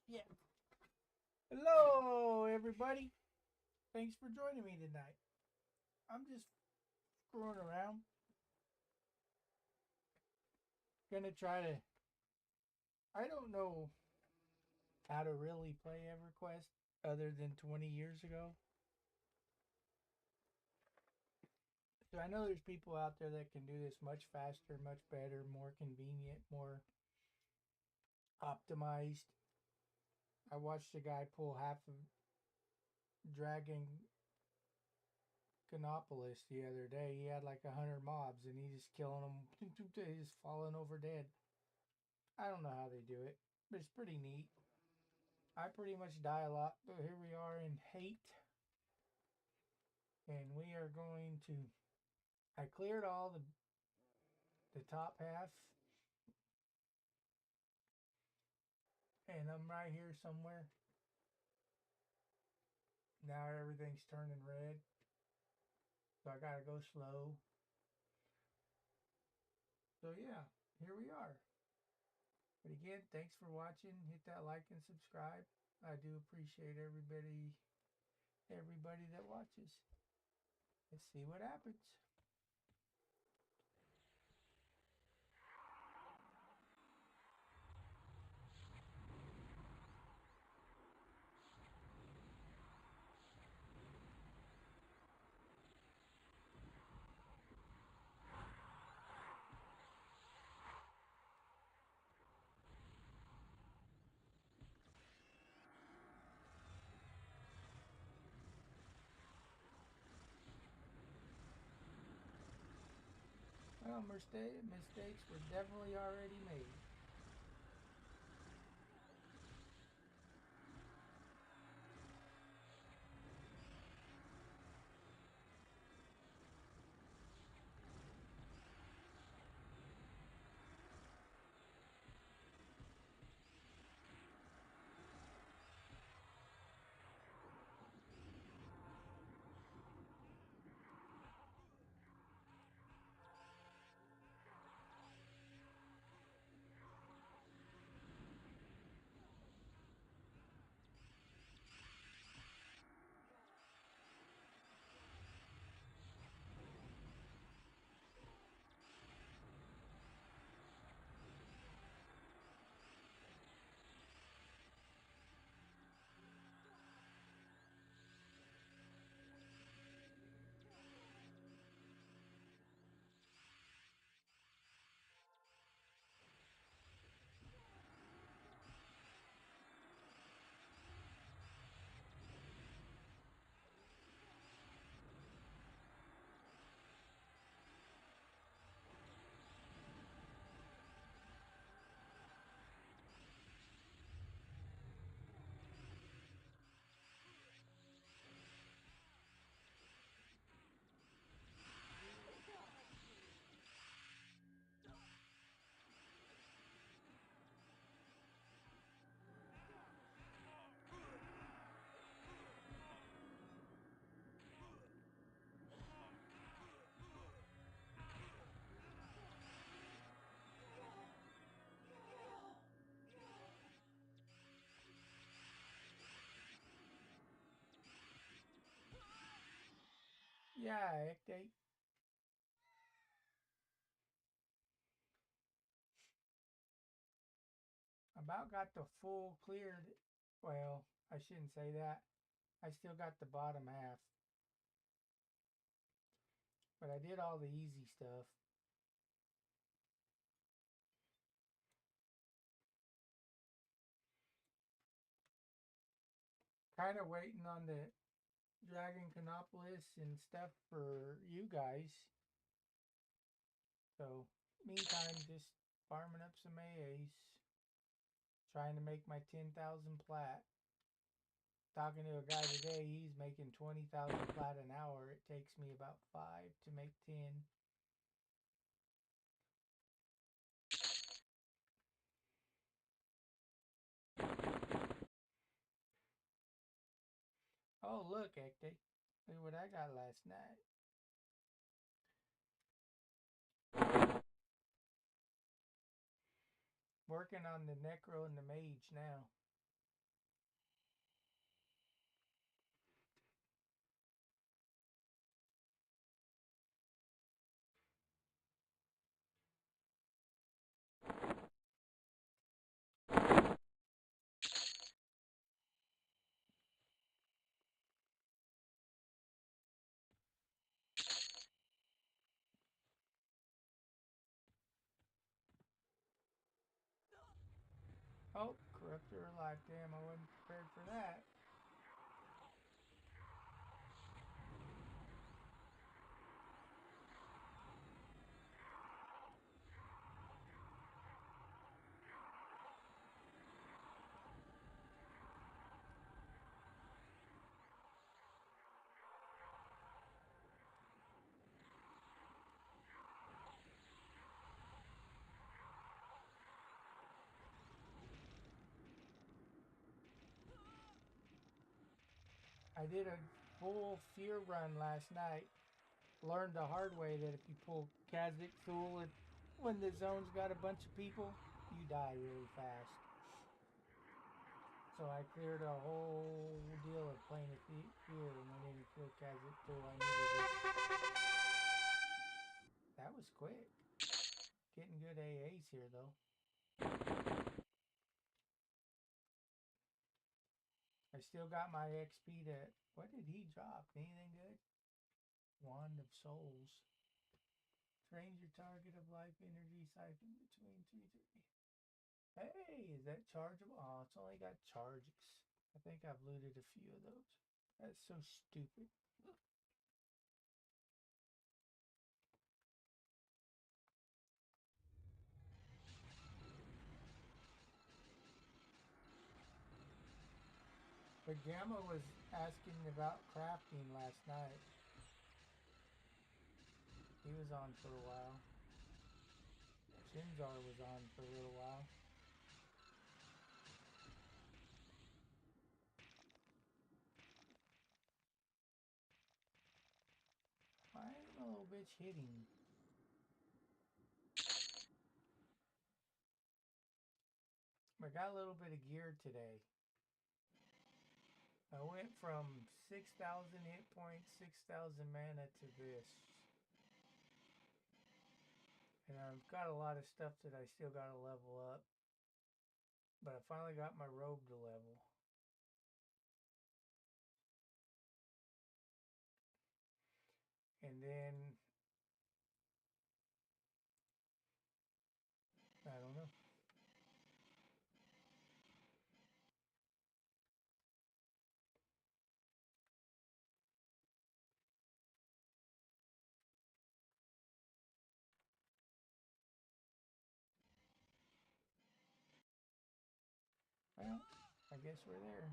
Yeah. Hello, everybody. Thanks for joining me tonight. I'm just screwing around. Gonna try to. I don't know how to really play EverQuest other than 20 years ago. So I know there's people out there that can do this much faster, much better, more convenient, more optimized. I watched a guy pull half of Dragon Canopolis the other day. He had like 100 mobs and he's just killing them. He's just falling over dead. I don't know how they do it, but it's pretty neat. I pretty much die a lot, but here we are in hate, and we are going to. I cleared all the top half, and I'm right here somewhere. Now everything's turning red, so I gotta go slow. So yeah, here we are. But again, thanks for watching. Hit that like and subscribe. I do appreciate everybody that watches. Let's see what happens. Well, mistakes were definitely already made. Yeah, they about got the full cleared. Well, I shouldn't say that. I still got the bottom half. But I did all the easy stuff. Kind of waiting on the Dragon Canopolis and stuff for you guys. So, meantime, just farming up some AAs. Trying to make my 10,000 plat. Talking to a guy today, he's making 20,000 plat an hour. It takes me about 5 to make 10. Oh, look, Ekte. Look what I got last night. Working on the Necro and the Mage now. Sucked her life. Damn, I wasn't prepared for that. I did a full fear run last night. Learned the hard way that if you pull Kha'Zix Thul when the zone's got a bunch of people, you die really fast. So I cleared a whole deal of playing a fear and I didn't kill Kha'Zix Thul. I needed it. That was quick. Getting good AAs here though. I still got my XP to... What did he drop? Anything good? Wand of Souls. Drains your target of life energy siphon between 3 3. Hey, is that chargeable? Oh, it's only got charges. I think I've looted a few of those. That's so stupid. But Gamma was asking about crafting last night. He was on for a while. Shinzar was on for a little while. Why ain't my little bitch hitting? I got a little bit of gear today. I went from 6,000 hit points, 6,000 mana to this. And I've got a lot of stuff that I still got to level up. But I finally got my robe to level. And then... I don't know. Well, I guess we're there.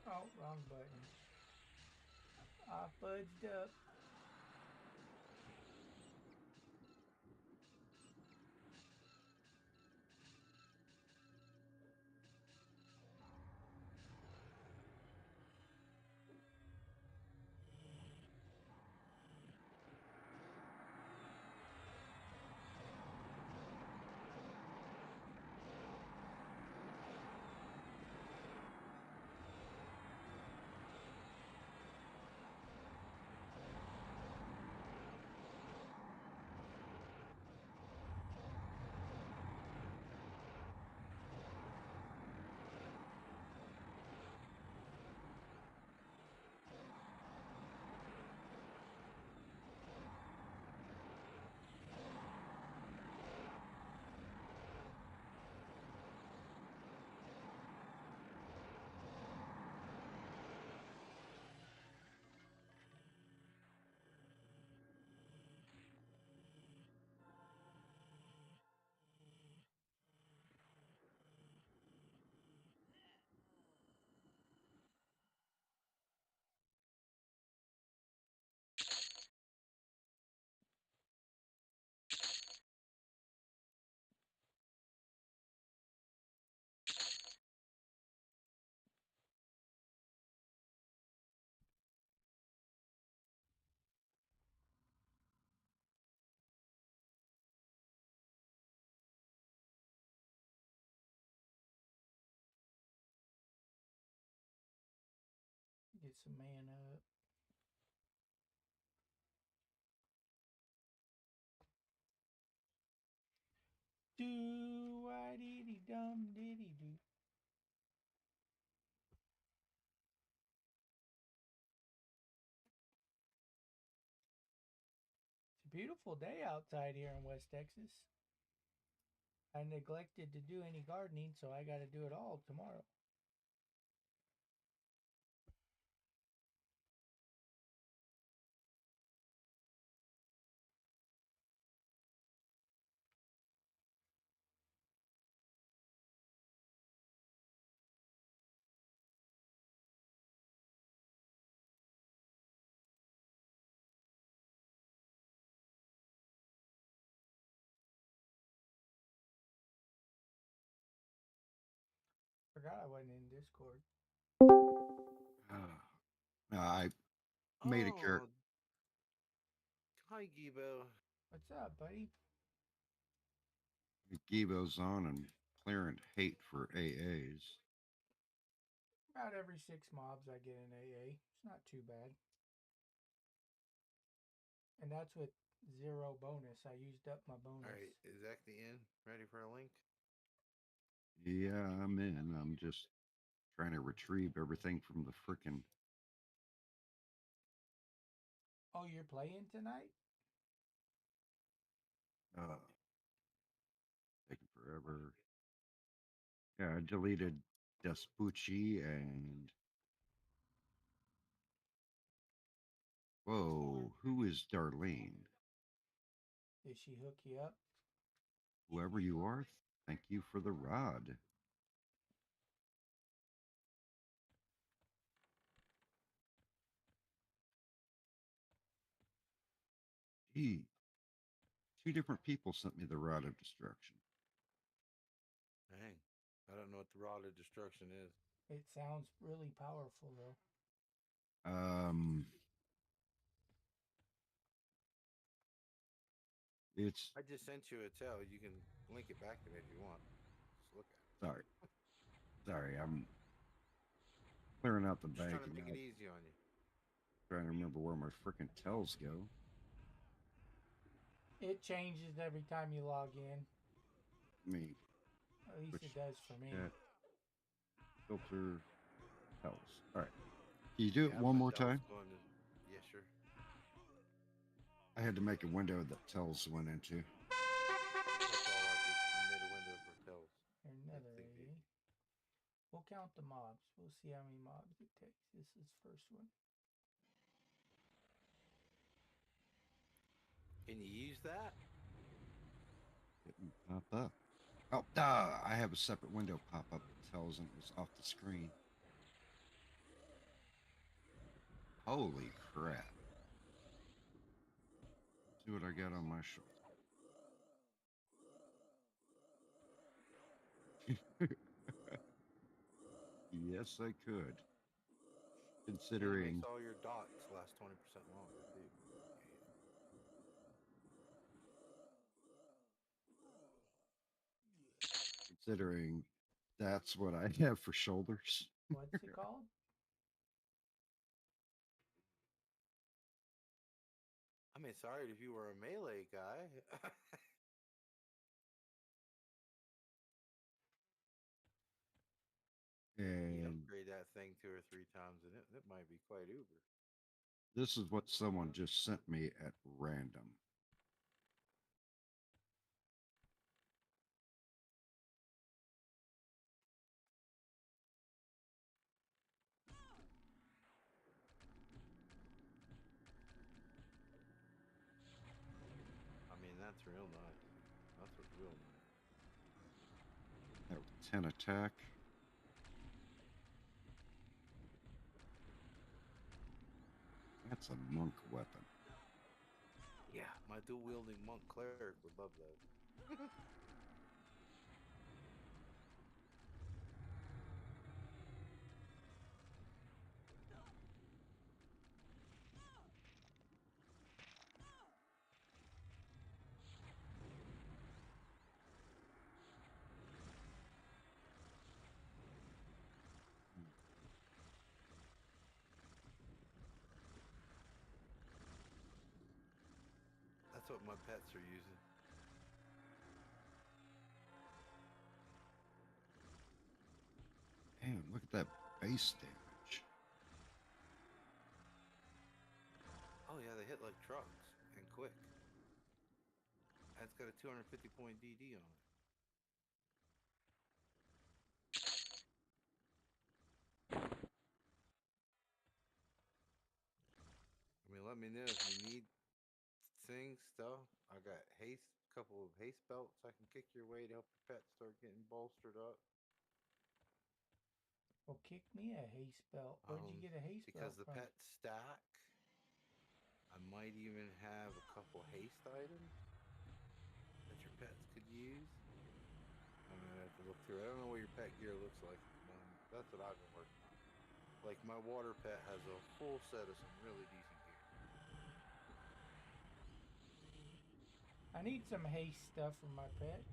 Oh, wrong button. I fudged up. Get some mana up. Do why diddy dum diddy do. It's a beautiful day outside here in West Texas. I neglected to do any gardening, so I got to do it all tomorrow. Forgot I wasn't in Discord. I made a character. Oh, hi, Gibo. What's up, buddy? Gibo's on and clearing hate for AAs. About every 6 mobs I get an AA. It's not too bad. And that's with 0 bonus. I used up my All bonus. right, is that the end? Ready for a link? Yeah, I'm in. I'm just trying to retrieve everything from the frickin' Oh, you're playing tonight? uh taking forever. Yeah, I deleted Despucci and whoa, who is Darlene? Did she hook you up? Whoever you are, thank you for the rod. Gee, two different people sent me the rod of destruction. Dang, I don't know what the rod of destruction is. It sounds really powerful, though. Um, it's I just sent you a tell. You can link it back to me if you want. Just look at it. sorry, sorry. I'm clearing out the Just trying bank to and make now it easy on you. trying to remember where my frickin' tells go. It changes every time you log in. Me, At least it which does for me. chat filter tells. All right, can you do it Yeah, one my more tells time? going to. Yeah, sure. I had to make a window that tells went into. That's all I did. I made a window for tells. Make Another things AA. easy. We'll count the mobs. We'll see how many mobs it takes. This is first one. Can you use that? Didn't pop up. Oh, duh! I have a separate window pop up that tells and it was off the screen. Holy crap! See what I got on my shoulder. Yes, I could. And it makes Considering all your dots last 20% longer, too. considering that's what I have for shoulders. What's it called? I mean, sorry if you were a melee guy. You And upgrade that thing 2 or 3 times, and it might be quite uber. this is what someone just sent me at random. I mean, that's real nice. That's what's real nice. That was 10 attack. That's a monk weapon. Yeah, my dual wielding monk cleric would love those. That's what my pets are using. Look at that base damage. Oh yeah, they hit like trucks and quick. That's got a 250 point DD on it. I mean, let me know if you need things, stuff. I got haste, couple of haste belts I can kick your way to help your pet start getting bolstered up. Well, kick me a haste belt. Where'd you get a haste Because belt the from? pets stack. I might even have a couple haste items that your pets could use. I'm gonna have to look through it. I don't know what your pet gear looks like at the moment. That's what I've been working on. Like my water pet has a full set of some really decent gear. I need some haste stuff for my pets.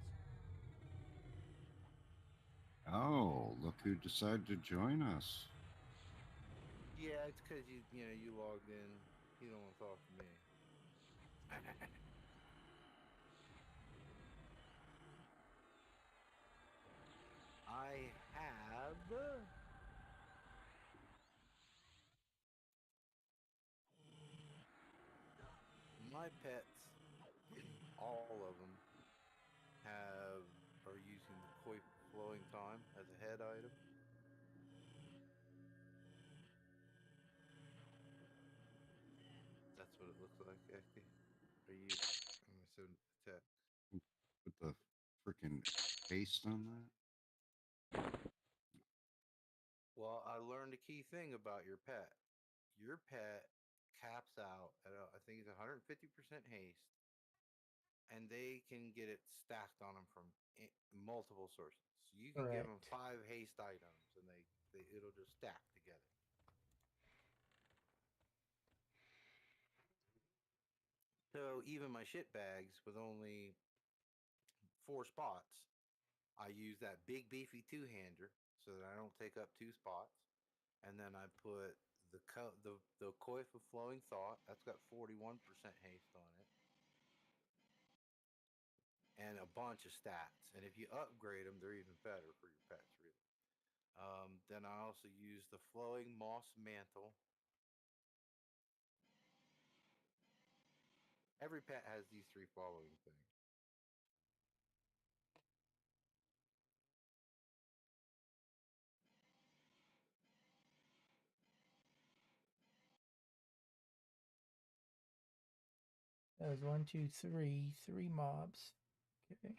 Oh, look who decided to join us. Yeah, it's because you logged in. You don't want to talk to me. I have my pets. All of them are using the koi flowing time as a head item. That's what it looks like, Eki. Are you? I'm gonna send a text. Put the freaking haste on that. Well, I learned a key thing about your pet. Your pet caps out at I think it's 150% haste, and they can get it stacked on them from multiple sources. So you can give them Correct. 5 haste items, and it'll just stack together. So even my shit bags with only 4 spots, I use that big beefy two-hander so that I don't take up 2 spots, and then I put the coif of flowing thought. That's got 41% haste on it, and a bunch of stats. And if you upgrade them, they're even better for your pets, really. Then I also use the flowing moss mantle. Every pet has these 3 following things. That was 1, 2, 3, 3 mobs. Okay.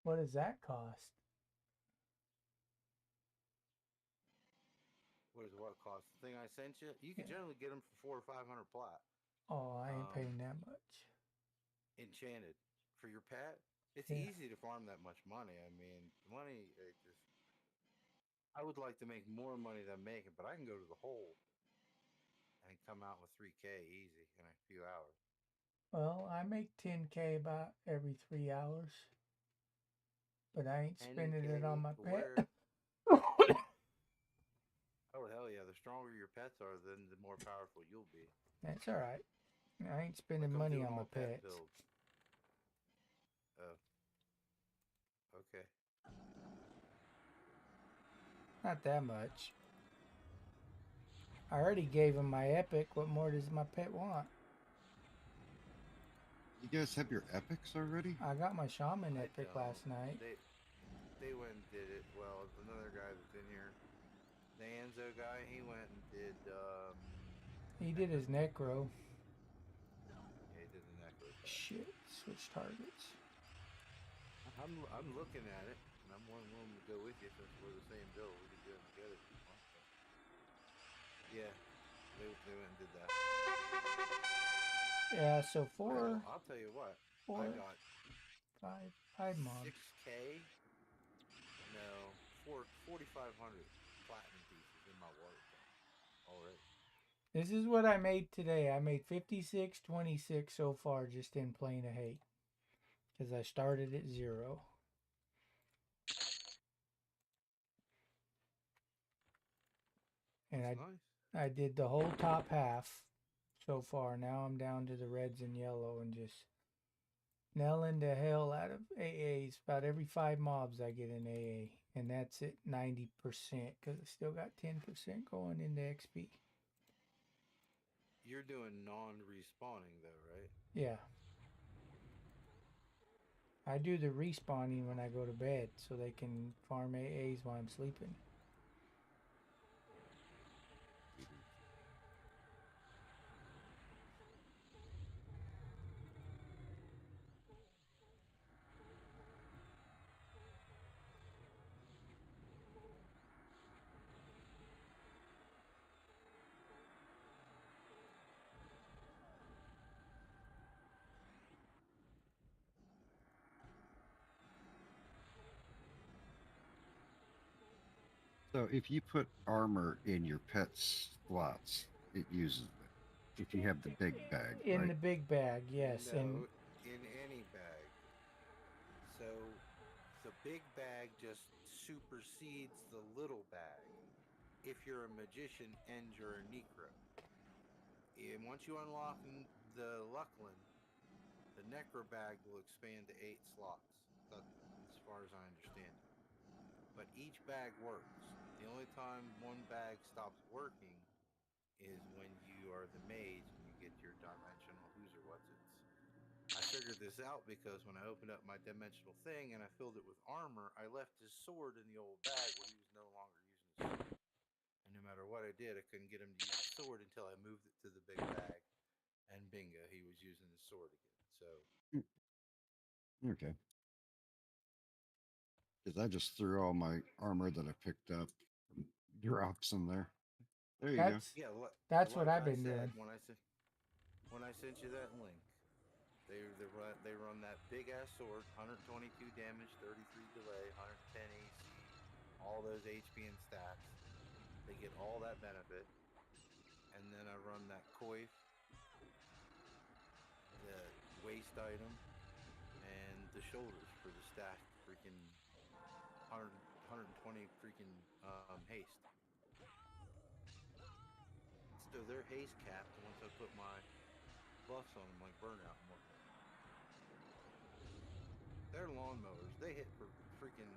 What does that cost? What does what cost? The thing I sent you, you can generally get them for 400 or 500 plat. Oh, I ain't Um, paying that much. Enchanted for your pet. It's Yeah. easy to farm that much money. I mean, money. I would like to make more money than I'm making, but I can go to the hole and come out with 3K easy in a few hours. Well, I make 10K about every 3 hours, but I ain't spending it on 10K my to pet. where? Oh hell yeah! The stronger your pets are, then the more powerful you'll be. That's all right. I ain't spending Like I'm money doing on my all pet pets. builds. Oh, okay. Not that much. I already gave him my epic. What more does my pet want? You guys have your epics already? I got my shaman I epic don't. last night. They went and did it. Well, another guy that's in here, the Anzo guy, he went and did He did Necro. his necro. Yeah, he did the Necro part. Shit, switch targets. I'm looking at it, and I'm more than willing to go with you since we're the same build. We can do it together if you want. But yeah, they went and did that. Yeah, so four, I'll tell you what. I four, got 5 mobs. 6K. No, 4,500 platinum pieces in my water tank already. This is what I made today. I made 56, 26 so far just in Plane of Hate. Because I started at 0. And That's nice. I did the whole top half. so far. Now I'm down to the reds and yellow and just nailing the hell out of AAs. About every 5 mobs I get an AA. And that's at 90% because I still got 10% going into XP. You're doing non-respawning though, right? Yeah. I do the respawning when I go to bed so they can farm AAs while I'm sleeping. So if you put armor in your pet's slots, it uses it. If you have the big bag, In right? the big bag, yes. And No, in any bag. So the big bag just supersedes the little bag if you're a magician and you're a necro. And once you unlock the Luckland, the necro bag will expand to 8 slots. That's as far as I understand it. But each bag works. The only time one bag stops working is when you are the mage and you get your dimensional who's or what's it's. I figured this out because when I opened up my dimensional thing and I filled it with armor, I left his sword in the old bag where he was no longer using his sword. And no matter what I did, I couldn't get him to use the sword until I moved it to the big bag. And bingo, he was using his sword again. So Okay. Because I just threw all my armor that I picked up drops in there. There you go. that's yeah, that's what like I've I been said doing. when I sent you that link, they run that big ass sword, 122 damage, 33 delay, 110 AC, all those HP and stats. They get all that benefit, and then I run that coif, the waist item, and the shoulders for the stacked freaking 120 freaking haste. So they're haste capped once I put my buffs on them, like burnout and whatnot. They're lawnmowers. They hit for freaking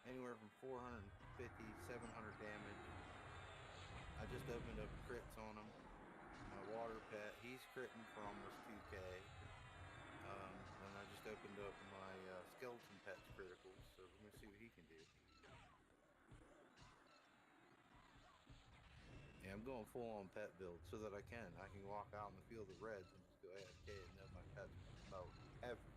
anywhere from 450, 700 damage. I just opened up crits on him. My water pet, he's critting for almost 2k. And I just opened up my skeleton pet's criticals, so we're gonna see what he can do. Yeah, I'm going full on pet build so that I can walk out in the field of reds and just go AFK and know my pet's gonna mow everything.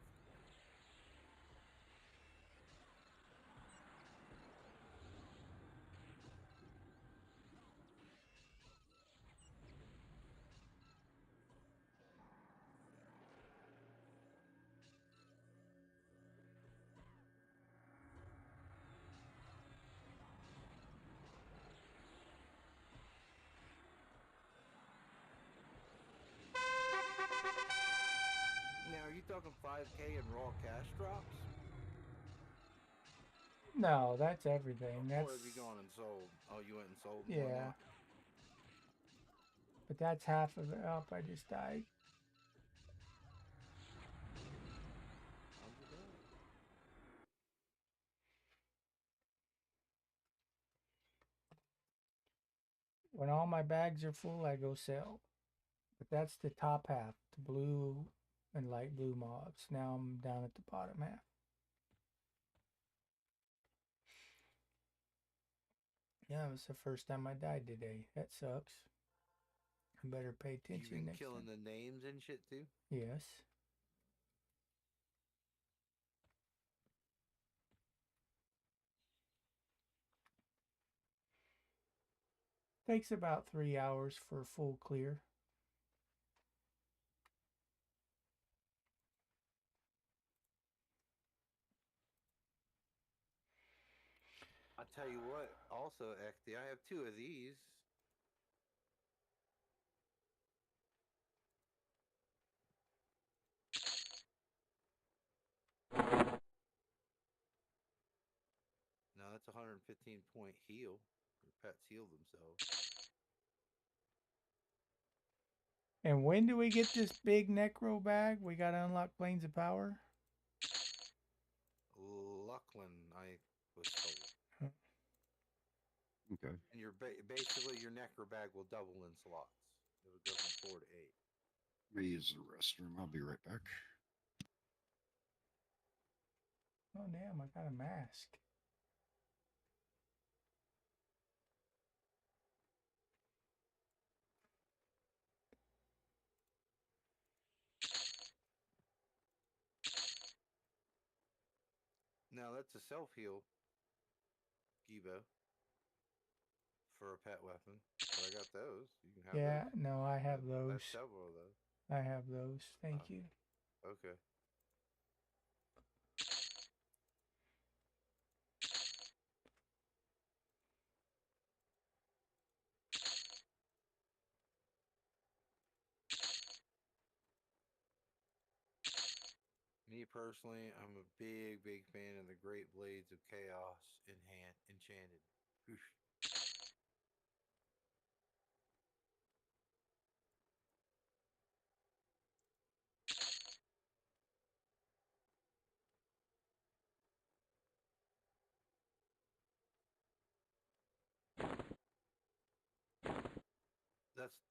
Now, are you talking 5k in raw cash drops? No, that's everything. Or That's have you gone and sold? Oh, you went and sold and yeah. whatnot? But that's half of it up. I just died. How'd you die? When all my bags are full, I go sell. But that's the top half, the blue and light blue mobs. Now I'm down at the bottom half. Yeah, it was the first time I died today. That sucks. I better pay You've attention been next killing time. the names and shit too? Yes. Takes about 3 hours for a full clear. I tell you what, also, Ekti, I have 2 of these. Now that's 115 point heal. Your pets heal themselves. And when do we get this big necro bag? We gotta unlock Planes of Power. Lucklin, I was told. Okay. And basically your necro bag will double in slots. It would go from 4 to 8. Let me use the restroom. I'll be right back. Oh damn! I got a mask. Now that's a self heal Gibo for a pet weapon. But I got those. You can have Yeah, those. no, I have I those. have several of those. I have those. Thank Oh, you. okay. Me personally, I'm a big, big fan of the Great Blades of Chaos enchanted. Oof.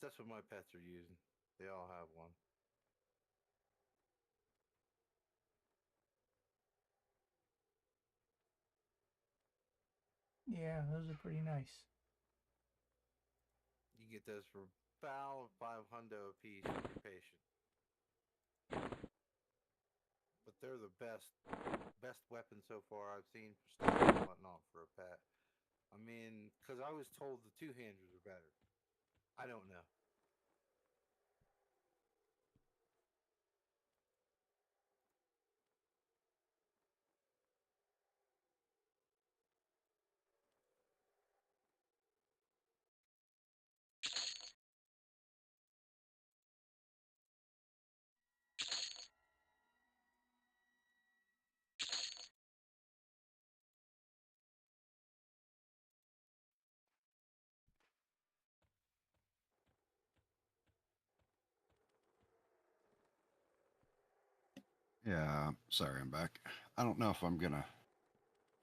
That's what my pets are using. They all have one. Yeah, those are pretty nice. You get those for about 500 a piece if you're patient. But they're the best weapon so far I've seen for stats and whatnot for a pet. I mean, because I was told the two-handers are better. I don't know. Yeah, sorry, I'm back. I don't know if I'm gonna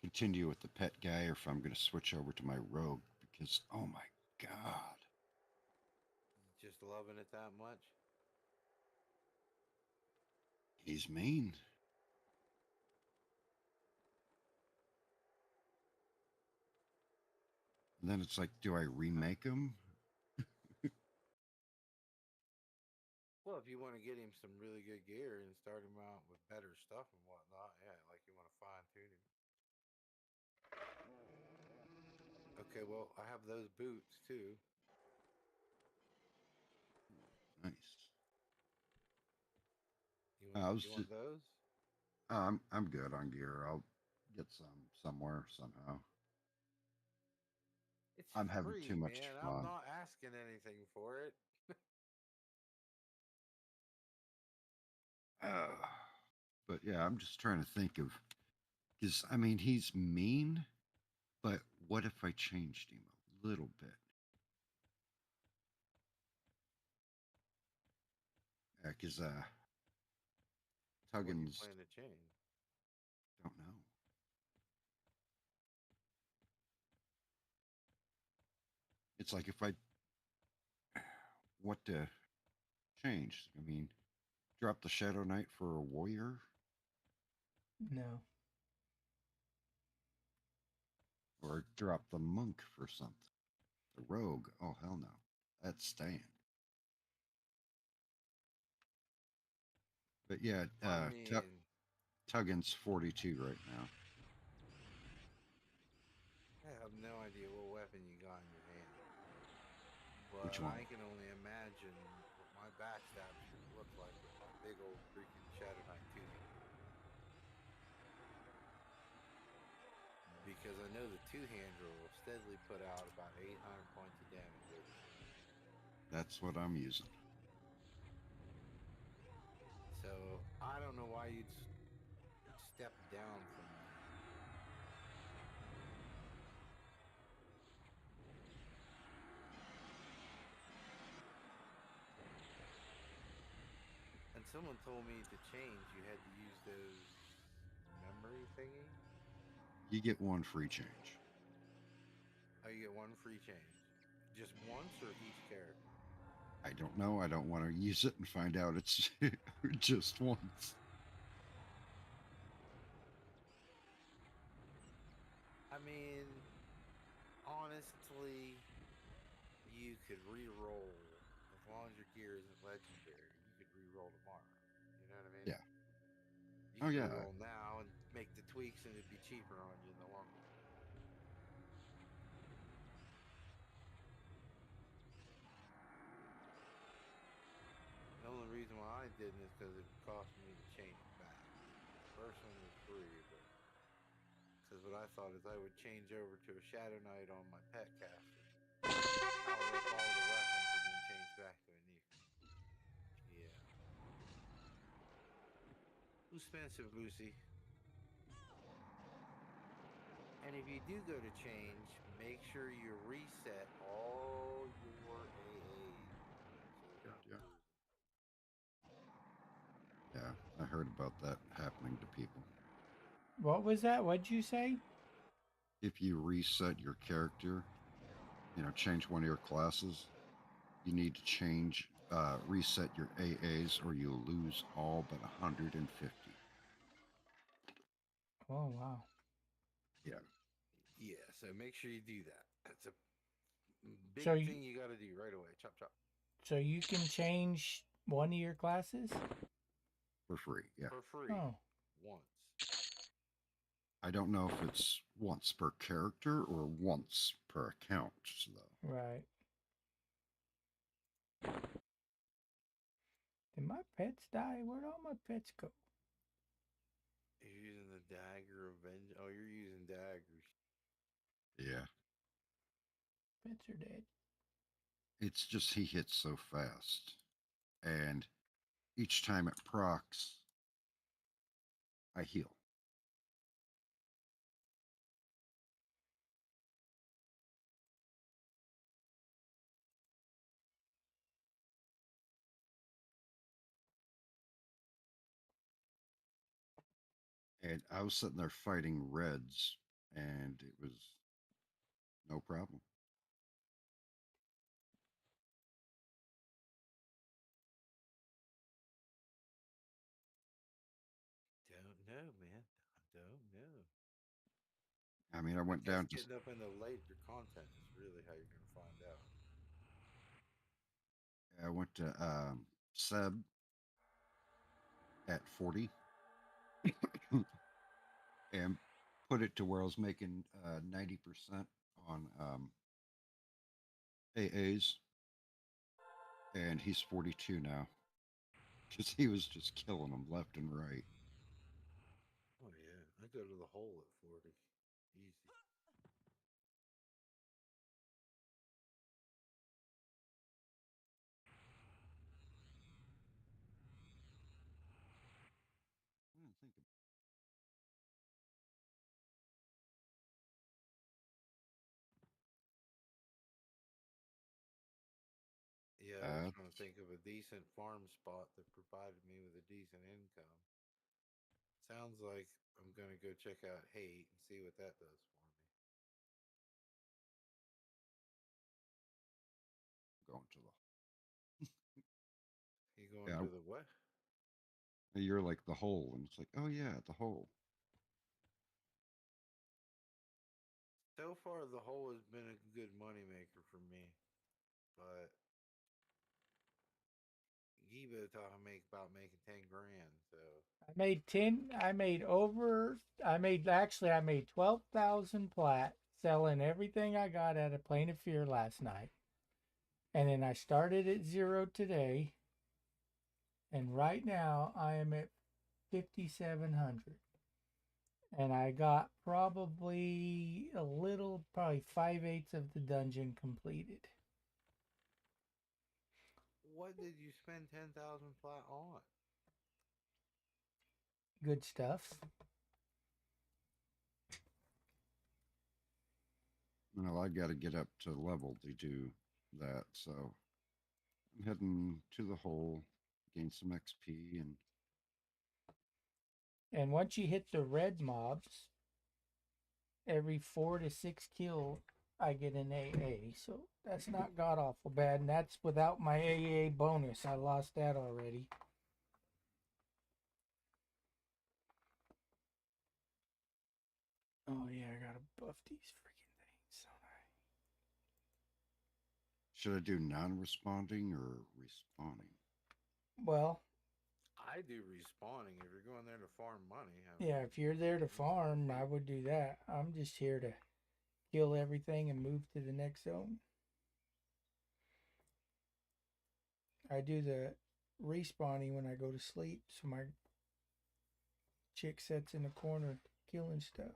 continue with the pet guy or if I'm gonna switch over to my rogue because oh my god, Just loving it that much. he's mean. And then it's like, do I remake him? Well, if you want to get him some really good gear and start him out with better stuff and whatnot, yeah, like you want to fine tune him. Okay, well, I have those boots too. Nice. You I want was you just, want those? I'm good on gear. I'll get some somewhere somehow. It's I'm having too free, much man. I'm fun. not asking anything for it. Uh, but yeah, I'm just trying to think of because I mean he's mean, but what if I changed him a little bit? Yeah, because What do you Tuggins plan to change? don't know. It's like if I what to change. I mean, drop the Shadow Knight for a warrior No. or drop the monk for something. The rogue. Oh hell no. That's staying. But yeah, I mean, Tuggin's 42 right now. I have no idea what weapon you got in your hand, Which but one? I can only imagine what my backstab's gonna look like with my big old freaking Shadow Knight two-hander. Because I know the two-hander will steadily put out about 800 points of damage over time. That's what I'm using. So I don't know why you'd step down from that. someone told me to change, you had to use those memory thingy. You get one free change. Oh, you get one free change. Just once or each character? I don't know. I don't want to use it and find out it's just once. I mean, honestly, you could re-roll as long as your gear isn't legendary. You could re-roll tomorrow. You know what I mean? Yeah. You Oh could yeah. re-roll now and make the tweaks, and it'd be cheaper on you in the long run. The only reason why I didn't is because it cost me to change it back. The first one was free, but because what I thought is I would change over to a Shadow Knight on my pet caster, power up all the weapons, and then change back to a new. Yeah. Expensive, Lucy. And if you do go to change, make sure you reset all your AAs so that God, you yeah. don't lose them. Yeah. I heard about that happening to people. What was that? What'd you say? If you reset your character, change one of your classes, you need to reset your AAs or you'll lose all but 150. Oh wow. Yeah. Yeah, so make sure you do that. That's a So big you, thing you got to do right away. Chop, chop. so you can change one of your classes? For free. Yeah. For free. Oh, Once. I don't know if it's once per character or once per account, though. right. Did my pets die? Where'd all my pets go? You're using the dagger of vengeance. Oh, you're using daggers. Yeah. Pets are dead. It's just he hits so fast. And each time it procs, I heal. And I was sitting there fighting reds, and it was no problem. Don't know, man. I don't know. I mean, I I went guess down to getting up into later content is really how you're going to find out. Seb at 40 and put it to where I was making 90% on AAs, and he's 42 now because he was just killing them left and right. Oh, yeah. I go to the hole at 40. Easy. I didn't think Yeah, I was that. trying to think of a decent farm spot that provided me with a decent income. Sounds like I'm going to go check out Hate and see what that does for me. Going to You the going to the what? you're like the hole, and it's like, oh yeah, the hole. So far, the hole has been a good moneymaker for me. But Giba talking make about making 10 grand. So I made 10. I made over. I made 12,000 plat selling everything I got at a Plane of Fear last night. And then I started at zero today. And right now I am at 5,700. And I got probably probably 5/8 of the dungeon completed. what did you spend 10,000 flat on? Good stuff. I got to get up to level to do that, so I'm heading to the hole, gain some XP and And once you hit the red mobs, every 4 to 6 kills, I get an AA. So that's not god awful bad. And that's without my AA bonus. I lost that already. Oh, yeah, I gotta buff these freaking things, don't I? should I do non-responding or respawning? Well, I do respawning if you're going there to farm money. I yeah, mean, if you're there to it's easy to farm, I defeat. would do that. I'm just here to kill everything and move to the next zone. I do the respawning when I go to sleep, so my chick sits in the corner killing stuff.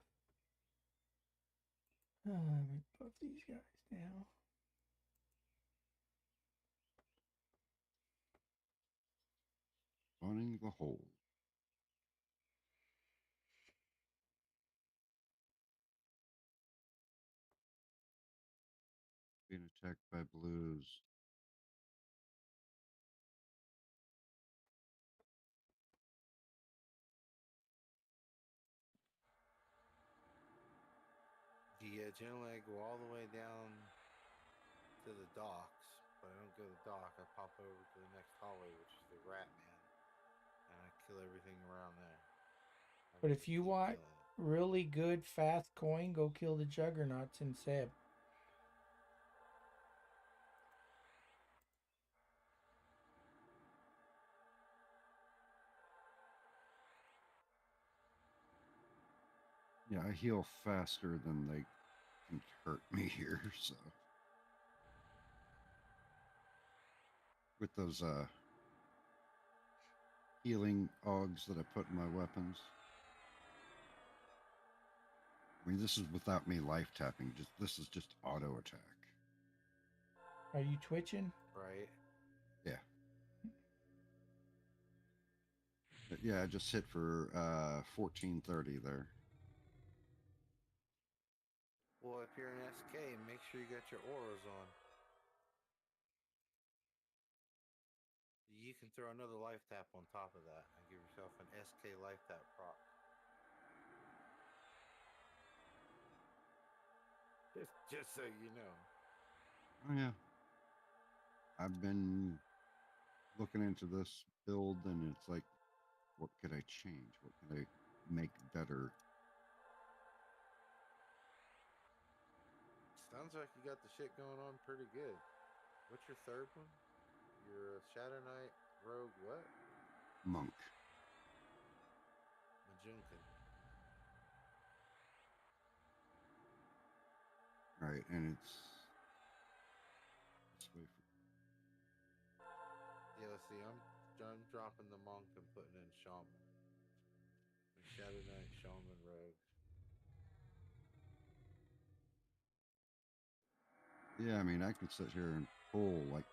Let me buff these guys down. Spawning the hole. Being attacked by blues. Yeah, generally I go all the way down to the docks, but I don't go to the dock. I pop over to the next hallway, which is the Rat Man, and I kill everything around there. I But can if just you keep want killing it. really good fast coin, go kill the juggernauts in Seb. Yeah, I heal faster than they can hurt me here, so with those healing augs that I put in my weapons. I mean, this is without me life tapping. Just this is just auto attack. Are you twitching? Right? Yeah. But yeah, I just hit for 1430 there. Well, if you're an SK, make sure you got your auras on. You can throw another life tap on top of that and give yourself an SK life tap proc. Just so you know. Oh yeah. I've been looking into this build and it's like, what could I change? What can I make better? Sounds like you got the shit going on pretty good. What's your third one? Your Shadow Knight Rogue what? Monk. Majunkin. Right, and it's this way for Yeah, let's see. I'm dropping the monk and putting in shaman. Shadow Knight, shaman, rogue. yeah, I mean I could sit here and pull like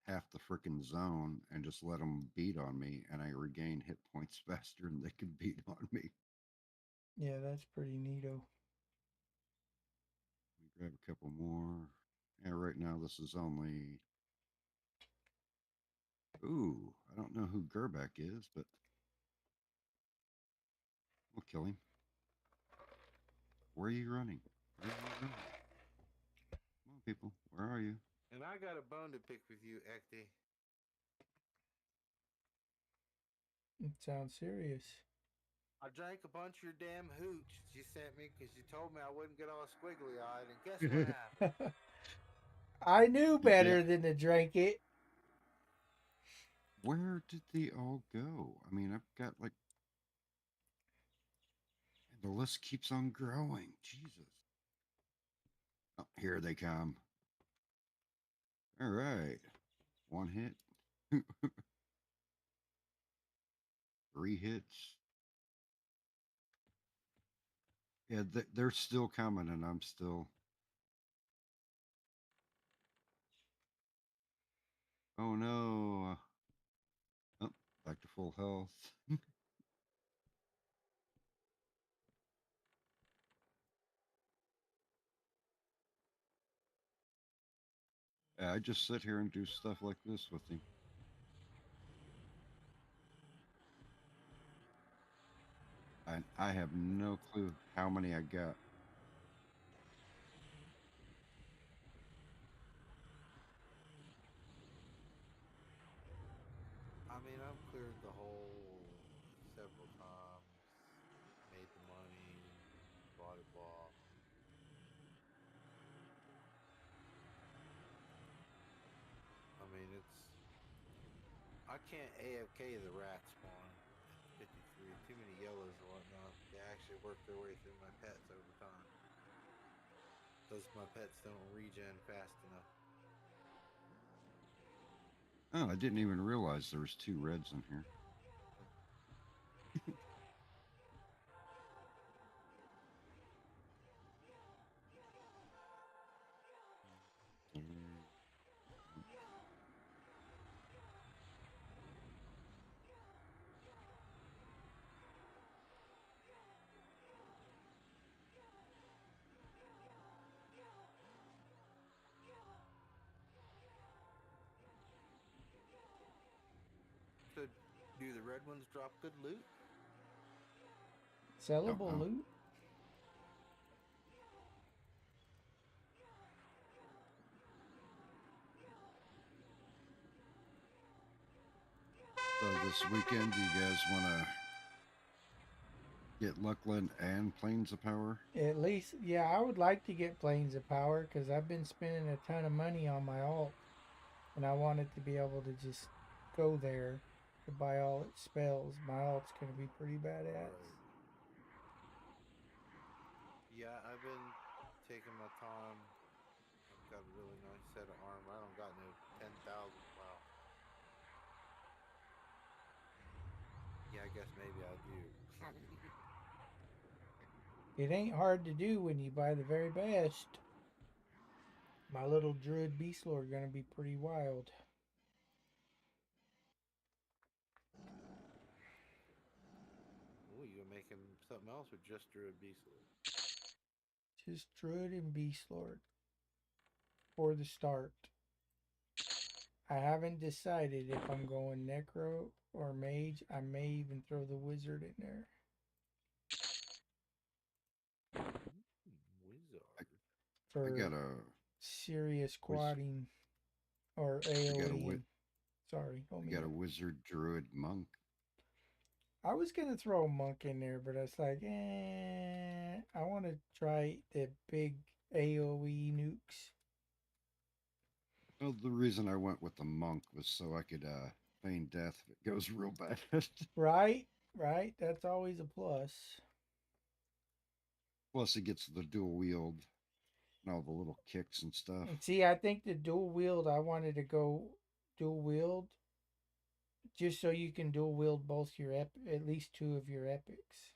half the freaking zone and just let them beat on me and I regain hit points faster than they can beat on me. Yeah, that's pretty neato. Let me grab a couple more. Yeah, right now this is only. Ooh, I don't know who Gerbeck is, but we'll kill him. Where are you running? Where are you running? Come on, people. Where are you? And I got a bone to pick with you, Ekti. It sounds serious. I drank a bunch of your damn hooch that you sent me because you told me I wouldn't get all squiggly eyed, and guess what happened? I knew Yeah. better than to drink it. Where did they all go? I mean, I've got like. The list keeps on growing. Jesus. Oh, here they come. All right. One hit. 3 hits. Yeah, they're still coming, and I'm still. Oh no. Oh, back to full health. Yeah, I just sit here and do stuff like this with him. I have no clue how many I got. I mean, I've cleared the hole several times, made the money, bought it off. I mean, I can't AFK the rat spawn at 53. Too many yellows and whatnot. They actually work their way through my pets over time. Because my pets don't regen fast enough. Oh, I didn't even realize there was two reds in here. So, do the red ones drop good loot? Don't Sellable know. loot? So this weekend, do you guys want to get Luckland and Plains of Power? At least, yeah, I would like to get Planes of Power because I've been spending a ton of money on my alt, and I wanted to be able to just go there to buy all its spells. My alt's going to be pretty badass. Right. Yeah, I've been taking my time. I've got a really nice set of armor. I don't got no 10,000. Wow. Yeah, I guess maybe I do. It ain't hard to do when you buy the very best. My little Druid Beast Lord going to be pretty wild. Ooh, you gonna make him something else or just Druid Beast Lord? Just Druid and Beast Lord for the start. I haven't decided if I'm going Necro or Mage. I may even throw the Wizard in there. Wizard. I For got a serious wizard. quadding or I got a AoE. Sorry, I got a wizard druid monk. I was gonna throw a monk in there, but I was like, I want to try the big AoE nukes. Well, the reason I went with the monk was so I could feign death if it goes real bad. Right, right. That's always a plus. Plus, it gets the dual wield and all the little kicks and stuff. And see, I think the dual wield. I wanted to go dual wield just so you can dual wield both your at least two of your epics.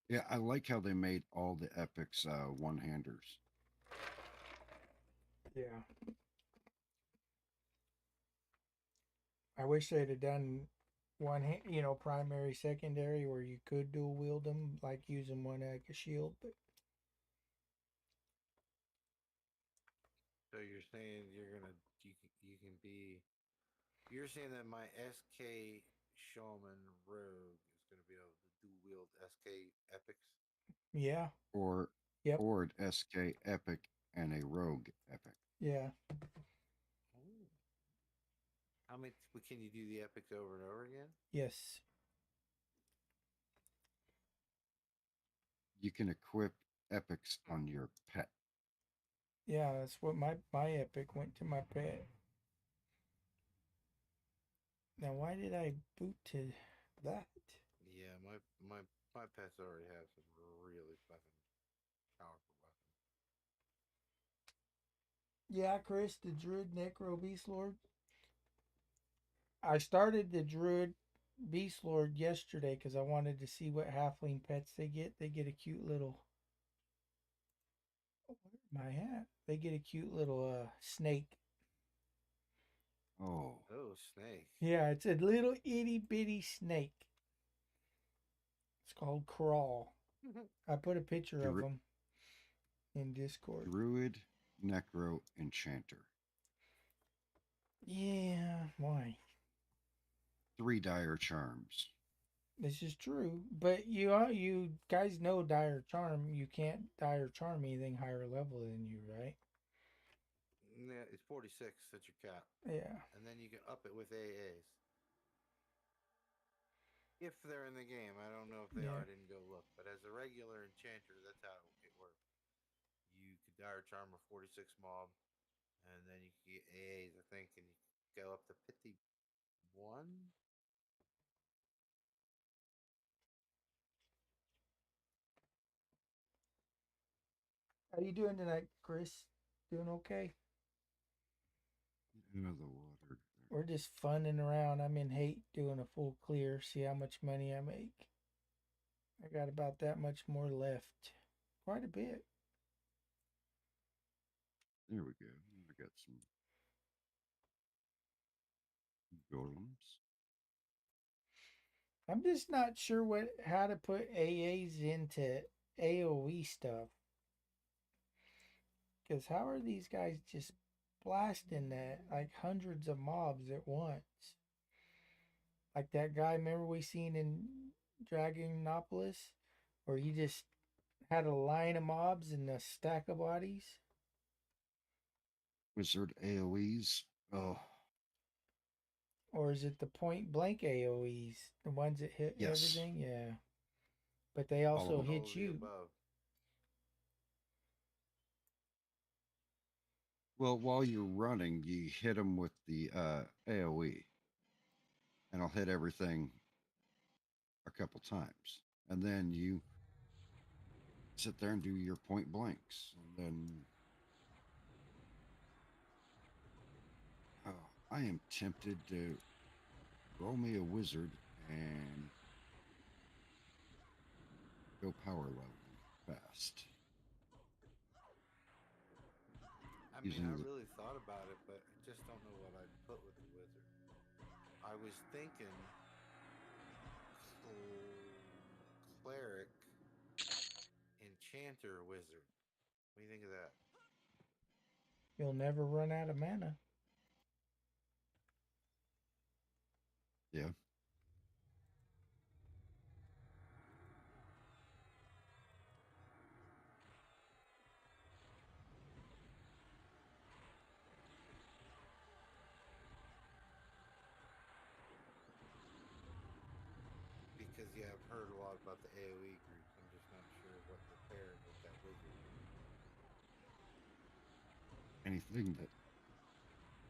Yeah, I like how they made all the epics one-handers. Yeah. I wish they'd have done one, primary, secondary, where you could dual wield them, like using one like a shield. But So you're saying you can be. You're saying that my SK Shaman Rogue is gonna be able to dual wield SK epics. yeah, Or yep, or an SK epic and a rogue epic. yeah, Ooh. How many can you do the epics over and over again? yes, You can equip epics on your pet. yeah. That's what my epic went to my pet. Now, why did I boot to that? Yeah, my pets already have some really fucking powerful weapons. Yeah, Chris, the Druid Necro Beast Lord. I started the Druid Beast Lord yesterday because I wanted to see what halfling pets they get. They get a cute little. Oh, where's my hat? They get a cute little snake. Oh, Oh, snake. Yeah, it's a little itty bitty snake. It's called Crawl. I put a picture of Dru- him in Discord. druid, necro, enchanter. Yeah, why? 3 dire charms. This is true, but you guys know dire charm. You can't dire charm anything higher level than you, right? Yeah, it's 46. That's your cap, Yeah, and then you can up it with AAs if they're in the game. I don't know if they are. yeah. I didn't go look, but as a regular enchanter, that's how it works. You could dire charm a 46 mob, and then you can get AAs, I think, and you can go up to 51. How you doing tonight, Chris? Doing okay? Get out of the water. We're just funning around. I'm in hate doing a full clear. See how much money I make. I got about that much more left. Quite a bit. There we go. I got some golems. I'm just not sure how to put AAs into AoE stuff. Because how are these guys just blasting that like hundreds of mobs at once? Like that guy, remember we seen in Dragonopolis, where he just had a line of mobs and a stack of bodies? Wizard AoEs. Oh, Or is it the point blank AoEs? The ones that hit yes. everything? Yeah. But they All of also them. All hit of the you. above. Well, while you're running, you hit them with the AoE, and I'll hit everything a couple times. And then you sit there and do your point blanks. And then, oh, I am tempted to roll me a wizard and go power leveling fast. I mean, I Using the, really thought about it, but I just don't know what I'd put with the wizard. I was thinking cleric, enchanter, wizard. What do you think of that? You'll never run out of mana. yeah. Because yeah, I've heard a lot about the AOE groups. I'm just not sure what to pair with that wizard. Anything that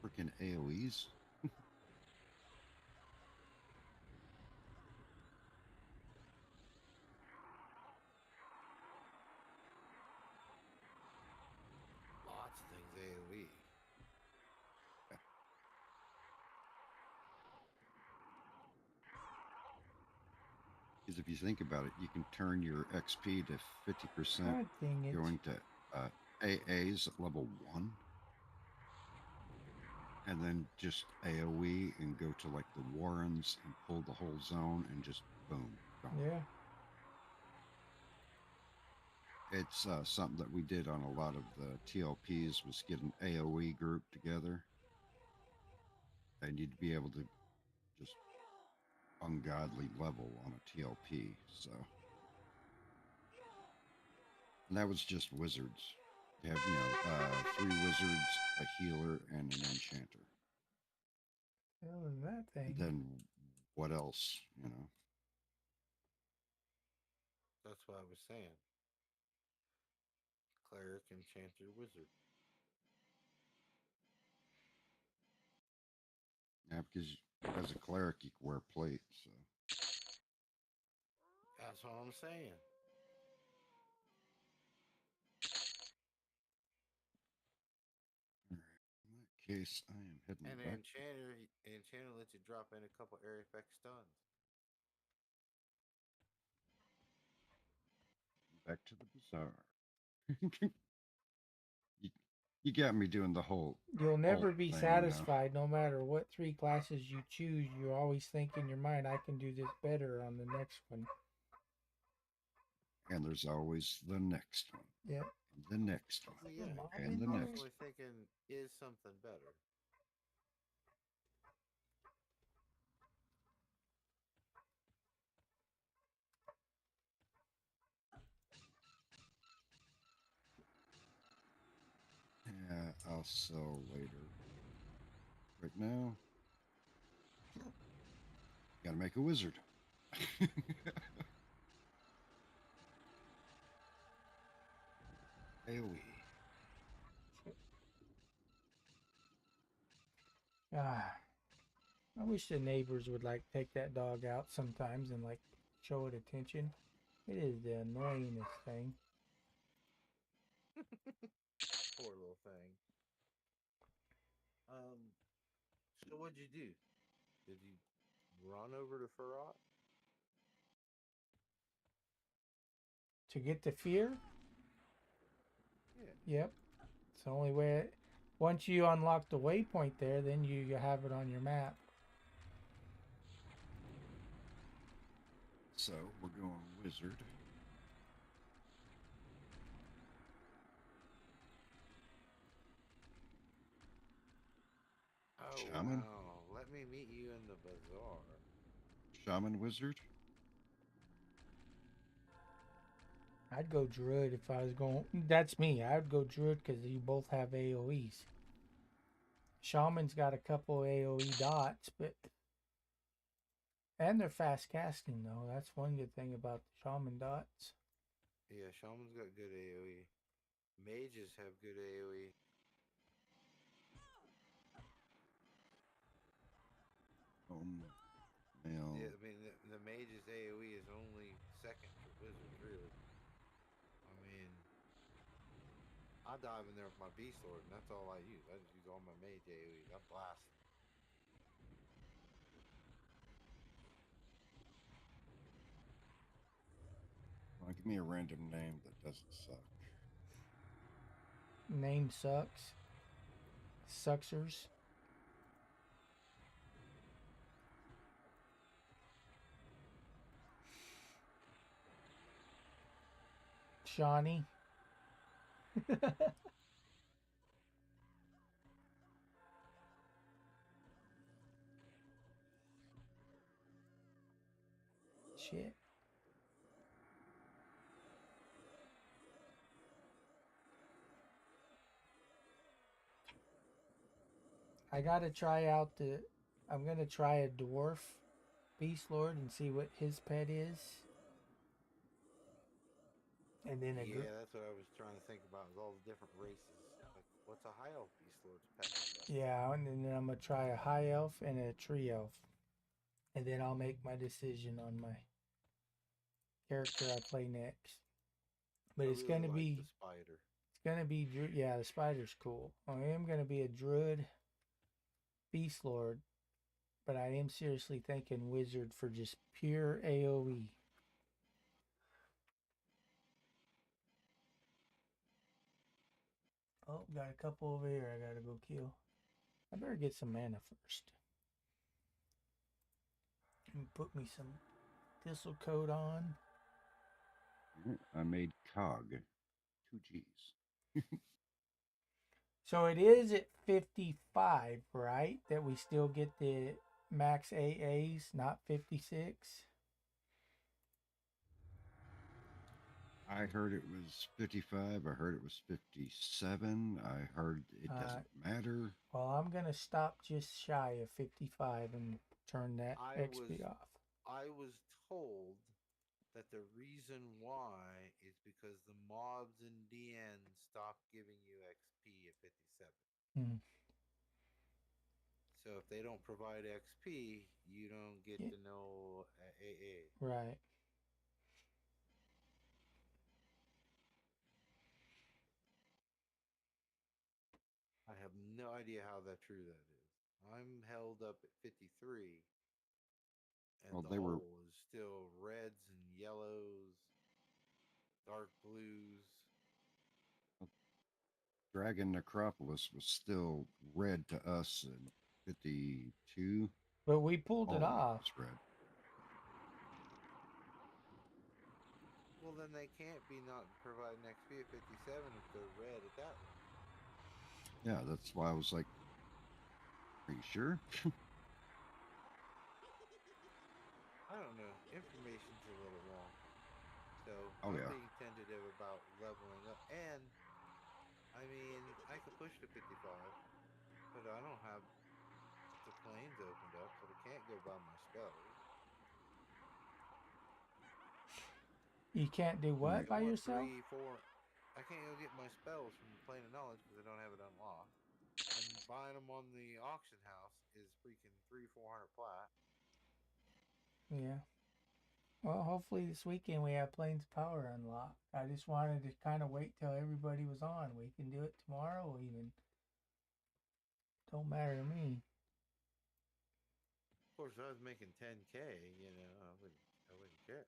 freaking AoEs. Lots of things AOE. Because if you think about it, you can turn your XP to 50% God dang it. going to AAs at level 1, and then just AoE and go to like the Warrens and pull the whole zone and just boom, gone. Yeah. It's something that we did on a lot of the TLPs was get an AoE group together, and you'd be able to just ungodly level on a TLP. So, and that was just wizards. You have 3 wizards, a healer, and an enchanter. Hell is that And thing? then what else? That's what I was saying. Cleric, enchanter, wizard. Yeah, because as a cleric you can wear plate. So, That's what I'm saying. all right. In that case, I am heading And back enchanter lets you drop in a couple area effect stuns. to the bazaar. you, you got me doing the whole You'll alt never be thing now. satisfied no matter what three classes you choose. You always think in your mind, I can do this better on the next one. And there's always the next one, Yep. and the next one, Well, yeah, and you're the next. constantly thinking, is something better? I'll sell later. Right now, gotta make a wizard. AoE. Ah, I wish the neighbors would like take that dog out sometimes and like show it attention. It is the annoyingest thing. Poor little thing. So what'd you do? Did you run over to Farad? To get the fear, Yeah. yep. It's the only way. Once you unlock the waypoint there, then you have it on your map. So we're going wizard. Oh Shaman? wow! Let me meet you in the bazaar. Shaman wizard? I'd go druid if I was going. That's me. I'd go druid because you both have AOE's. Shaman's got a couple AOE dots, but and they're fast casting though. That's one good thing about the shaman dots. Yeah, Shaman's got good AoE. Mages have good AoE. Male. Yeah, I mean the mage's AoE is only second to wizards, really. I mean, I dive in there with my beast sword, and that's all I use. I just use all my mage AoEs. I blast them. Give me a random name that doesn't suck. Name sucks. Sucksers. Shawnee. Shit. I gotta try out the. I'm gonna try a dwarf beast lord and see what his pet is, and then a. Yeah, that's what I was trying to think about. Is all the different races. Like, what's a high elf beast lord's pet? Yeah, and then I'm gonna try a high elf and a tree elf, and then I'll make my decision on my character I play next. But I it's really gonna like be the spider. yeah, the spider's cool. I am gonna be a druid beast lord, but I am seriously thinking wizard for just pure AoE. Oh, got a couple over here I gotta go kill. I better get some mana first. And put me some thistle coat on. I made Cog. 2 G's. So it is at 55, right? That we still get the max AAs, not 56. I heard it was 55. I heard it was 57. I heard it Uh, doesn't matter. well, I'm going to stop just shy of 55 and turn that I was XP off. I was told that the reason why is because the mobs in DN stopped giving you XP at 57. Mm. So if they don't provide XP, you don't get Yeah, to know AA. right. I have no idea how that true that is. I'm held up at 53, and Well, the they were hole is still reds and yellows, dark blues. Dragon Necropolis was still red to us in 52. But we pulled it All of it off. was red. Well, then they can't be not providing XP at 57 if they're red at that one. Yeah, that's why I was like, are you sure? I don't know. Information's a little wrong. So Oh, I'm yeah. being tentative about leveling up. And I mean, I could push to 55, but I don't have the planes opened up, but I can't go by my spells. You can't do I what could by want yourself? 3, 4. I can't go get my spells from the plane of knowledge because I don't have it unlocked. And buying them on the auction house is freaking 300, 400 plat. Yeah. Well, hopefully this weekend we have Plains Power unlocked. I just wanted to kind of wait till everybody was on. We can do it tomorrow even. Don't matter to me. Of course, if I was making 10K, I wouldn't care.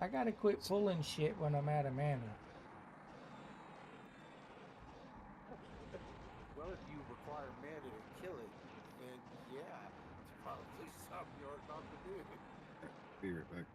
I gotta quit pulling shit when I'm out of mana. Well, if you require mana to kill it, then yeah, it's probably something you ought not to do. Be right back.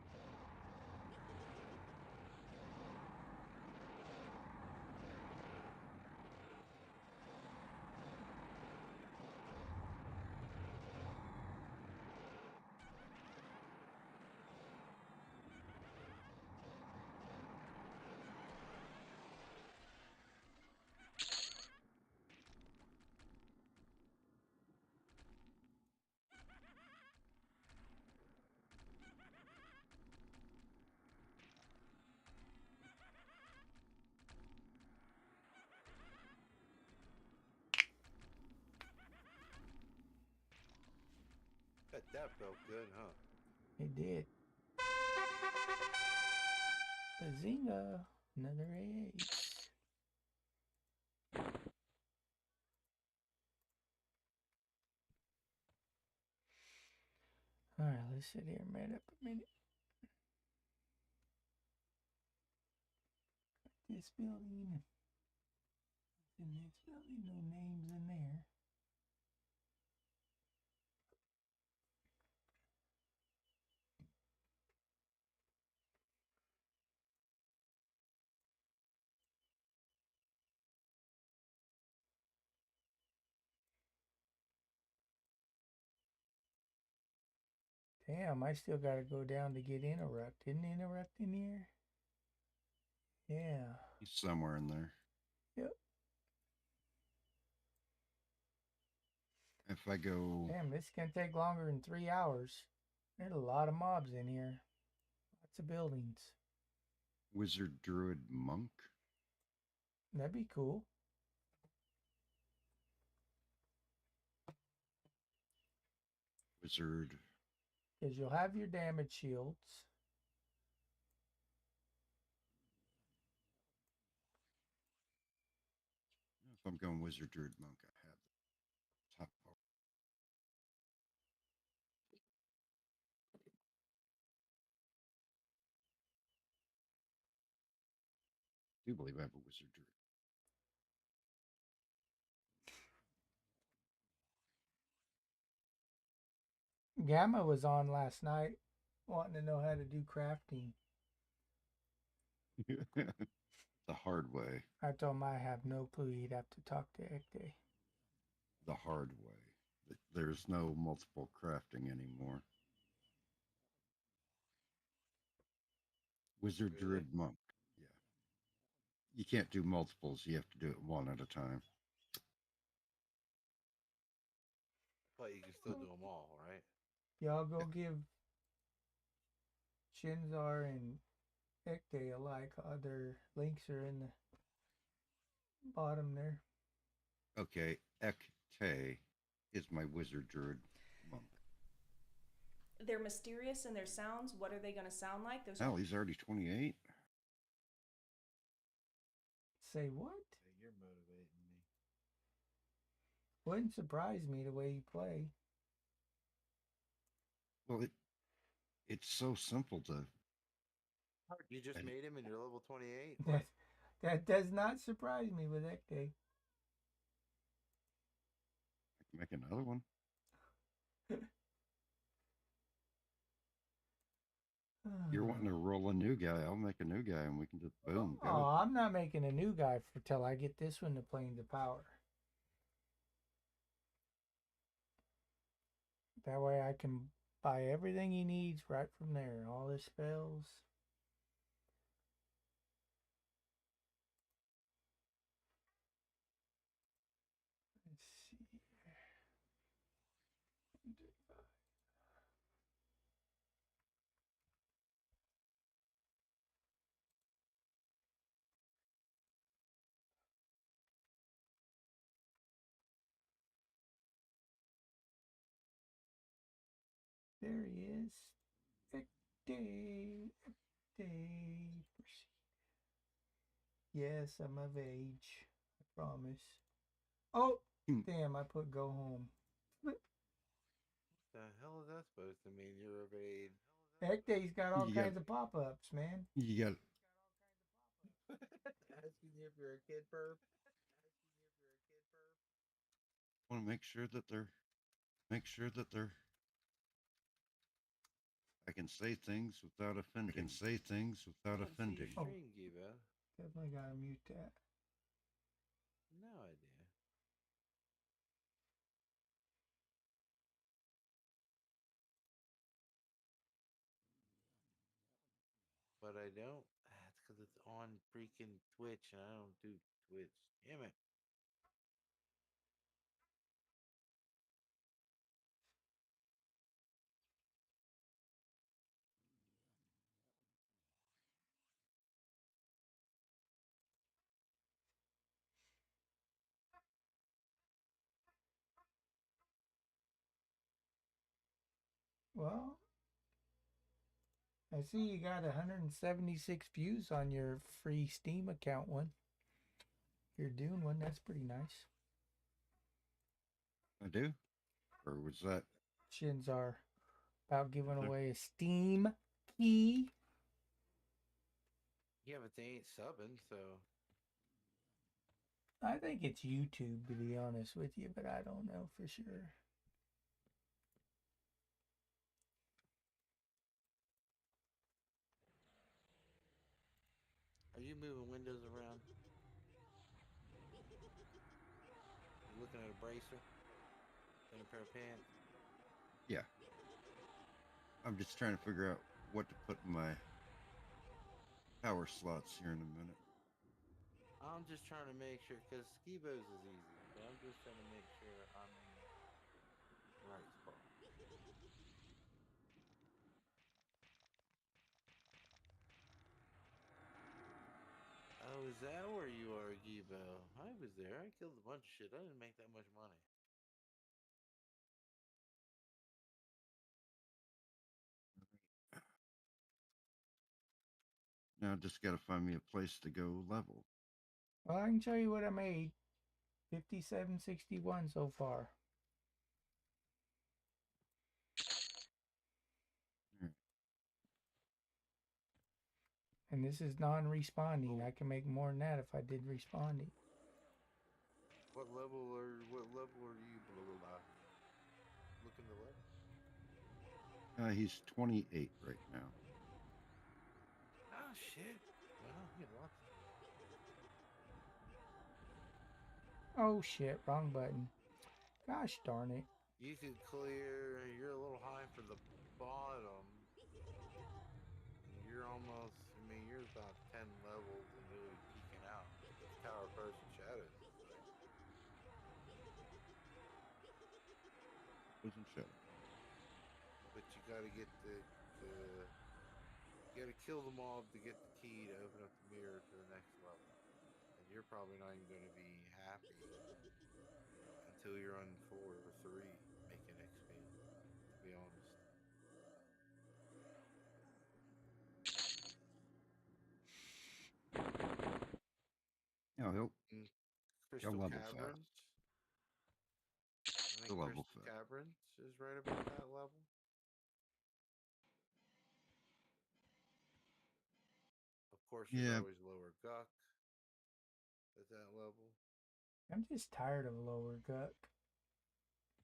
Bet that felt good, huh? It did. Bazinga! Another ace. Alright, let's sit here and man up a minute. This building. In this building, no names in there. Damn, I still gotta go down to get interrupt. Isn't interrupt in here? Yeah. He's somewhere in there. Yep. If I go, Damn, this can take longer than 3 hours. There's a lot of mobs in here. Lots of buildings. wizard, druid, monk. That'd be cool. Wizard. Because you'll have your damage shields. If I'm going wizard, druid, monk, I have the top power. I do believe I have a wizard, druid. Gamma was on last night wanting to know how to do crafting. The hard way. I told him I have no clue. He'd have to talk to Ekte. The hard way. There's no multiple crafting anymore. Wizard, Really? druid, monk. Yeah. You can't do multiples. You have to do it one at a time. But you can still do them all, right? Y'all go give Shinzar and Ekte a like. Other links are in the bottom there. Okay. Ekte is my wizard, druid, monk. They're mysterious in their sounds. What are they going to sound like? Hell, he's already 28. Say what? Hey, you're motivating me. Wouldn't surprise me the way you play. Well, it's so simple to. You just made him and you're level 28? That does not surprise me with Ekte. I can make another one. You're wanting to roll a new guy. I'll make a new guy and we can just boom. Oh, I'm not making a new guy till I get this one to Plains of Power. That way I can buy everything he needs right from there. All his spells. Let's see. There he is. Day. Yes, I'm of age. I promise. Oh, damn, I put go home. The hell is that supposed to mean? You're of age. Heck Day's got all You got kinds of pop-ups, man. you got Asking you if you're a kid perp. want to make sure that they're I can say things without offending. Oh. Stream, Giva. Definitely gotta mute that. No idea. But I don't. That's because it's on freaking Twitch, and I don't do Twitch. Damn it. Well, I see you got 176 views on your free Steam account one. Your Dune one, that's pretty nice. I do? Or was that Shins are about giving away a Steam key. Yeah, but they ain't subbing, so. I think it's YouTube, to be honest with you, but I don't know for sure. Are you moving windows around? You looking at a bracer? And a pair of pants? Yeah. I'm just trying to figure out what to put in my power slots here in a minute. I'm just trying to make sure, because Skibo's is easy, but I'm just trying to make sure I'm in the right spot. Oh, is that where you are, Gibo? I was there. I killed a bunch of shit. I didn't make that much money. Now I just got to find me a place to go level. Well, I can show you what I made. 5761 so far. And this is non-responding. I can make more than that if I did responding. What level are you? Blah, blah, blah. Looking to level? He's 28 right now. Oh shit! Well, you know what? Oh shit, wrong button. Gosh darn it. You could clear. You're a little high for the bottom. You're almost. I mean, you're about 10 levels and really peeking out. Tower of Frozen Shadows. Frozen Shadow. But you gotta get the. You gotta kill the mob to get the key to open up the mirror to the next level. And you're probably not even gonna be happy until you're on 4 or 3 making XP. To be honest. No, he'll Crystal level Caverns. I think He'll level Crystal fast. Caverns is right about that level. Of course, there's Yeah. always Lower Guck at that level. I'm just tired of lower guck.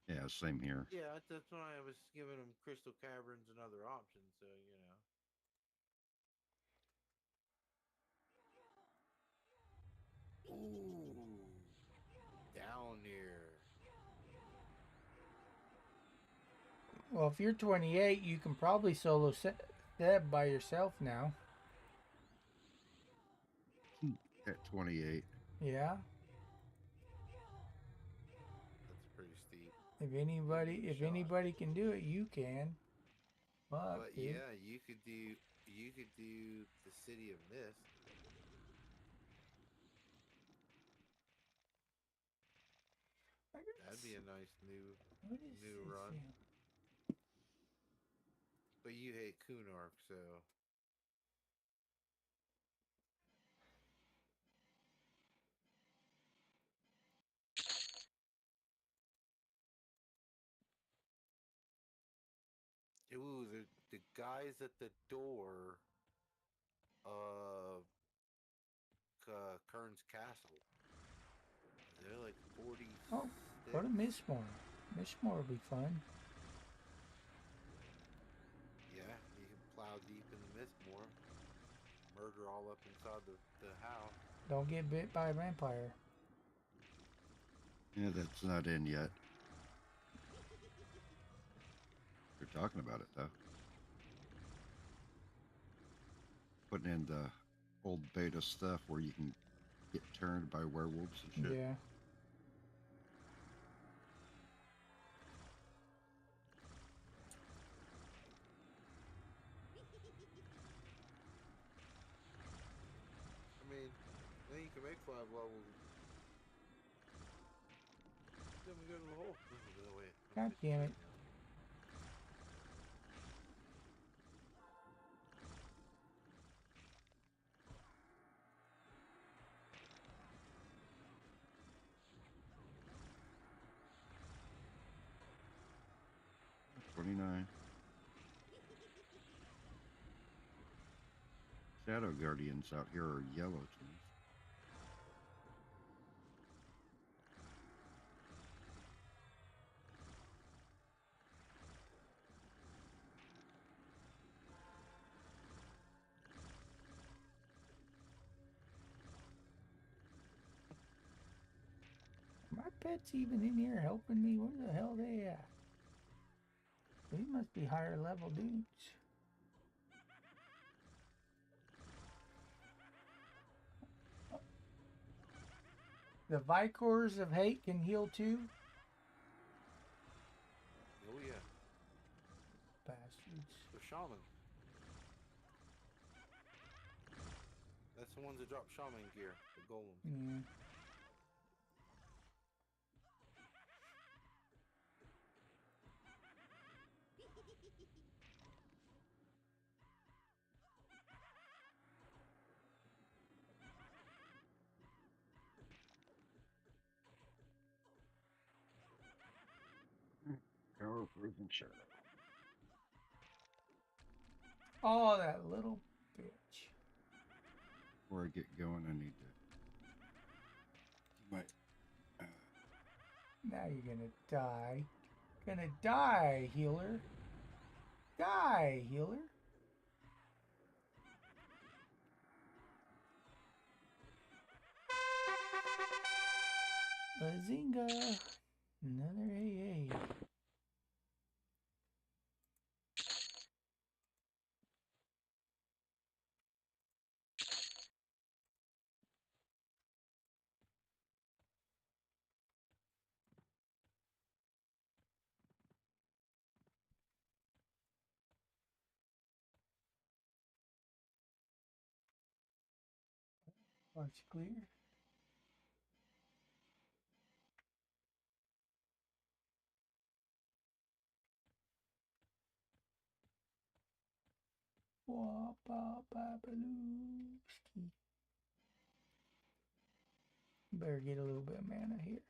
Yeah, same here. Yeah, that's why I was giving them Crystal Caverns and other options, so you know. Ooh, down here. Well, if you're 28, you can probably solo Seb by yourself now. At 28. Yeah. That's pretty steep. If Shot. anybody can do it, you can. Fuck, But dude. yeah, you could do the City of Mist. That'd be a nice What is new this run. thing? But you hate Kunark, so ooh, the guys at the door of Kern's Castle. They're like 40 Oh, go to Mistmore. Mistmore will be fun. Yeah, you can plow deep in the Mistmore. Murder all up inside the house. Don't get bit by a vampire. Yeah, that's not in yet. They're talking about it, though. Putting in the old beta stuff where you can get turned by werewolves and shit. Yeah. I mean, then you can make 5 levels. Then we go to the hole. No, wait. God damn it. Yeah. 29. Shadow Guardians out here are yellow to me. My pet's even in here helping me. Where the hell they at? These must be higher level dudes. The Vicors of Hate can heal too? Oh yeah. Bastards. The Shaman. That's the ones that drop Shaman gear. The golems. Yeah. Power Prison Shadow. Oh, that little bitch. Before I get going, I need to get my Now you're gonna die. Gonna die, healer. Die, healer. Bazinga. Another AA. Parts clear. Wapa-babalooski. Better get a little bit of mana here.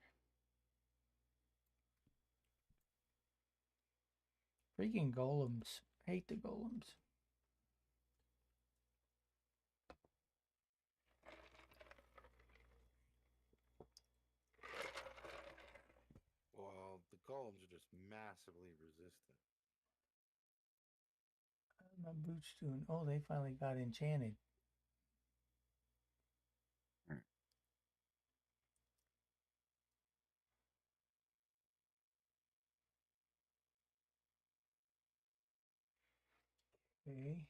Freaking golems. Hate the golems. Well, the golems are just massively resistant. My boots doing. Oh, they finally got enchanted. Okay.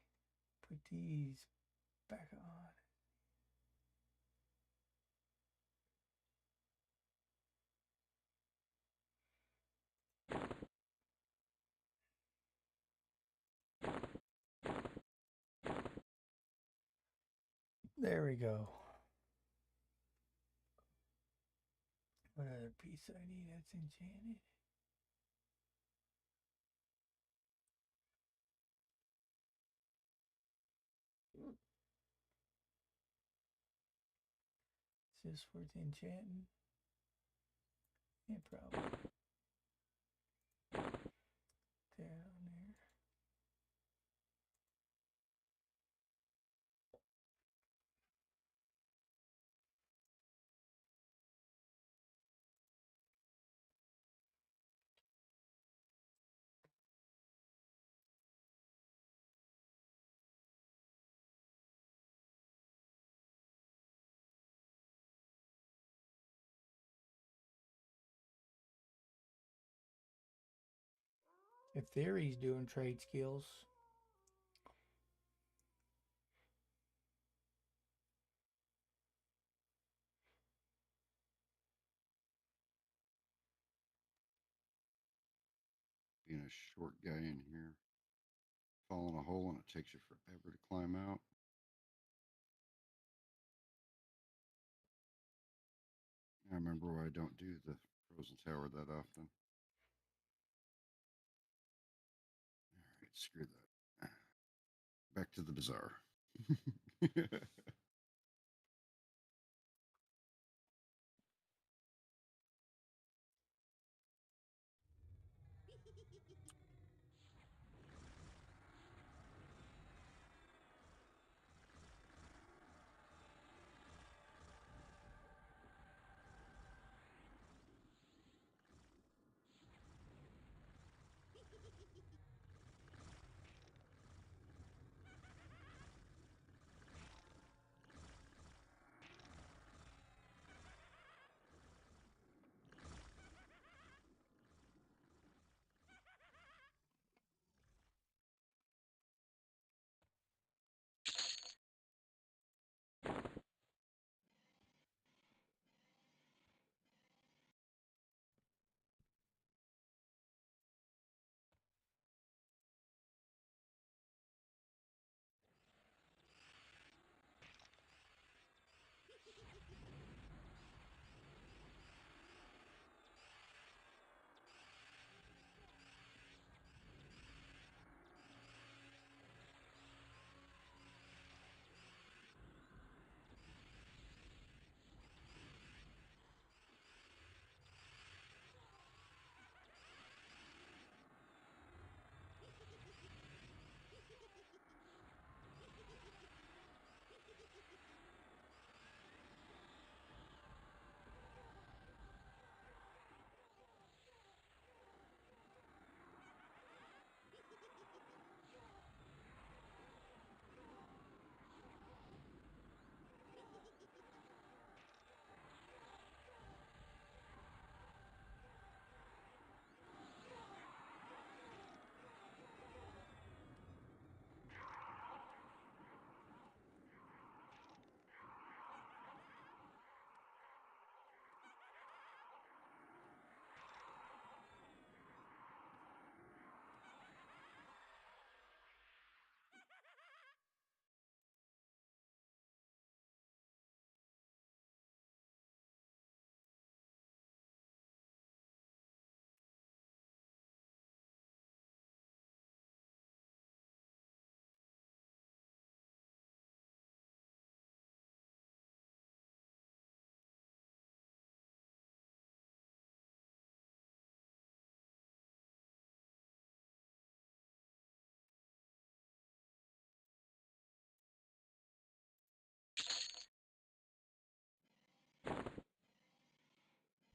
Put these back on. There we go. What other piece I need that's enchanted? Is this worth enchanting? Yeah, probably. Down there. If Theory's doing trade skills. Being a short guy in here, fall in a hole and it takes you forever to climb out. I remember why I don't do the frozen tower that often. All right, screw that. Back to the bazaar.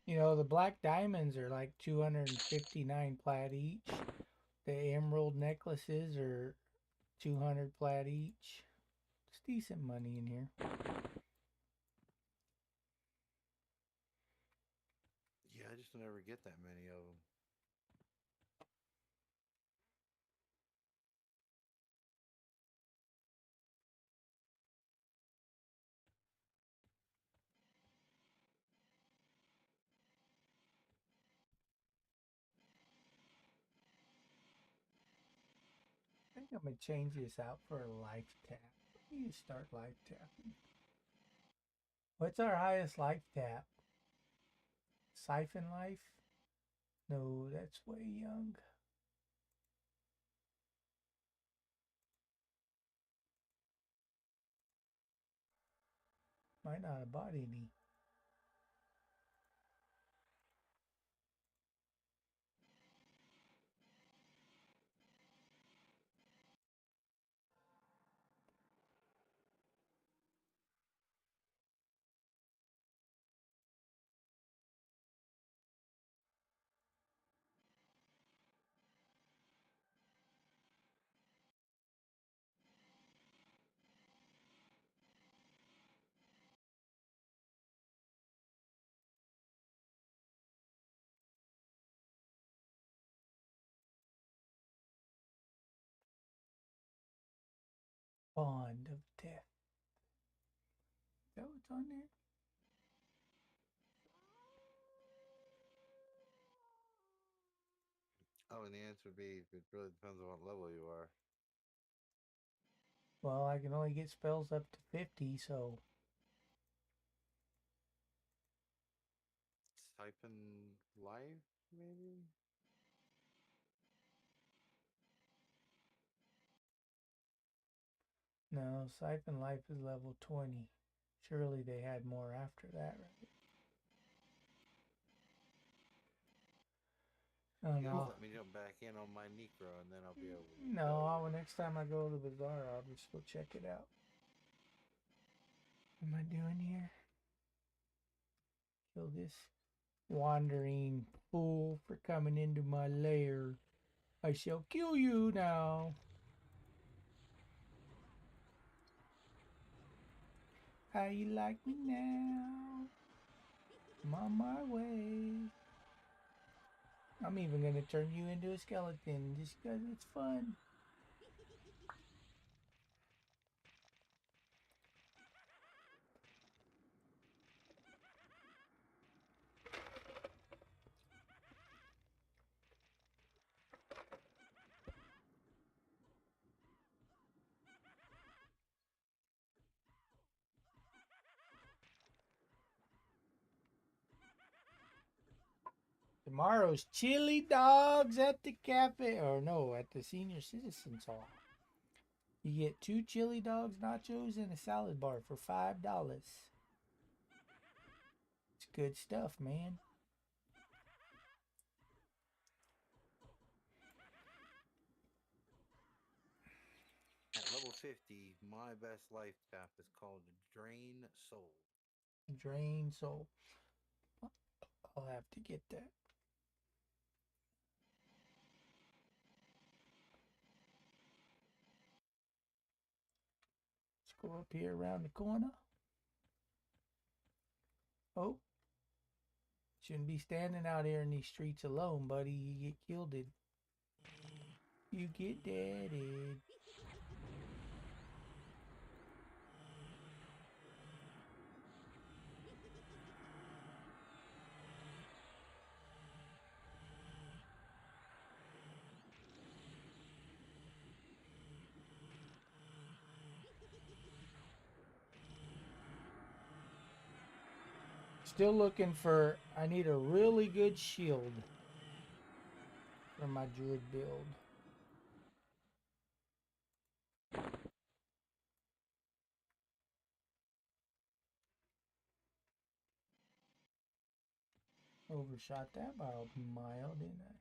You know, the black diamonds are like 259 plat each. The emerald necklaces are 200 plat each. It's decent money in here. Yeah, I just never get that many of them. think I'm gonna change this out for a life tap. Let me start life tapping. What's our highest life tap? Siphon life? No, that's way young. Might not have bought any. Bond of death. Is that what's on there? Oh, and the answer would be it really depends on what level you are. Well, I can only get spells up to 50, so Siphon life, maybe? no, Siphon Life is level 20. Surely they had more after that, right? Oh You just no. let me jump back in on my Necro and then I'll be able to No, tell you. next time I go to the bazaar, I'll just go check it out. What am I doing here? Kill this wandering fool for coming into my lair. I shall kill you now. How you like me now? I'm on my way. I'm even gonna turn you into a skeleton just because it's fun. Tomorrow's chili dogs at the cafe, or no, at the senior citizens hall. You get 2 chili dogs, nachos, and a salad bar for $5. It's good stuff, man. At level 50, my best life tap is called Drain Soul. Drain soul. I'll have to get that. Let's go up here around the corner. Oh, shouldn't be standing out here in these streets alone, buddy. You get killed. You get deaded. Still looking for, I need a really good shield for my druid build. Overshot that by a mile, didn't I?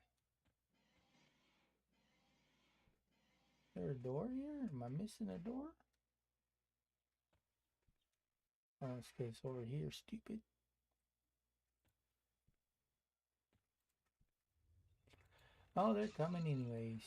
Is there a door here? Am I missing a door? Oh, it's because it's over here, stupid. Oh, they're coming anyways.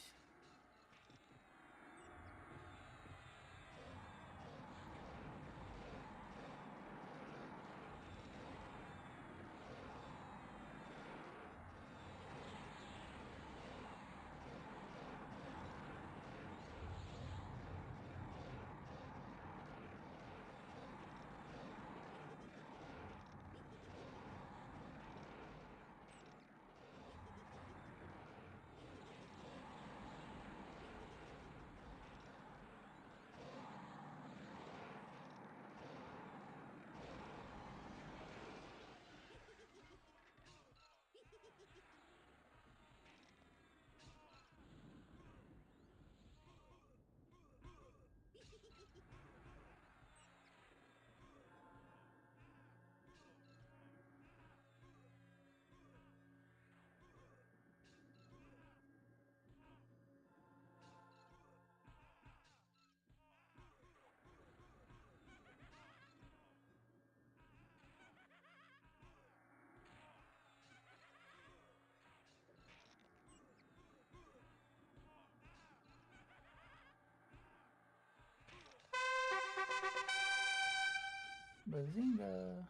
Bazinga.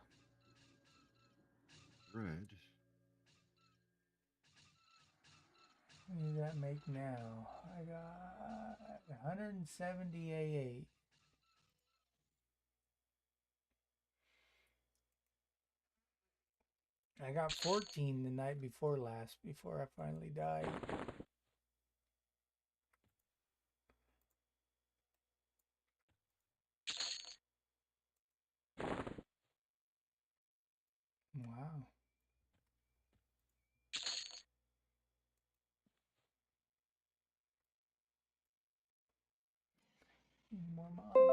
Red. What does that make now? I got 170 A8. I got 14 the night before last, before I finally died. Wow. Need more mobs in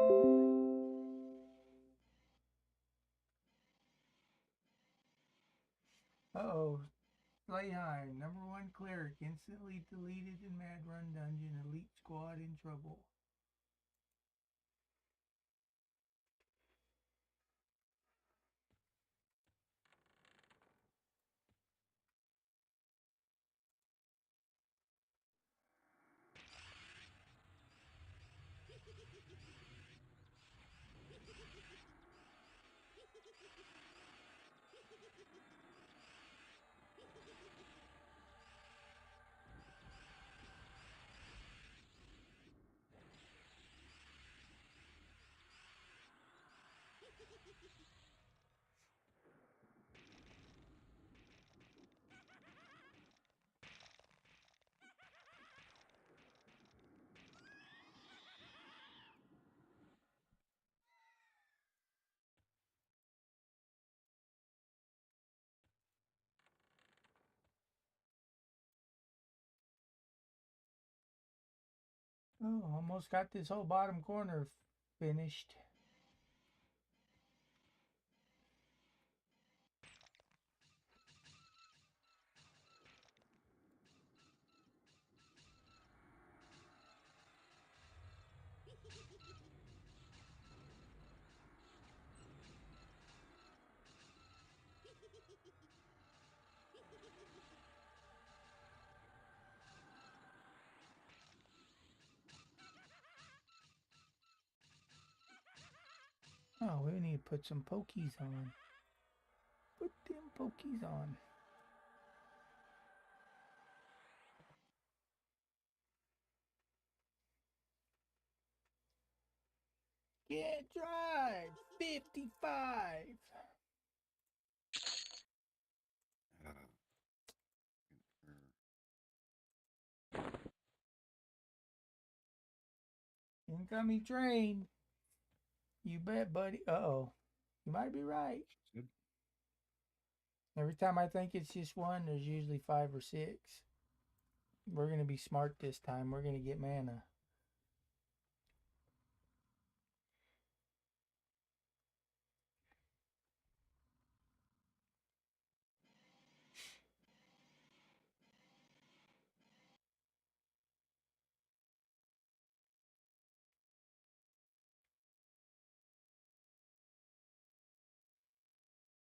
there. Uh-oh. Playtime. Number 1 cleric. Instantly deleted in Mad Run Dungeon. Elite squad in trouble. Oh, almost got this whole bottom corner finished. Oh, we need to put some pokies on. Put them pokies on. Get drive 55. Incoming train. You bet, buddy. Uh-oh. You might be right. Good. Every time I think it's just one, there's usually 5 or 6. We're going to be smart this time. We're going to get mana.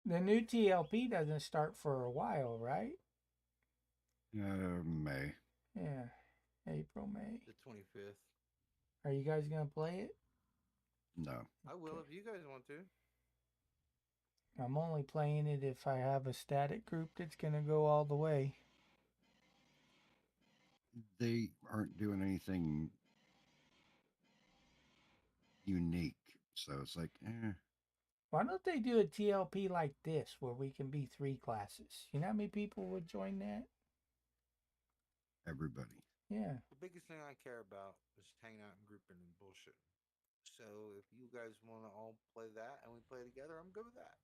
The new TLP doesn't start for a while, right? May. Yeah. April, May. The 25th. Are you guys going to play it? No. I will if you guys want to. I'm only playing it if I have a static group that's going to go all the way. They aren't doing anything unique. So it's like, Why don't they do a TLP like this where we can be 3 classes? You know how many people would join that? everybody. Yeah. The biggest thing I care about is hanging out and grouping and bullshit. So if you guys want to all play that and we play together, I'm good with that.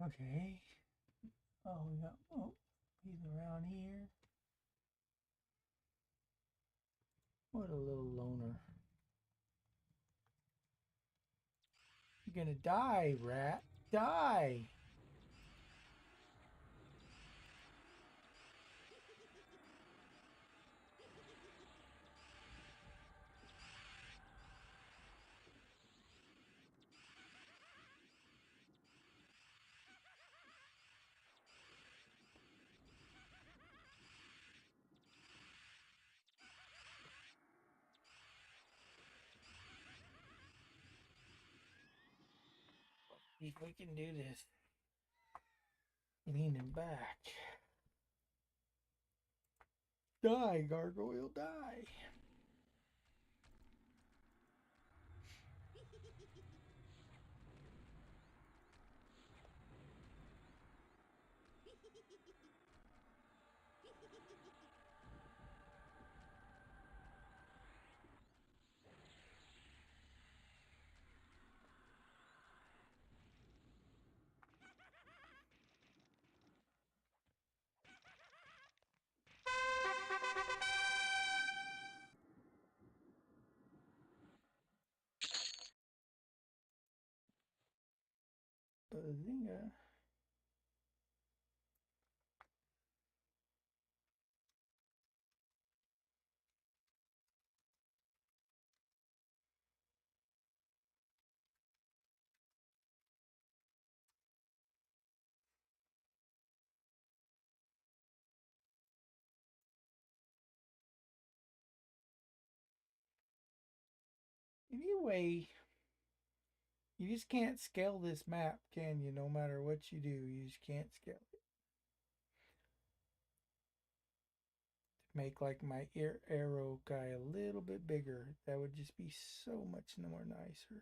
Okay. Oh, we got. Oh, he's around here. What a little loner. You're gonna die, rat. Die! See if we can do this. Leaning back. Die, gargoyle, die. Bazinga. Anyway, you just can't scale this map, can you? No matter what you do, you just can't scale it. Make like my arrow guy a little bit bigger. That would just be so much more nicer.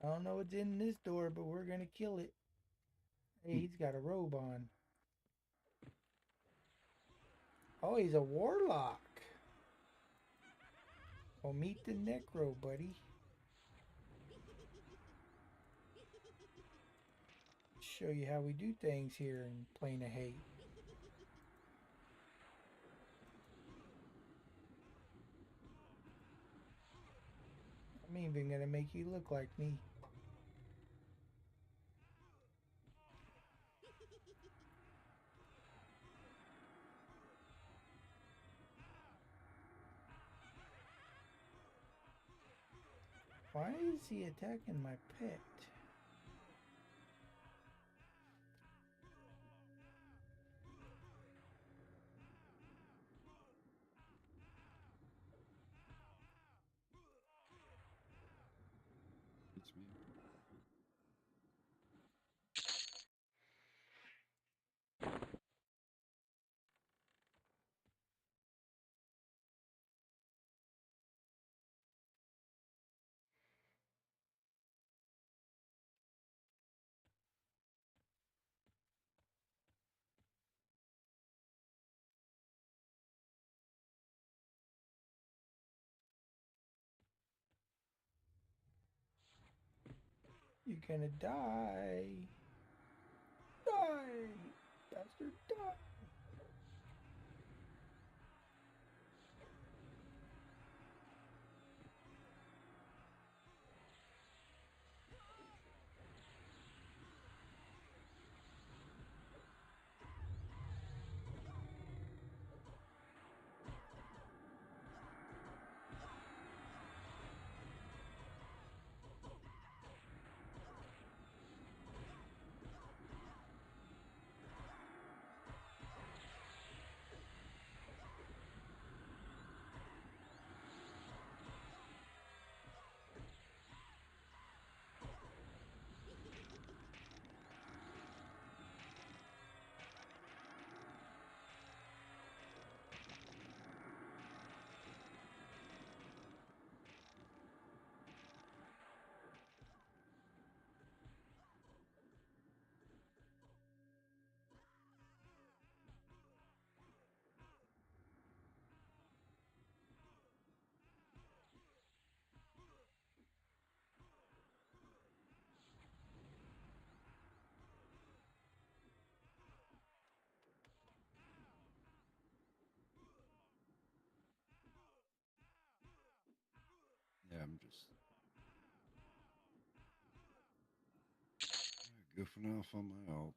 I don't know what's in this door, but we're gonna kill it. Hey, he's got a robe on. Oh, he's a warlock. Well, meet the necro, buddy. Show you how we do things here in Plane of Hate. I'm even gonna make you look like me. Why is he attacking my pet? It's me. You're gonna die. Die! Bastard, die! I'm just goofing off on my alts.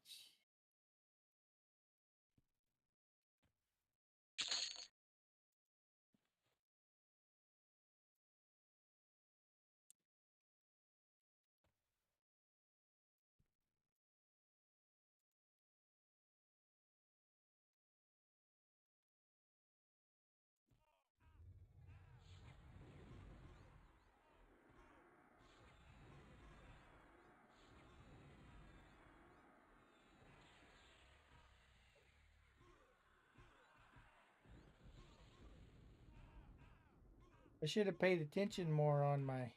I should have paid attention more on my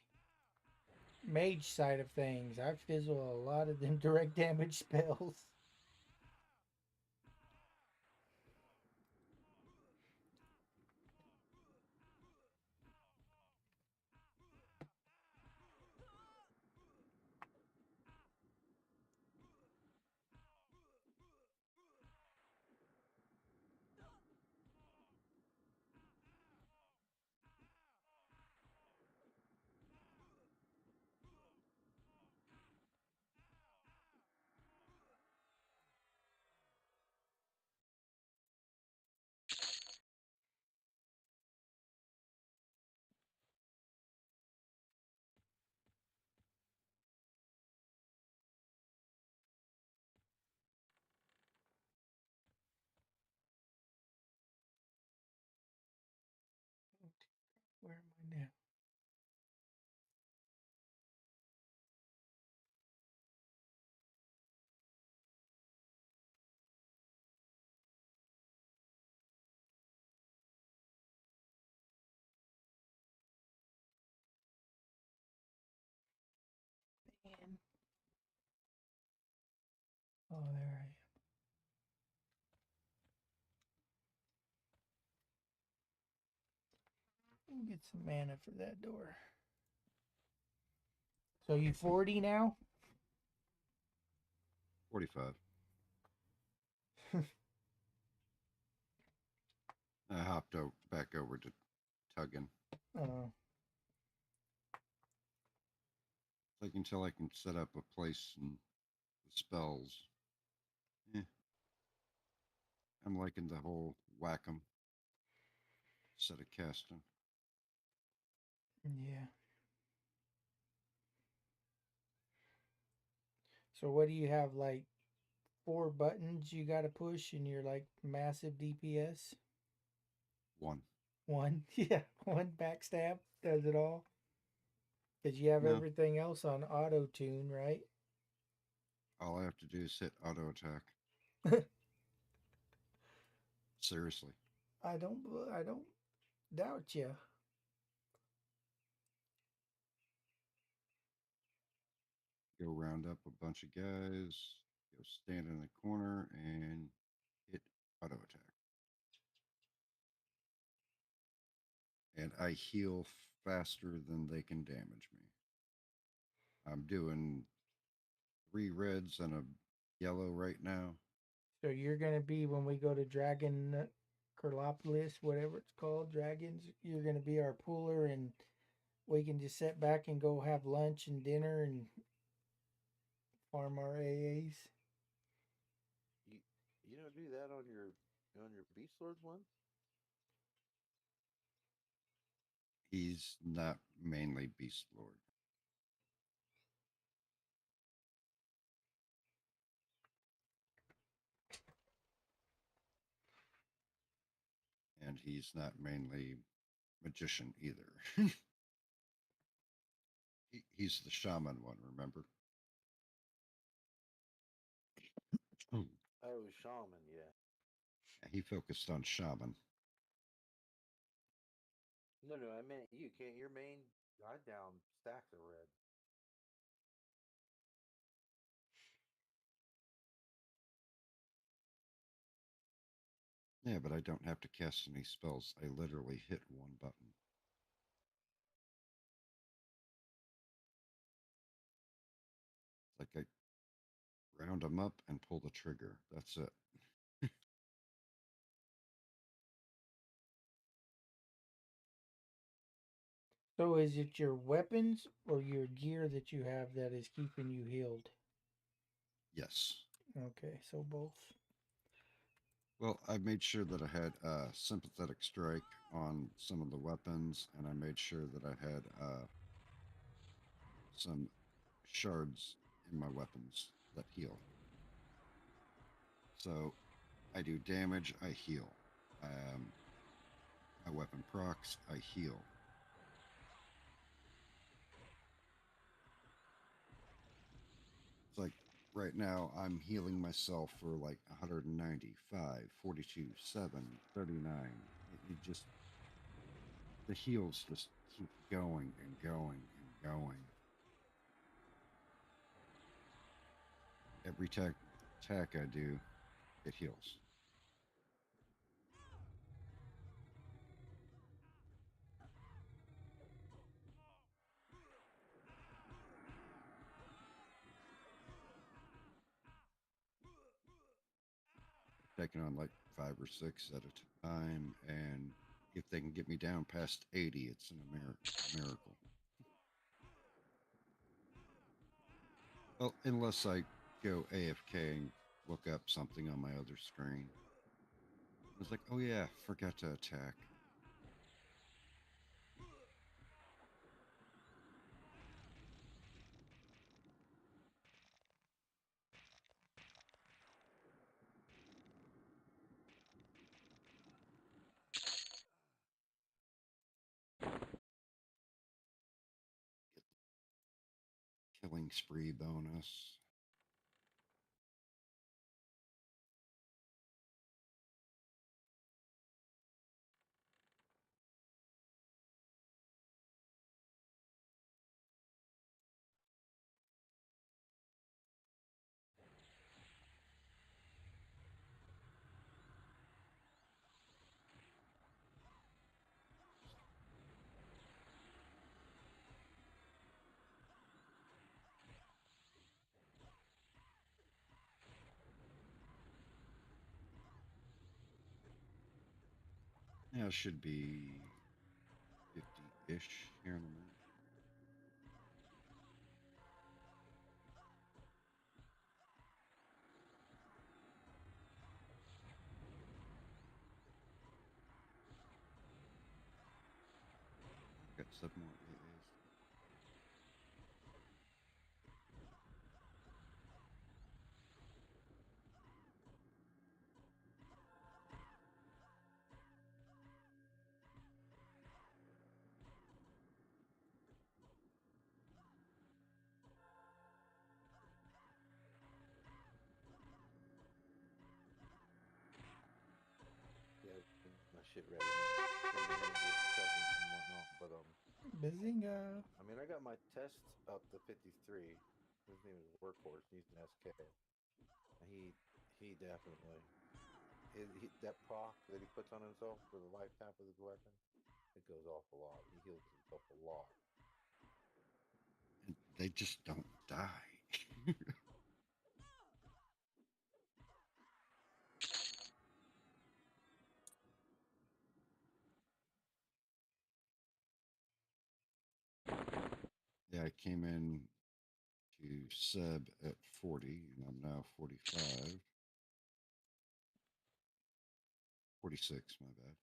mage side of things. I fizzle a lot of them direct damage spells. Where am I now? Man. Oh, there I am. Let me get some mana for that door. So you 40 now? 45. I hopped back over to tugging. Oh. Like until I can set up a place and the spells. I'm liking the whole whack 'em instead of casting. Yeah. So what do you have, like 4 buttons you gotta push and you're like massive DPS? One. One? Yeah, one backstab does it all. Because you have No. everything else on auto tune, right? All I have to do is hit auto attack. Seriously. I don't doubt you. Go round up a bunch of guys, go stand in the corner and hit auto attack. And I heal faster than they can damage me. I'm doing 3 reds and a yellow right now. So you're gonna be, when we go to Dragon Kerlopolis, whatever it's called, dragons, you're gonna be our pooler, and we can just sit back and go have lunch and dinner and farm our AAs. You don't do that on your Beast Lords one? He's not mainly Beast Lord. And he's not mainly magician either. He's the shaman one, remember? Oh, Shaman, yeah. He focused on shaman. No, I meant you can't. Your main got down stacks of red. Yeah, but I don't have to cast any spells. I literally hit one button. It's like I round them up and pull the trigger. That's it. So is it your weapons or your gear that you have that is keeping you healed? Yes. Okay, so both. Well, I made sure that I had sympathetic strike on some of the weapons, and I made sure that I had some shards in my weapons that heal. So I do damage, I heal. My weapon procs, I heal. It's like right now I'm healing myself for like 195, 42, 7, 39. It just, the heals just keep going and going and going. Every attack I do, it heals. Taking on like 5 or 6 at a time, and if they can get me down past 80, it's a miracle. Well, unless I go AFK and look up something on my other screen. I was like, oh yeah, forgot to attack. Killing spree bonus. Yeah, it should be 50-ish here in a minute. Got 7 more AAs. Yeah, my shit ready. Man. And whatnot. But Bazinga. I mean, I got my test up to 53. His name is Workhorse. He's an SK. And he definitely that proc that he puts on himself for the lifetime for the weapon. It goes off a lot. He heals himself a lot. And they just don't die. Yeah, I came in to sub at 40, and I'm now 45. 46, my bad.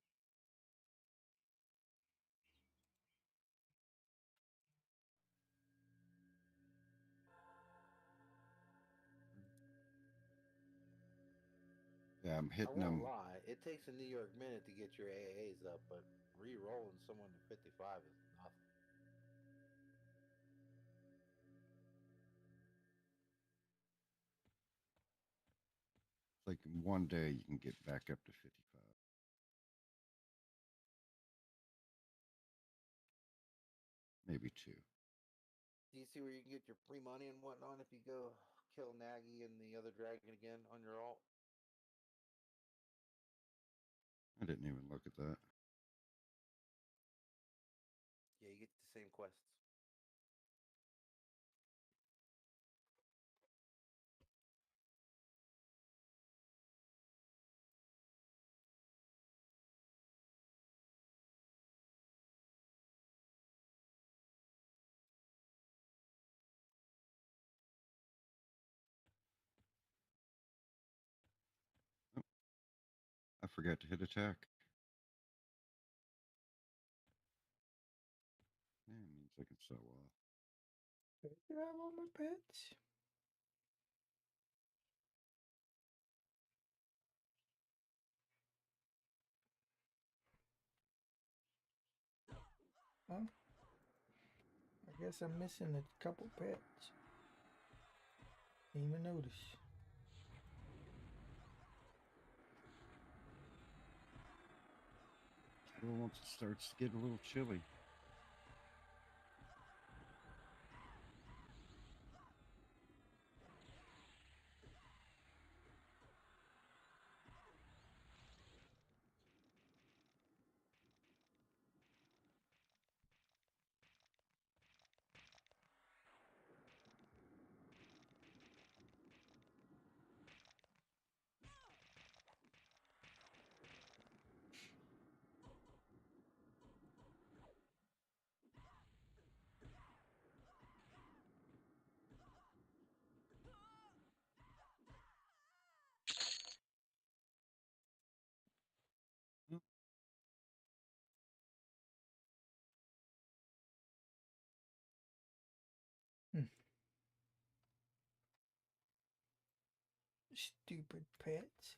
Yeah, I'm I hitting won't them. lie. It takes a New York minute to get your AAs up, but re-rolling someone to 55 is nothing. Like in one day, you can get back up to 55, maybe 2. Do you see where you can get your free money and whatnot if you go kill Nagy and the other dragon again on your alt? I didn't even look at that. Yeah, you get the same quests. I forgot to hit attack. Yeah, it means I can sell off. Good job on my pets. Well, I guess I'm missing a couple pets. Didn't even notice. Well, once it starts to get a little chilly. Hmm. Stupid pets.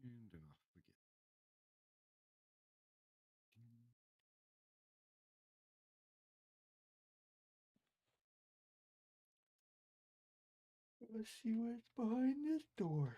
And off we get. Let's see what's behind this door.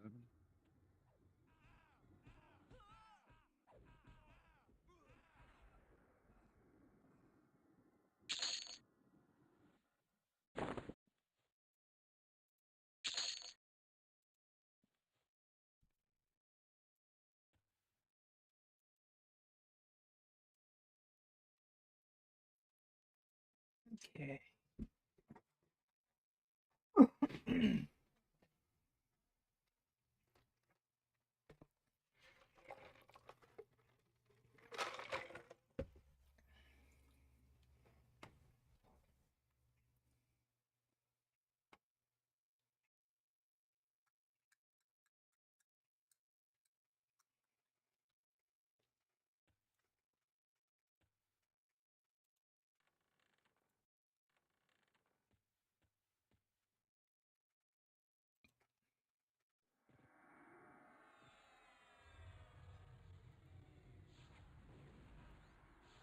7. Okay.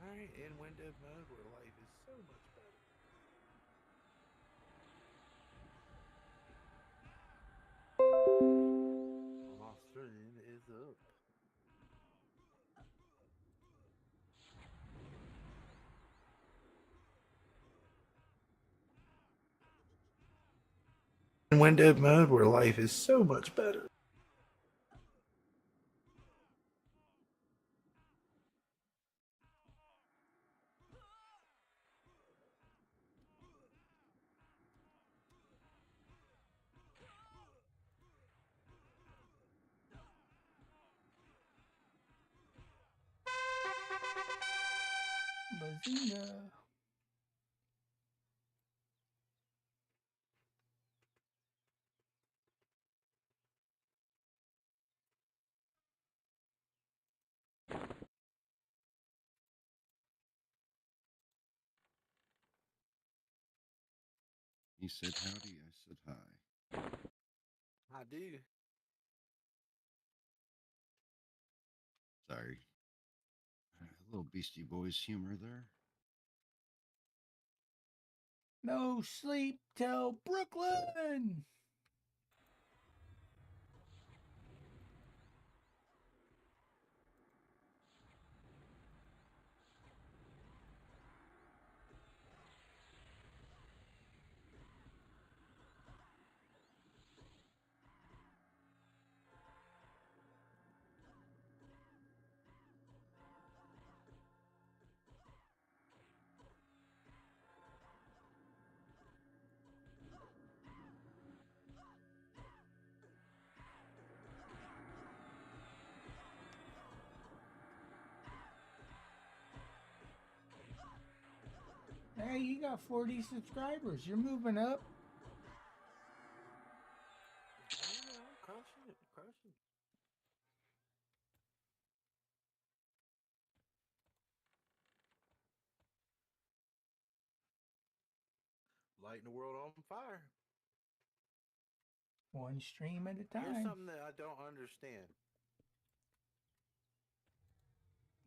Alright, in window mode where life is so much better. My stream is up. In window mode where life is so much better. Bazinga. He said howdy, I said hi. I do. Sorry. A little Beastie Boys humor there. No sleep till Brooklyn. Hey, you got 40 subscribers. You're moving up. I'm crushing it, crushing it. Lighting the world on fire. One stream at a Here's time. something that I don't understand.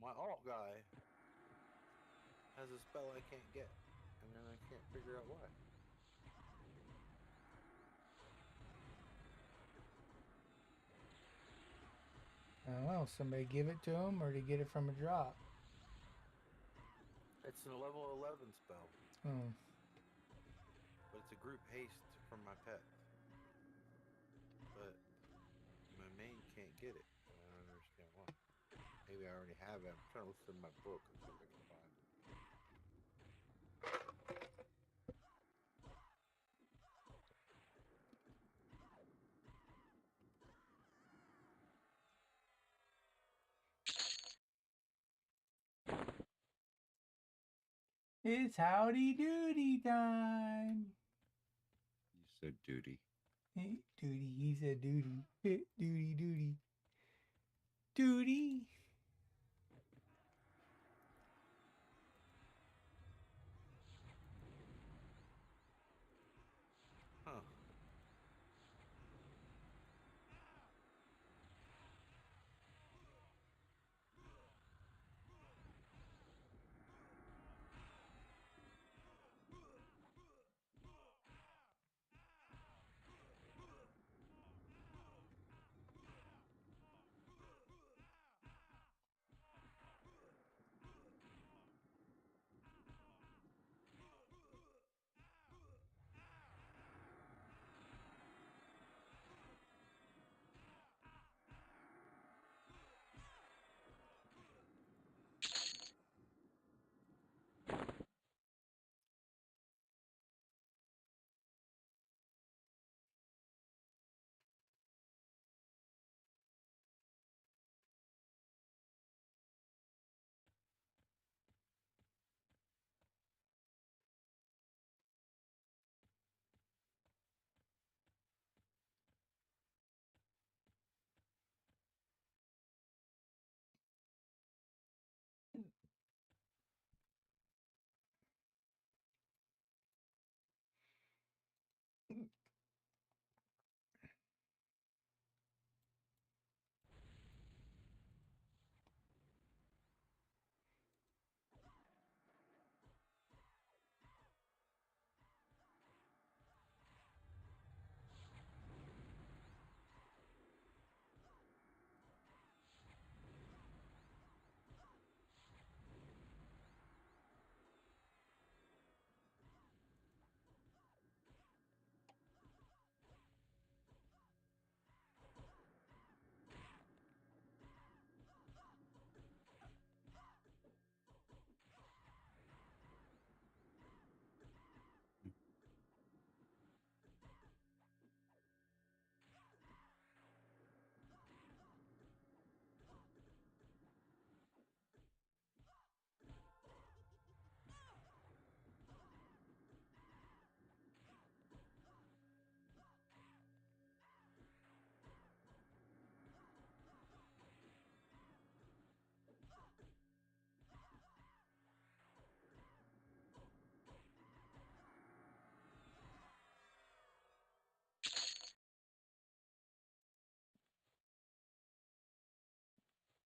My alt guy has a spell I can't get, and then I can't figure out why. I don't know. Somebody give it to him or to get it from a drop. It's a level 11 spell, Hmm. but it's a group haste from my pet. But my main can't get it. I don't understand why. Maybe I already have it. I'm trying to listen to my book and see if I can find it. It's howdy doody time. You said duty. Hey, duty, he said duty. Duty, duty. Duty. Huh.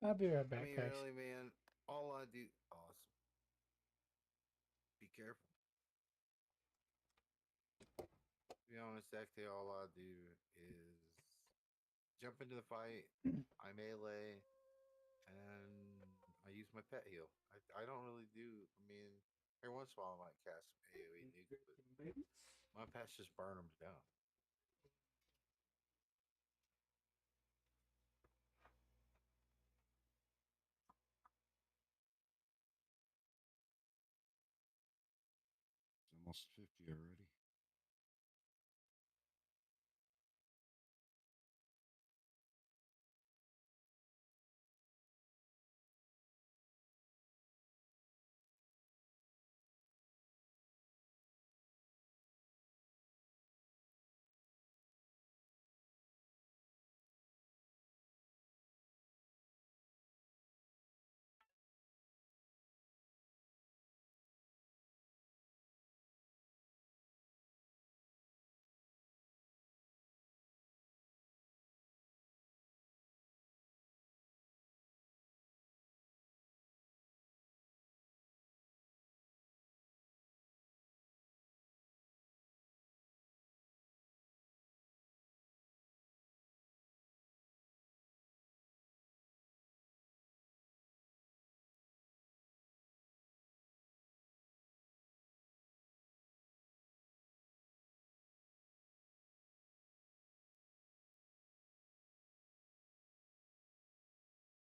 I'll be right I back, mean, guys. really, man. All I do, awesome. Be careful. To be honest, actually, all I do is jump into the fight. I melee, and I use my pet heal. I don't really do. I mean, every once in a while I might cast some AOE nukes, but my pets just burn them down. It's almost 50 already.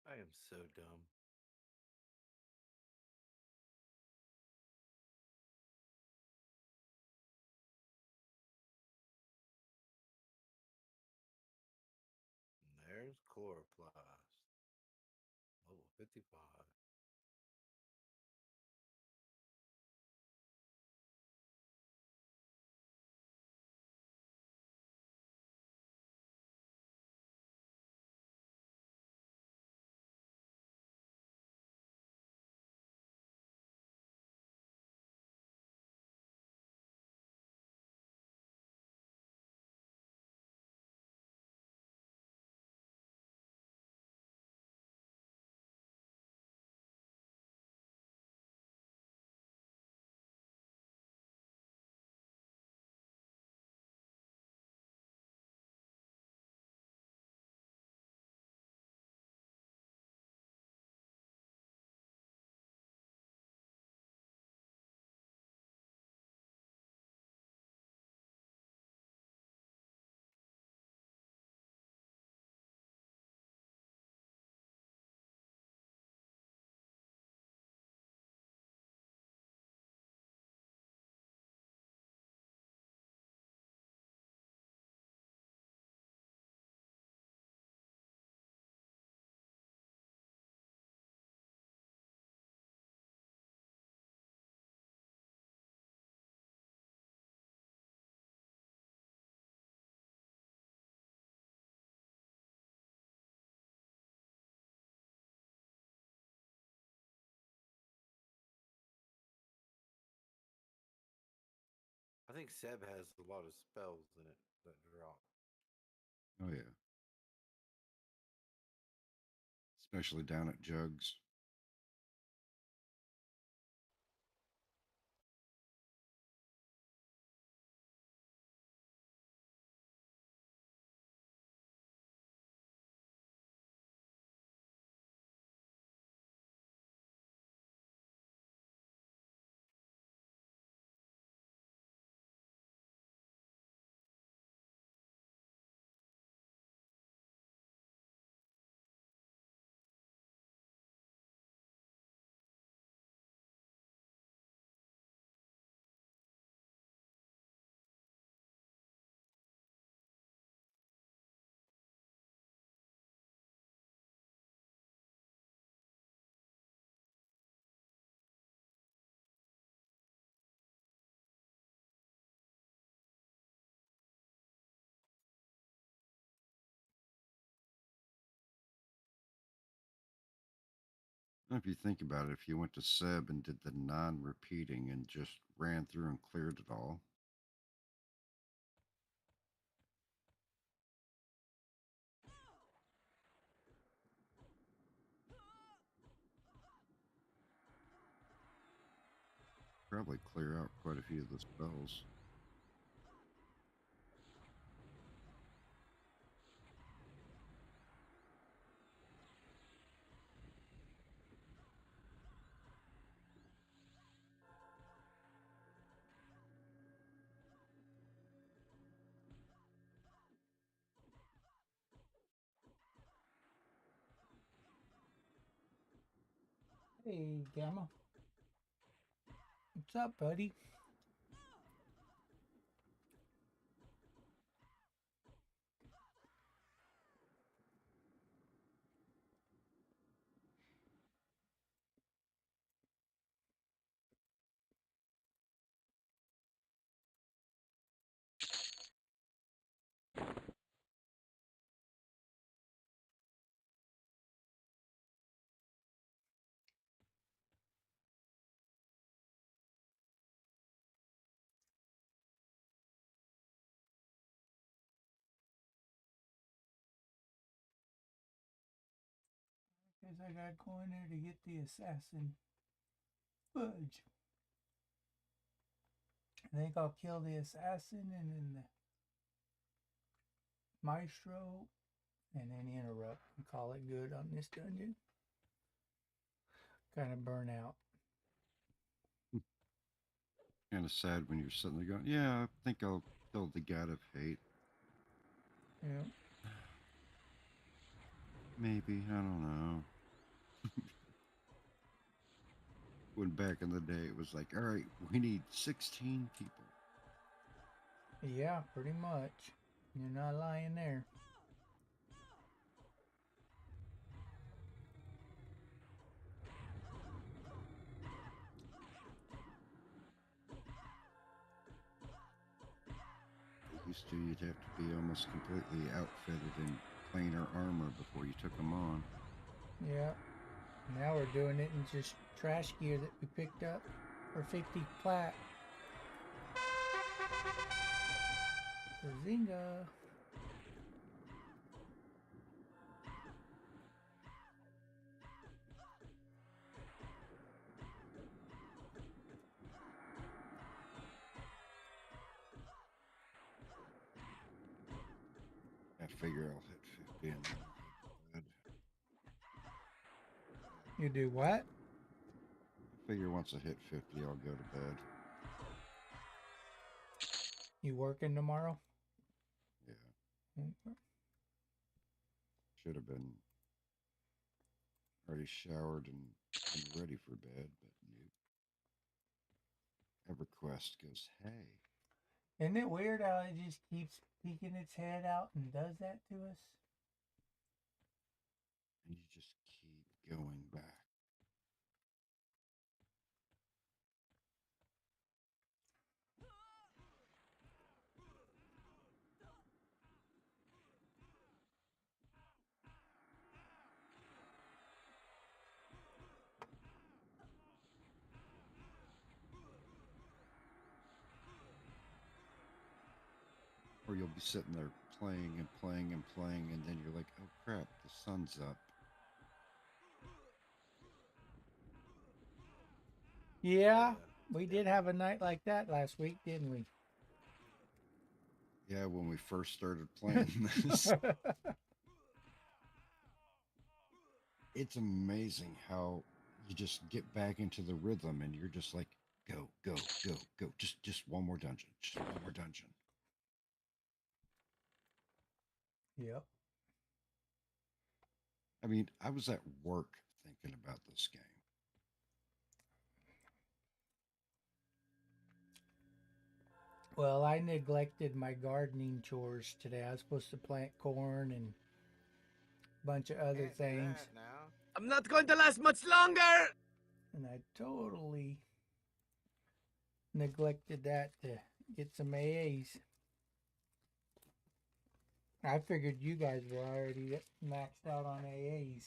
I am so dumb. And there's Chloroplast, level 55. I think Seb has a lot of spells in it that drop. Oh yeah, especially down at Jugs. If you think about it, if you went to Seb and did the non-repeating and just ran through and cleared it all, probably clear out quite a few of the spells. Hey, Gamma. What's up, buddy? Guess I gotta go in there to get the assassin. Fudge. I think I'll kill the assassin and then the maestro and then interrupt and call it good on this dungeon. Kind of burn out. Kind of sad when you're sitting there going, yeah, I think I'll kill the god of hate. Yeah. Maybe, I don't know. When back in the day it was like, all right, we need 16 people. Yeah, pretty much. You're not lying there. Used to, you'd have to be almost completely outfitted in plainer armor before you took them on. Yeah. Now we're doing it in just trash gear that we picked up for 50 plat. Zinga. I figure I'll hit 50 and then I'll hit bed. You do what? I figure once I hit 50, I'll go to bed. You working tomorrow? Yeah. Okay. Should have been already showered and ready for bed, but nope. Everquest goes, hey. Isn't it weird how it just keeps peeking its head out and does that to us? And you just keep going back. Or you'll be sitting there playing and playing and playing, and then you're like, oh crap, the sun's up. Yeah, we did have a night like that last week, didn't we? Yeah, when we first started playing this. It's amazing how you just get back into the rhythm and you're just like, go, go, go, go. Just one more dungeon. Just one more dungeon. Yep. I mean, I was at work thinking about this game. Well, I neglected my gardening chores today. I was supposed to plant corn and a bunch of other Can't do things. that now. I'm not going to last much longer! And I totally neglected that to get some AAs. I figured you guys were already maxed out on AAs.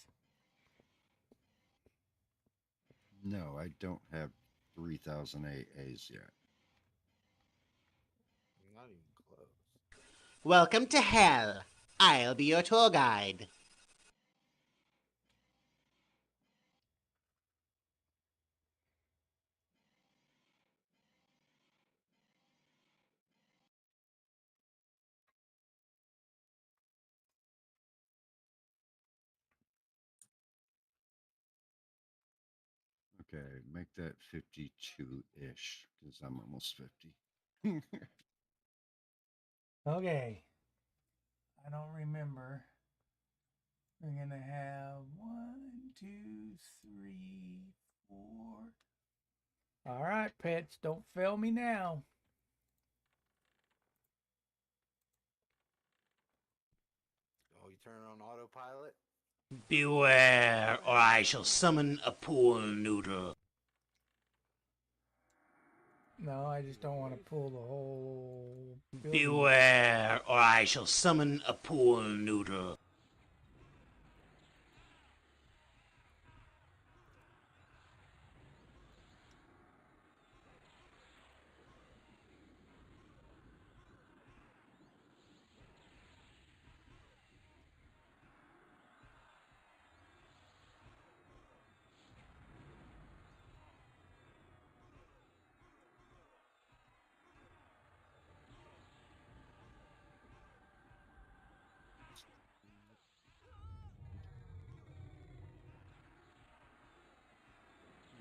No, I don't have 3,000 AAs yet. Not even close. Welcome to hell. I'll be your tour guide. Okay, make that 52-ish because I'm almost 50. Okay. I don't remember. We're going to have 1, 2, 3, 4. All right, pets, don't fail me now. Oh, you turn it on autopilot? Beware, or I shall summon a pool noodle. No, I just don't want to pull the whole building. Beware, or I shall summon a pool noodle.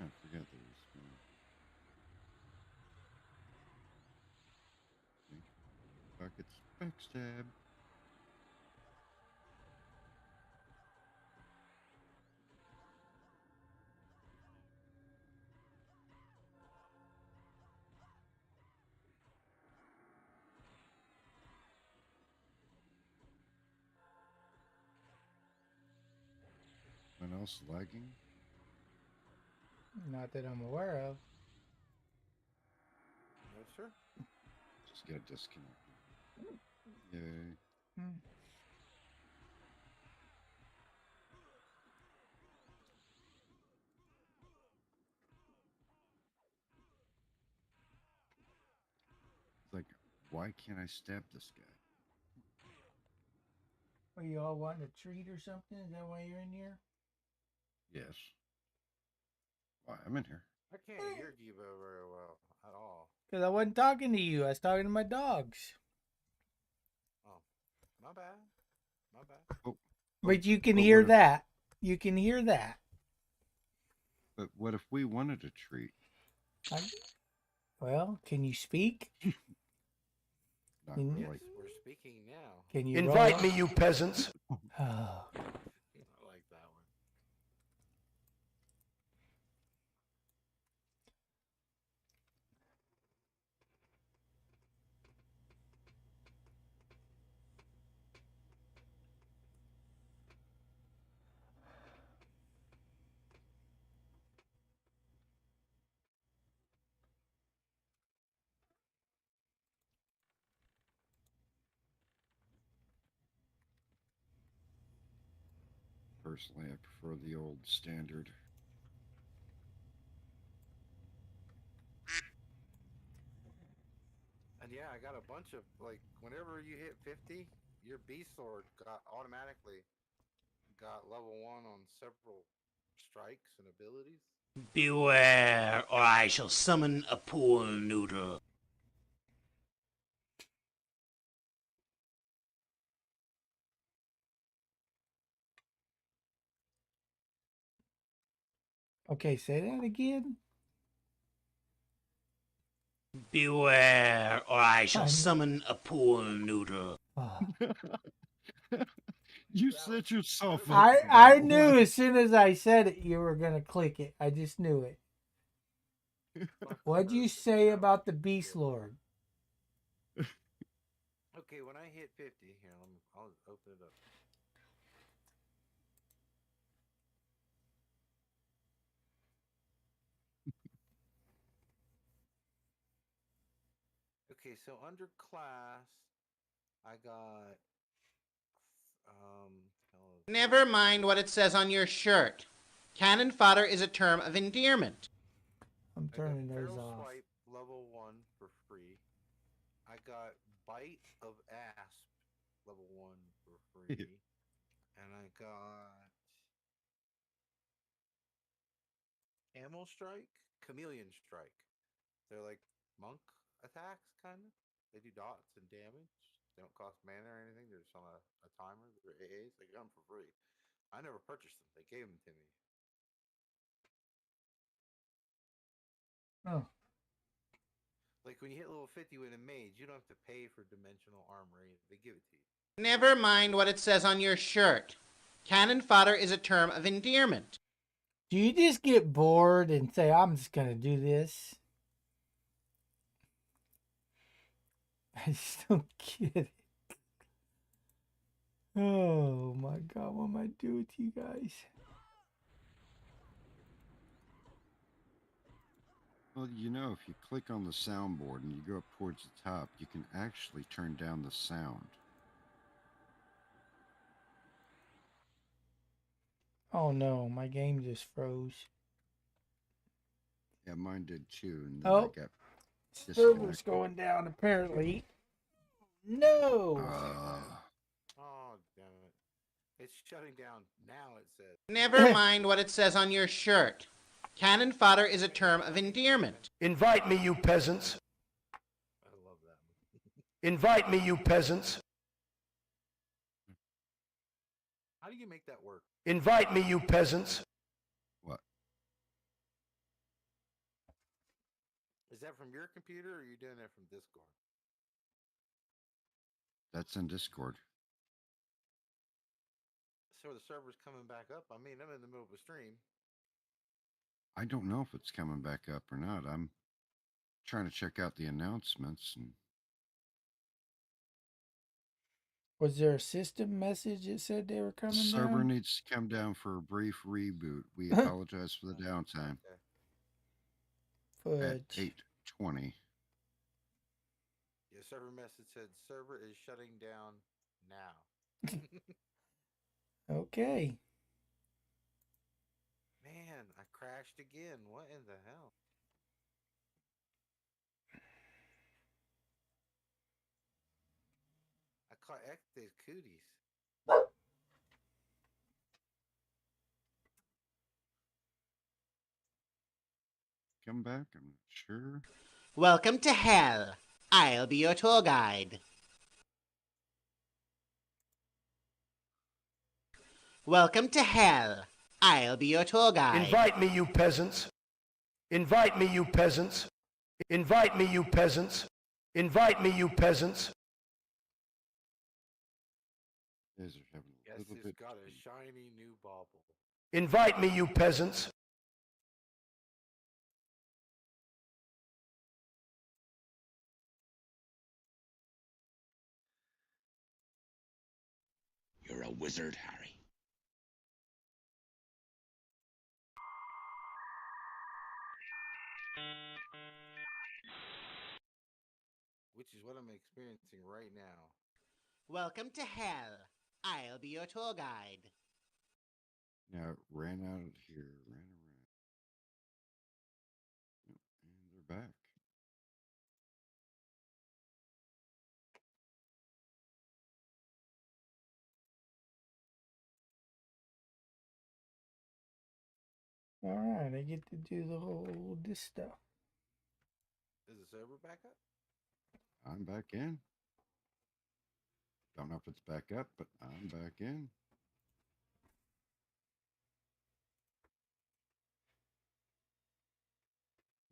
I forgot there was one. Okay. Buckets backstab. Anyone else lagging? Not that I'm aware of. No, sir. Just got disconnected. Yay. Hmm. It's like, why can't I stab this guy? Are you all wanting a treat or something? Is that why you're in here? Yes. Why, I'm in here. I can't hear Gibo very well at all. Because I wasn't talking to you. I was talking to my dogs. Oh, my bad. My bad. Oh, But you can but hear what if- that. You can hear that. But what if we wanted a treat? Well, can you speak? Not Mm. Yes, really. we're speaking now. Can you Invite me, you peasants. Oh. I like that one. Personally, I prefer the old standard. And yeah, I got a bunch of, like, whenever you hit 50, your beast sword got automatically got level 1 on several strikes and abilities. Beware, or I shall summon a pool noodle. Okay, say that again. Beware, or I shall I'm- summon a pool noodle. Oh. You set yourself up. I for that knew one. as soon as I said it, you were going to click it. I just knew it. What'd you say about the Beast Lord? Okay, when I hit 50, here, I'll open it up. Okay, so under class, I got hell is- Never mind what it says on your shirt. Cannon fodder is a term of endearment. I'm I got turning those Feral off. Swipe level 1 for free. I got Bite of Asp level 1 for free. And I got Camel Strike, Chameleon Strike. They're like monk attacks, kind of. They do dots and damage. They don't cost mana or anything. They're just on a timer. They're AAs. They got them for free. I never purchased them. They gave them to me. Oh. Like when you hit level 50 with a mage, you don't have to pay for dimensional armor. They give it to you. Never mind what it says on your shirt. Cannon fodder is a term of endearment. Do you just get bored and say, I'm just going to do this? I just don't get it. Oh my god, what am I doing to you guys? Well, you know, if you click on the soundboard and you go up towards the top, you can actually turn down the sound. Oh no, my game just froze. Yeah, mine did too, and then I Oh, got server's disconnected. going down apparently. No! Oh, damn it. It's shutting down now, it says. Never mind what it says on your shirt. Cannon fodder is a term of endearment. Invite me, you peasants. I love that one. Invite me, you peasants. How do you make that work? Invite me, you peasants. What? Is that from your computer or are you doing that from Discord? That's in Discord. So the server's coming back up. I mean, I'm in the middle of a stream. I don't know if it's coming back up or not. I'm trying to check out the announcements, and Was there a system message that said they were the coming server down? needs to come down for a brief reboot. We apologize for the downtime. Okay. At Fudge. Yeah, 8:20. server message said server is shutting down now. Okay. Man, I crashed again. What in the hell? I caught X's cooties. Come back? I'm not sure. Welcome to hell. I'll be your tour guide. Welcome to hell. I'll be your tour guide. Invite me, you peasants. Invite me, you peasants. Invite me, you peasants. Invite me, you peasants. You guys are having a Yes, little it's bit. got a shiny new bauble. Invite me, you peasants. You're a wizard, Harry. Which is what I'm experiencing right now. Welcome to hell. I'll be your tour guide. Now it ran out of here, ran around. Yep, and they're back. Alright, I get to do the whole this stuff. Is the server back up? I'm back in. Don't know if it's back up, but I'm back in.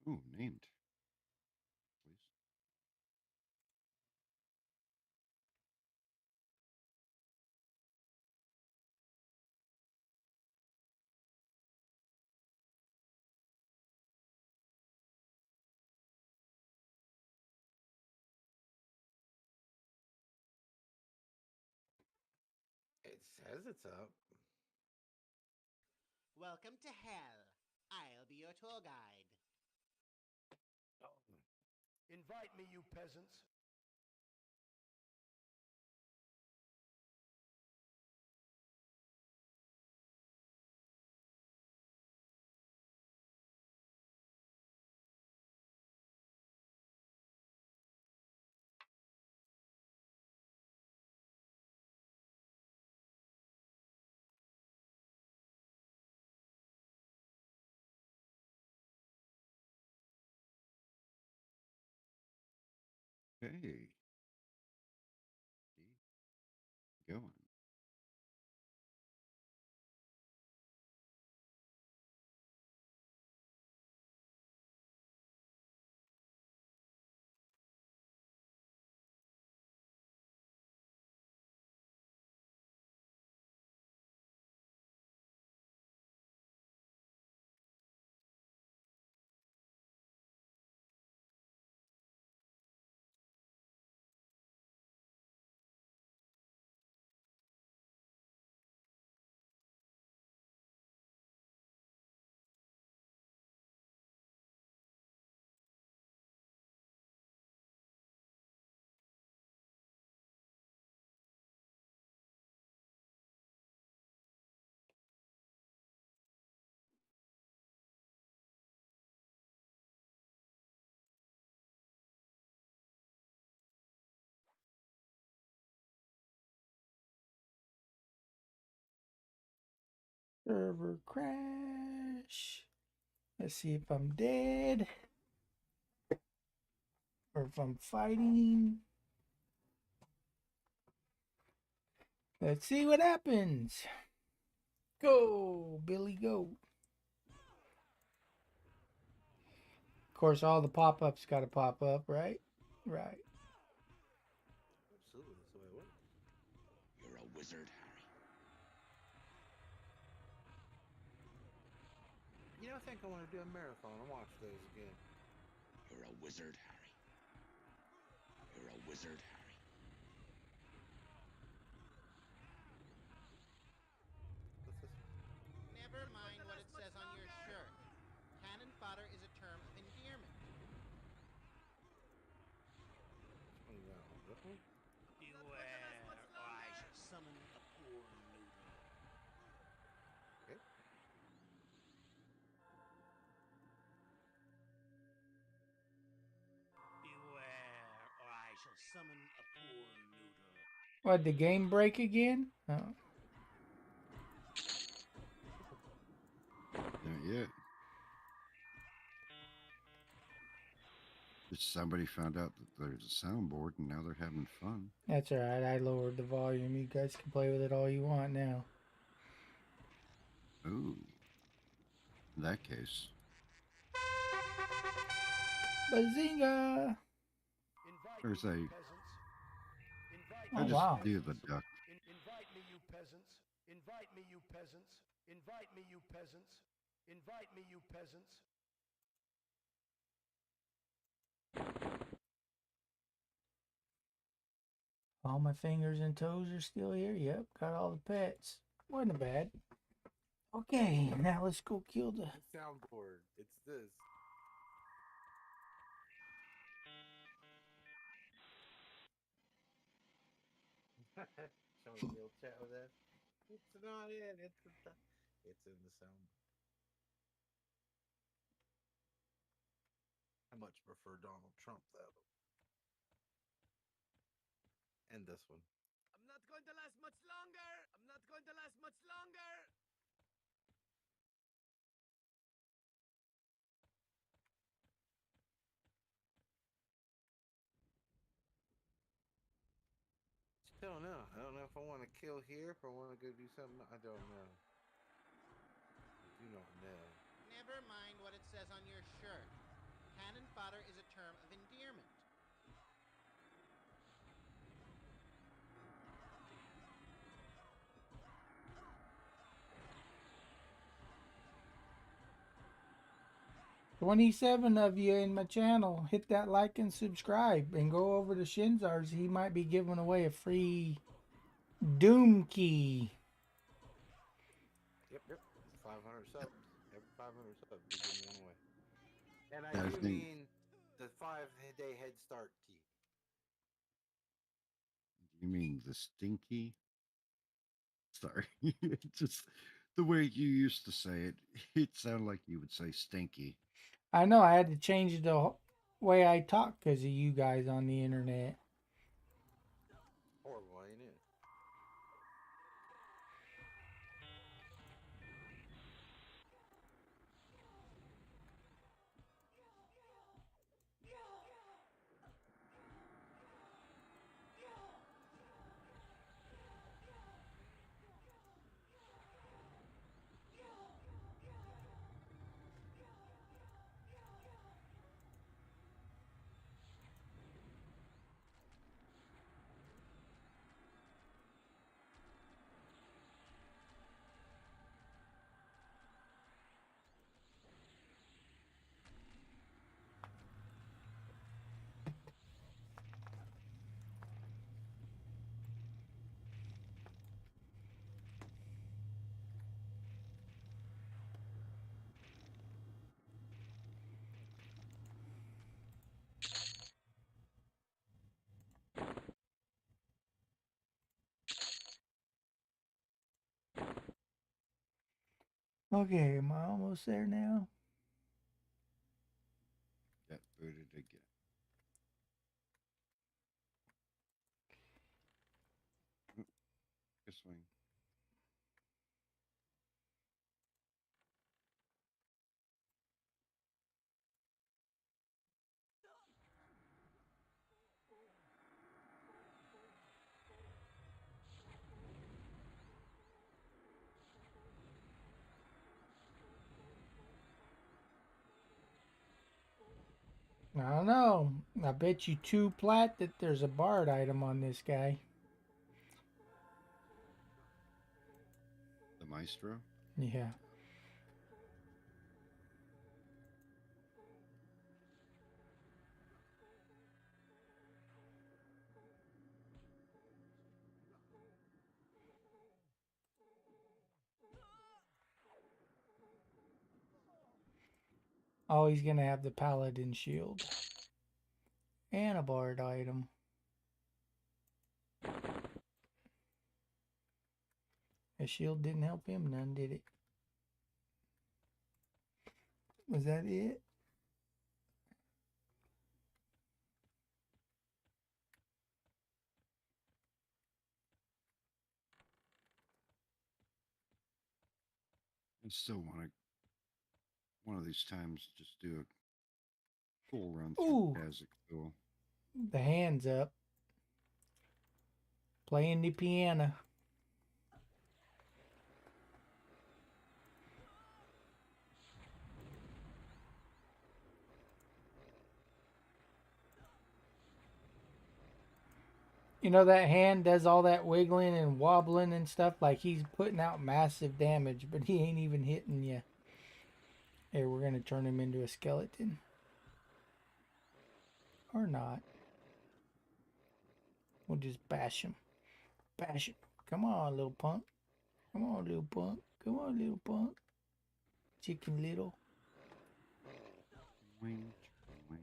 Ooh, named. Please. It says it's up. Welcome to hell. I'll be your tour guide. Invite me, you peasants. Okay. Keep going. Server crash. Let's see if I'm dead. Or if I'm fighting. Let's see what happens. Go, Billy, go. Of course, all the pop-ups got to pop up, right? Right. Absolutely, that's the way it works. You're a wizard, Harry. You know, I think I want to do a marathon and watch those again. You're a wizard, Harry. You're a wizard, Harry. What's this? Never mind what it says on your shirt. Cannon fodder is a term of endearment. Which one you got? This one? Beware, or I shall summon a poor noodle. Okay. Beware, or I shall summon a poor noodle. What, the game break again? Oh. Not yet. Just somebody found out that there's a soundboard and now they're having fun. That's alright, I lowered the volume. You guys can play with it all you want now. Ooh. In that case, Bazinga! there's a. Oh, I just wow. do the duck. Invite me, you peasants. Invite me, you peasants. Invite me, you peasants. Invite me, you peasants. All my fingers and toes are still here. Yep, got all the pets. Wasn't bad. Okay, now let's go kill the... Soundboard. It's this. Somebody will chat with that. It's not it. It's in the sound. I much prefer Donald Trump though. And this one. I'm not going to last much longer. I'm not going to last much longer. I don't know. I don't know if I want to kill here, if I want to go do something. I don't know. I do not know. Never mind what it says on your shirt. Cannon fodder is a term of endearment. $27 of you in my channel. Hit that like and subscribe. And go over to Shinzar's. He might be giving away a free Doom key. Yep. 500 subs. Every 500 subs, we give one away. And I Yeah, I do think- mean the 5-day head start key. You mean the stinky? Sorry. Just the way you used to say it, it sounded like you would say stinky. I know I had to change the way I talk because of you guys on the internet. Horrible, ain't it? Okay, am I almost there now? Get booted again. This way. I don't know. I bet you 2 plat that there's a bard item on this guy. The Maestro? Yeah. Oh, he's gonna have the paladin shield. And a bard item. The shield didn't help him none, did it? Was that it? I still want to, one of these times, just do a full run through Ooh. Kazakhstan. The hands up. Playing the piano. You know, that hand does all that wiggling and wobbling and stuff like he's putting out massive damage, but he ain't even hitting you. Here, we're going to turn him into a skeleton. Or not. We'll just bash him. Bash him. Come on, little punk. Come on, little punk. Come on, little punk. Chicken little. Wing, wing.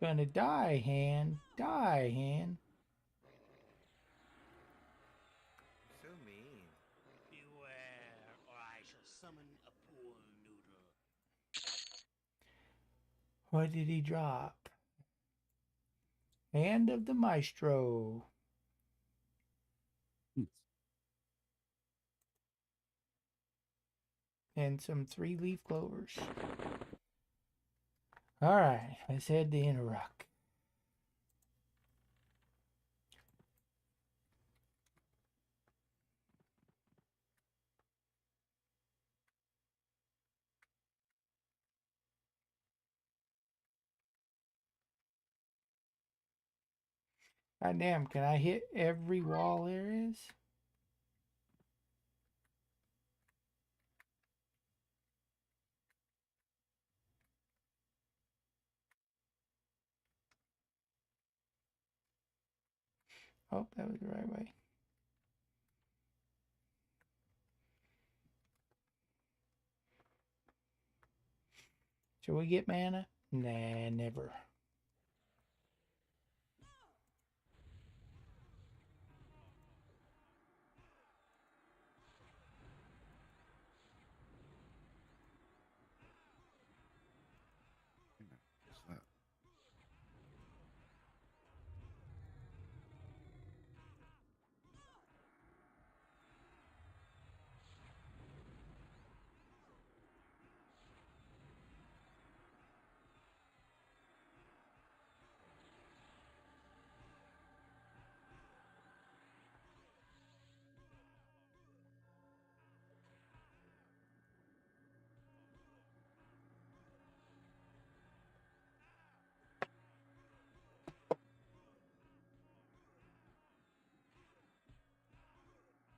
Gonna die, hand. Die, hand. So mean. Beware, or I shall summon a pool noodle. What did he drop? Hand of the Maestro. And some 3-leaf clovers. Alright, let's head to Interrock. God damn, can I hit every wall there is? Oh, that was the right way. Shall we get mana? Nah, never. What's that?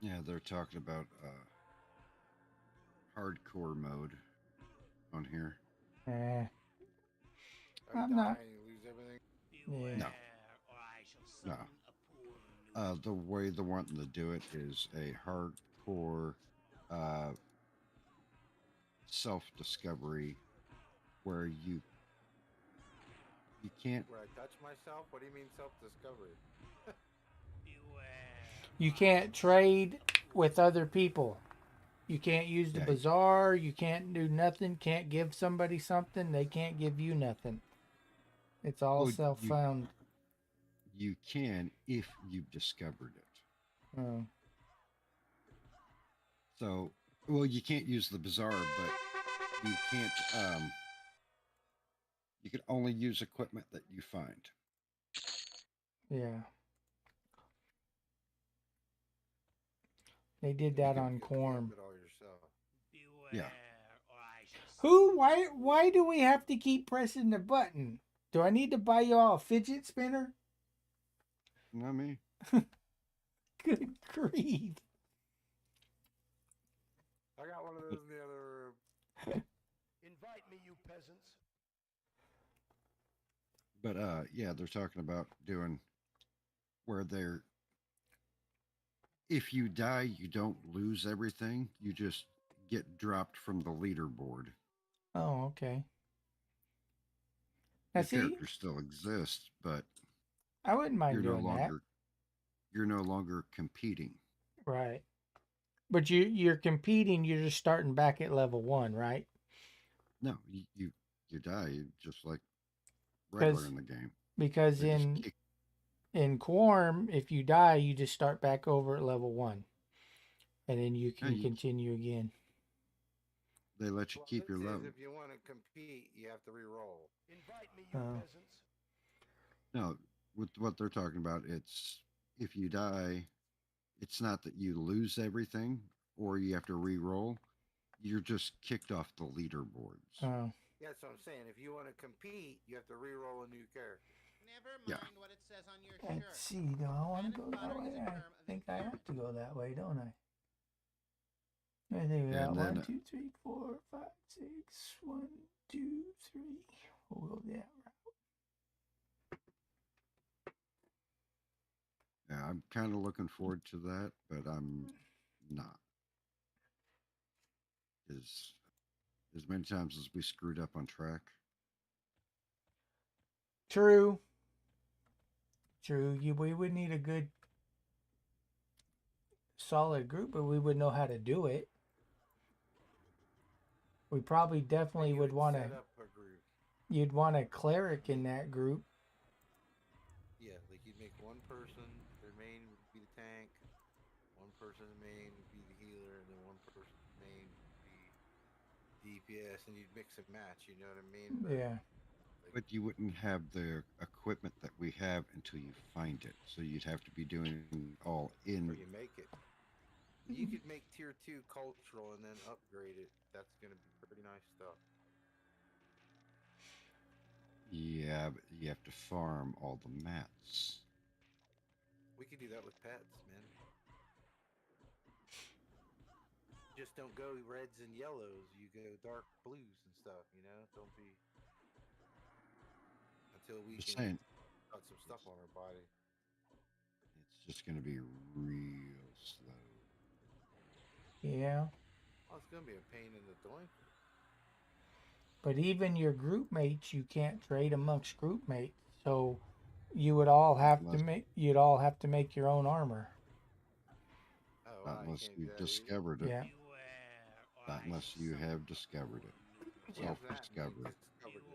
Yeah, they're talking about hardcore mode on here. Eh, Are you I'm dying not. and you lose everything? Beware, No. or I shall No. summon a pool noodle. The way they're wanting to do it is a hardcore self-discovery where you can't. Where I touch myself? What do you mean self-discovery? Beware. You or I can't shall trade with other people. You can't use the Yeah. bazaar. You can't do nothing. Can't give somebody something. They can't give you nothing. It's all Well, self-found. you can if you've discovered it. Oh. So, well, you can't use the bazaar, but you can't. You can only use equipment that you find. Yeah. They did You that can on equip Corm. it all yourself. Yeah. Who? Why do we have to keep pressing the button? Do I need to buy y'all a fidget spinner? Not me. Good grief. I got one of those in the other room. Invite me, you peasants. But yeah, they're talking about doing where they're if you die, you don't lose everything. You just get dropped from the leaderboard. Oh, okay. Now Your see, character still exists, but I wouldn't mind you're no doing that. longer competing. Right. But you're competing, you're just starting back at level 1, right? No, you die just like regular in the game. Because They just kick. in Quorum, if you die, you just start back over at level 1. And then you No, can continue again. They let you Well, keep your this is level. if you want to compete, you have to re-roll. Invite me, you Oh. peasants. No, with what they're talking about, it's if you die, it's not that you lose everything or you have to re-roll. You're just kicked off the leaderboards. Oh. Yeah, that's what I'm saying. If you want to compete, you have to re-roll a new character. Never Yeah. mind what it says on your Let's shirt. see, do I want to go Cannon that fodder way? is a I term of think I have endearment. to go that way, don't I? I think we got And then 1, 2, 3, 4, 5, 6. 1, 2, 3. We'll go that route. yeah, I'm kind of looking forward to that, but I'm not. As many times as we screwed up on track. True. True. We would need a good, solid group, but we would know how to do it. We probably definitely You would want to. set up a group. You'd want a cleric in that group. Yeah, like you'd make one person, their main would be the tank, one person main would be the healer, and then one person main would be DPS, and you'd mix and match. You know what I mean? But, Yeah. like, But you wouldn't have the equipment that we have until you find it. So you'd have to be doing all in. or you make it. You could make tier 2 cultural and then upgrade it. That's gonna be pretty nice stuff. Yeah, but you have to farm all the mats. We could do that with pets, man. Just don't go reds and yellows. You go dark blues and stuff. You know, don't be until we Just can saying, put some stuff on our body. it's just going to be real slow. Yeah. Well, it's gonna be a pain in the doink. But even your group mates, you can't trade amongst group mates. So you would all have to make. You'd all have to make your own armor. Oh, Not wow, you unless can't do you've that either? discovered it. Yeah. Not unless you have discovered it. What does that mean? Self-discovered. Discovered it.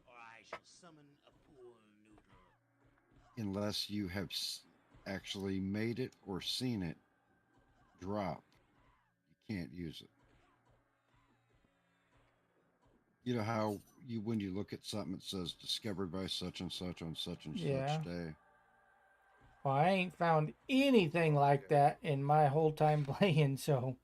or I shall summon a pool noodle. Unless you have actually made it or seen it drop, you can't use it. You know how when you look at something, it says discovered by such and such on such and Yeah. such day. Well, I ain't found anything like that in my whole time playing, so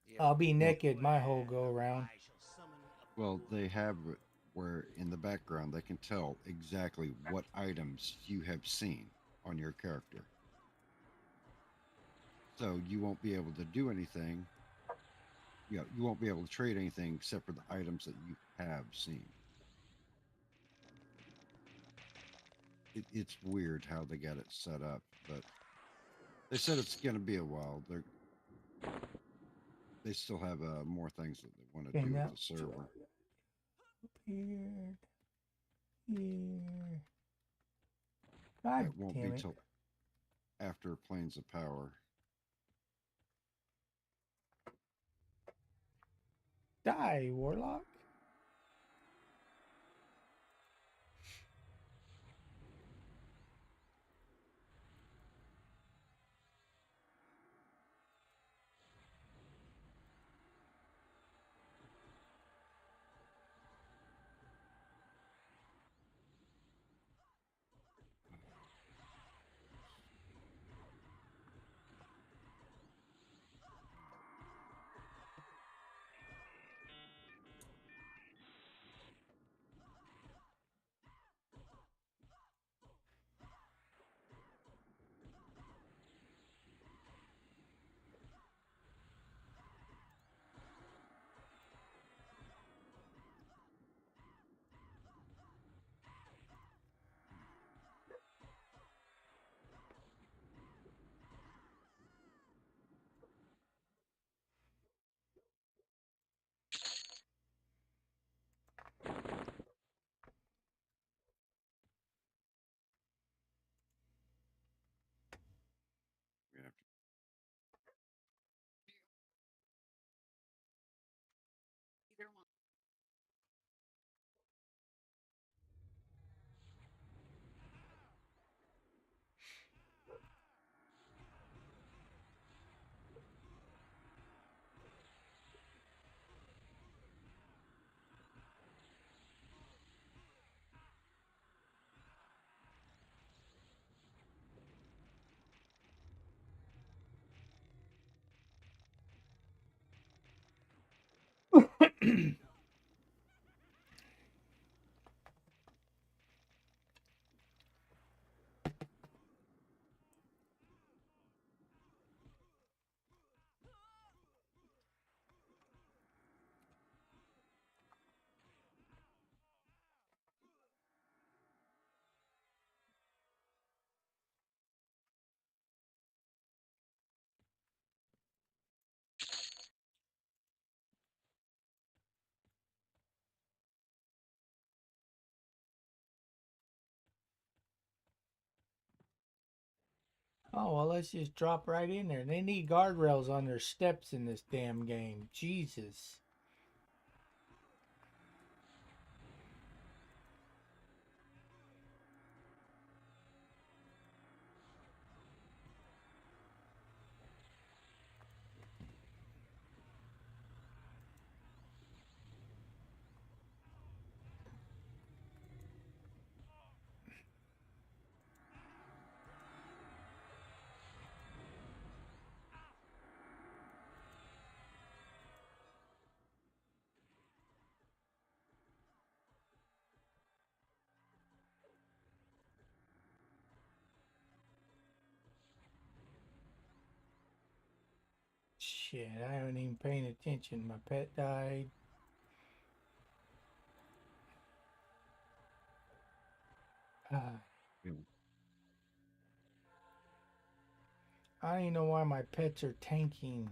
Yeah. I'll be naked my whole go around. I shall summon a Well, pool they have it where in the background they can tell exactly what items you have seen on your character. So you won't be able to do anything. You won't be able to trade anything except for the items that you have seen. It's weird how they got it set up, but they said it's going to be a while. They still have more things that they want to Okay, do now with the server. appeared here. God It won't damn be it. till after Planes of Power. Die, Warlock. Oh, well, let's just drop right in there. They need guardrails on their steps in this damn game. Jesus. Shit, I haven't even paying attention. My pet died. Ah, Yeah. I don't even know why my pets are tanking.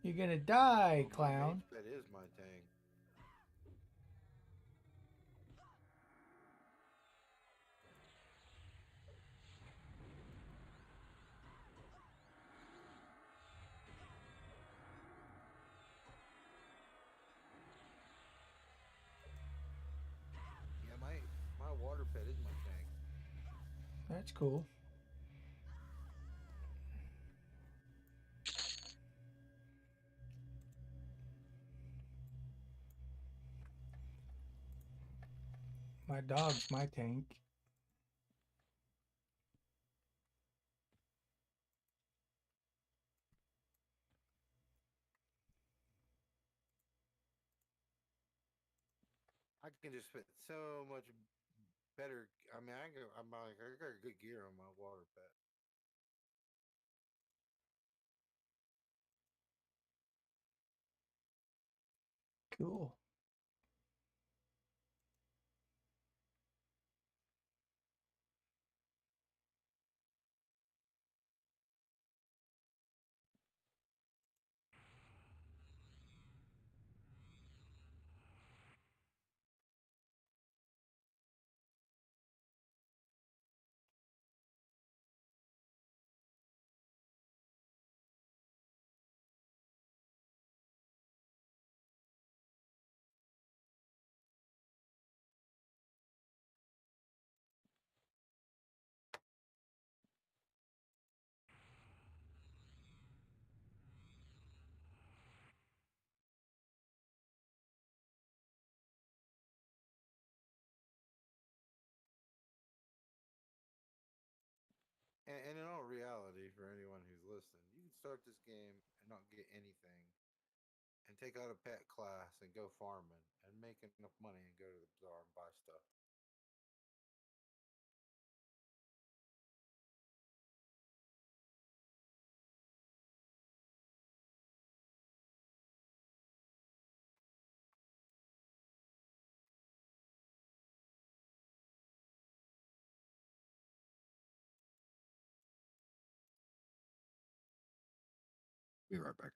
You're gonna die, Well, my clown. mage pet is my tank. Yeah, my water pet is my tank. That's cool. My dog's my tank. I can just put so much better. I mean, I got good gear on my water pet. Cool. And in all reality, for anyone who's listening, you can start this game and not get anything, and take out a pet class and go farming and make enough money and go to the bazaar and buy stuff. Be right back.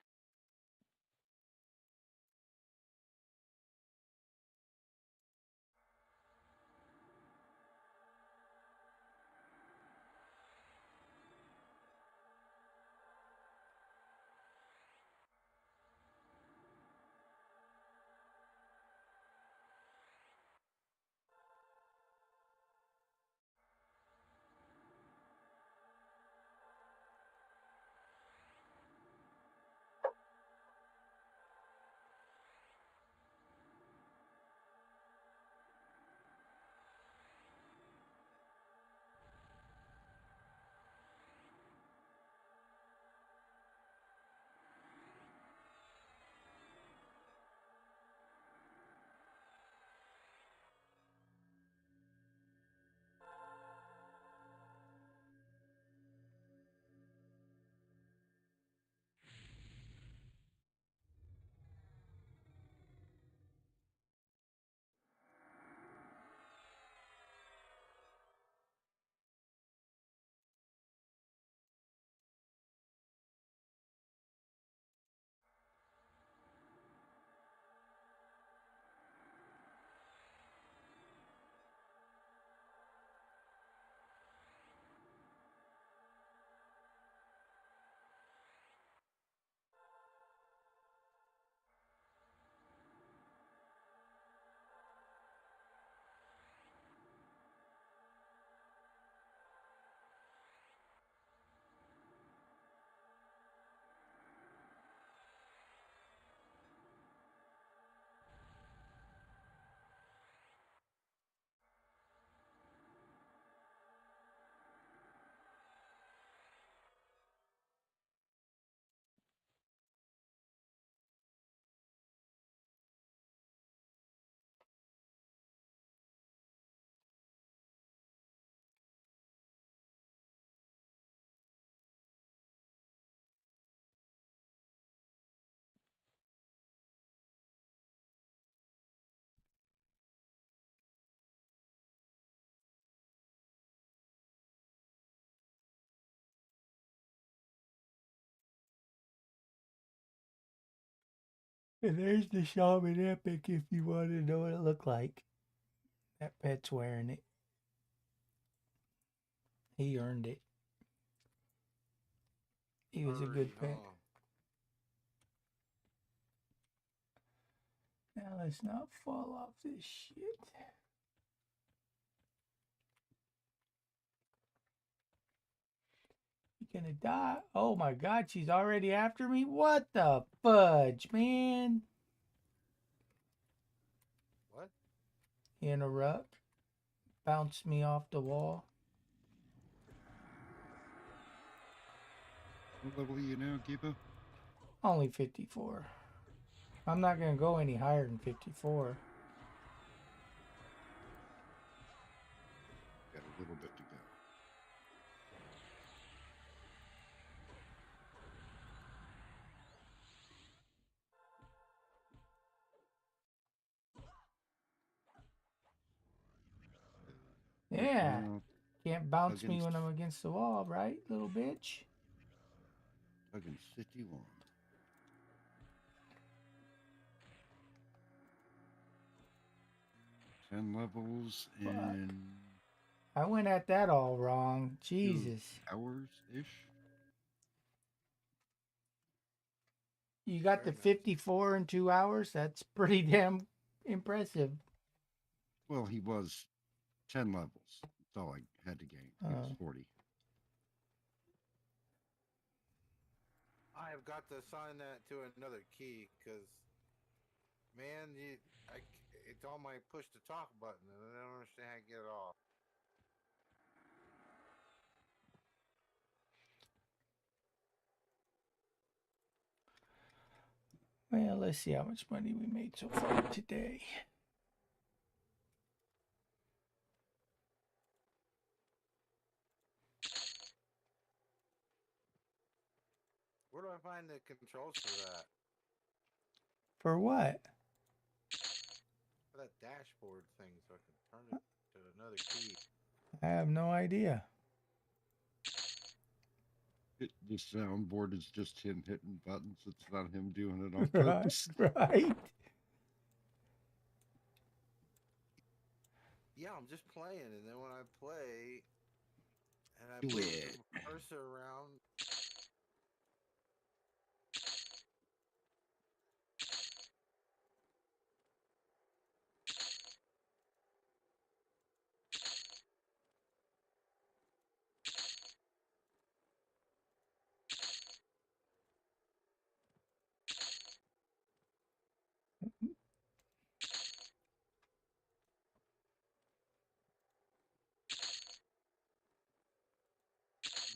And there's the Shaman Epic if you want to know what it looked like. That pet's wearing it. He earned it. He was a good pet. Now let's not fall off this shit. You're gonna die. Oh my god, she's already after me? What the fudge, man? What? Interrupt. Bounced me off the wall. What level are you now, Giba? Only 54. I'm not gonna go any higher than 54. Got a little bit to go. Yeah. Now, Can't bounce me against- when I'm against the wall, right, little bitch? against 51. Ten levels in I went at that all wrong. Jesus. 2 hours ish. You got Very the nice. 54 in 2 hours? That's pretty damn impressive. Well, he was 10 levels. That's all I had to gain. He was 40. I have got to assign that to another key because, man, it's on my push to talk button and I don't understand how to get it off. Well, let's see how much money we made so far today. Where do I find the controls for that? For what? For that dashboard thing so I can turn it to another key. I have no idea. The soundboard is just him hitting buttons. It's not him doing it on Right, purpose. right. Yeah, I'm just playing, and then when I play, and I Do move it. the cursor around,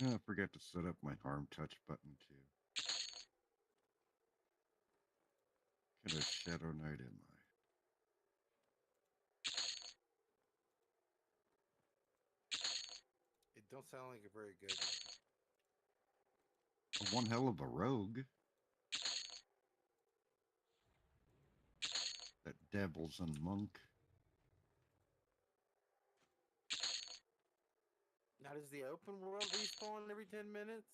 I forgot to set up my arm touch button too. Kind of Shadow Knight am I? it don't sound like a very good. One hell of a rogue. That devils and monk. Now, does the open world respawn every 10 minutes?